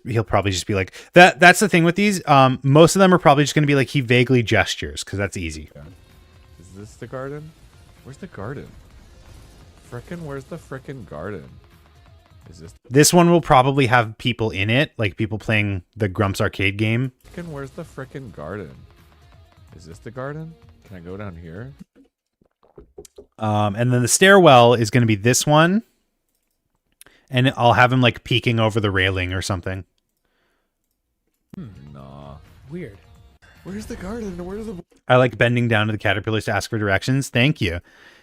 He'll probably just be like that. That's the thing with these. Most of them are probably just going to be like he vaguely gestures because that's easy. Yeah. Is this the garden? Where's the garden? Where's the frickin' garden? Is this one will probably have people in it, like people playing the Grumps arcade game. Where's the frickin' garden? Is this the garden? Can I go down here? And then the stairwell is going to be this one. And I'll have him like peeking over the railing or something. Nah. Weird. Where's the garden? Where's the... I like bending down to the caterpillars to ask for directions. Thank you.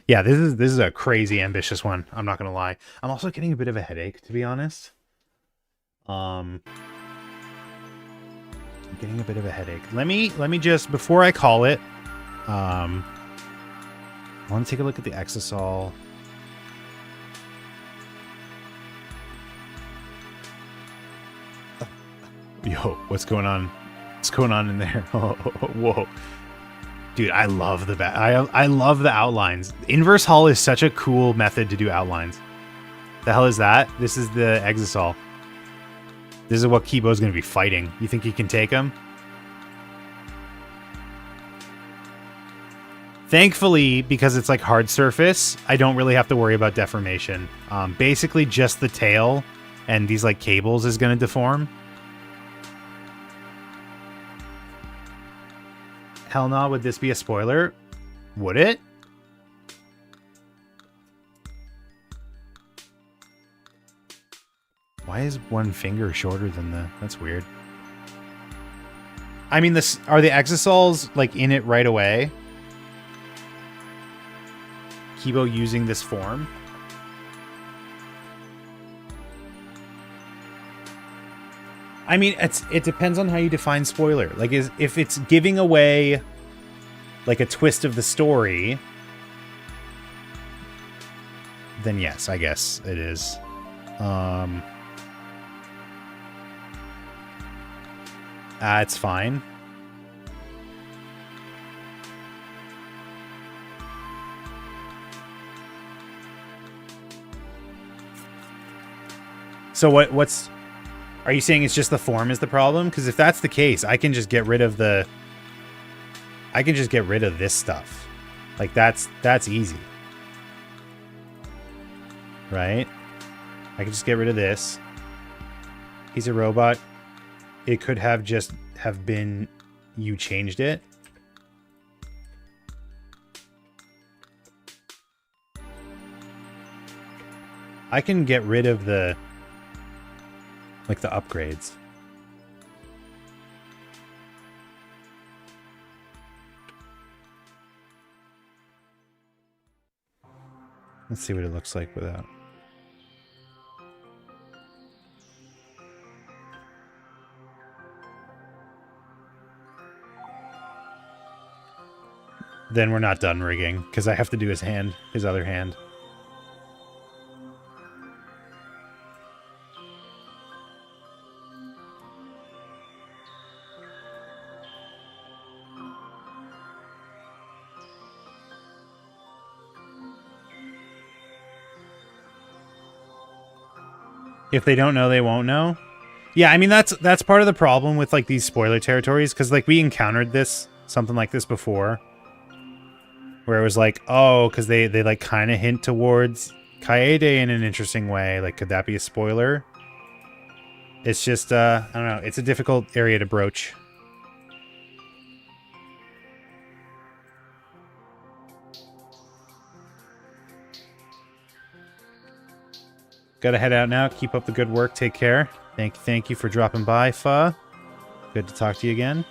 Yeah, this is a crazy ambitious one. I'm not going to lie. I'm also getting a bit of a headache, to be honest. I'm getting a bit of a headache. Let me just, before I call it, I want to take a look at the Exisol. Yo, what's going on? What's going on in there? Oh, whoa. Dude, I love the I love the outlines. Inverse Hull is such a cool method to do outlines. The hell is that? This is the Exisol. This is what Kibo's going to be fighting. You think he can take him? Thankfully, because it's like hard surface, I don't really have to worry about deformation. Basically, just the tail and these like cables is going to deform. Hell no, would this be a spoiler? Would it? Why is one finger shorter than the... That's weird. I mean, this are the exosols, like, in it right away? Kibo using this form? I mean, it depends on how you define spoiler. Like, if it's giving away, like, a twist of the story, then yes, I guess it is. It's fine. So what's... Are you saying it's just the form is the problem? Because if that's the case, I can just get rid of the... I can just get rid of this stuff. Like, that's easy. Right? I can just get rid of this. He's a robot. It could have just have been you changed it. I can get rid of the... like the upgrades. Let's see what it looks like without. Then we're not done rigging, because I have to do his hand, his other hand. If they don't know, they won't know. Yeah, I mean, that's part of the problem with, like, these spoiler territories, because, like, we encountered this, something like this before, where it was like, oh, because they like, kind of hint towards Kaede in an interesting way. Like, could that be a spoiler? It's just, I don't know. It's a difficult area to broach. Gotta head out now. Keep up the good work. Take care. Thank you for dropping by, Fa. Good to talk to you again.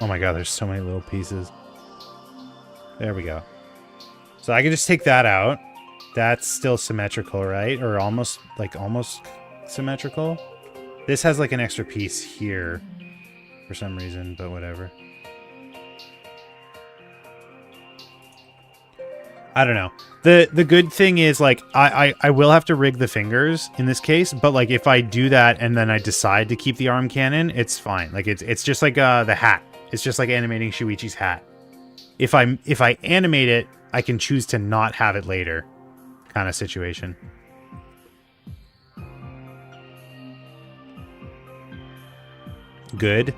Oh my god, there's so many little pieces. There we go. So I can just take that out. That's still symmetrical, right? Or almost symmetrical. This has like an extra piece here for some reason, but whatever. I don't know. The good thing is, like, I will have to rig the fingers in this case, but like if I do that and then I decide to keep the arm cannon, it's fine. Like it's just like the hat. It's just like animating Shuichi's hat. If I animate it, I can choose to not have it later, kind of situation. Good.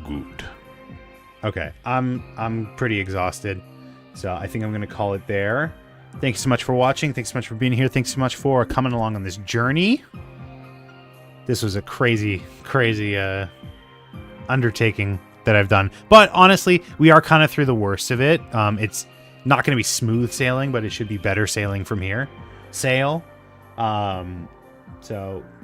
Good. Okay, I'm pretty exhausted, so I think I'm gonna call it there. Thank you so much for watching. Thanks so much for being here. Thanks so much for coming along on this journey. This was a crazy undertaking that I've done, but honestly, we are kind of through the worst of it. It's not going to be smooth sailing, but it should be better sailing from here. So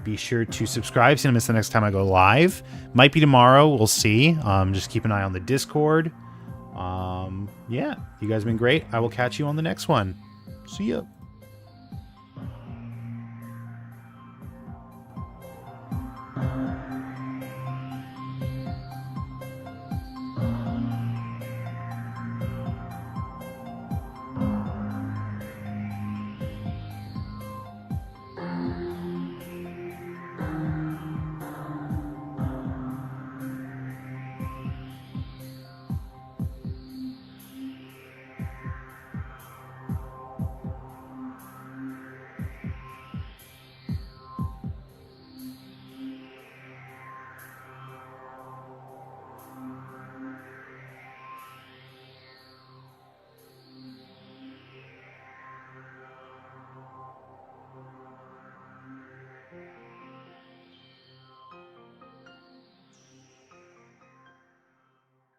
be sure to subscribe so you don't miss the next time I go live. Might be tomorrow, we'll see. Just keep an eye on the Discord. Yeah, you guys have been great. I will catch you on the next one. See ya.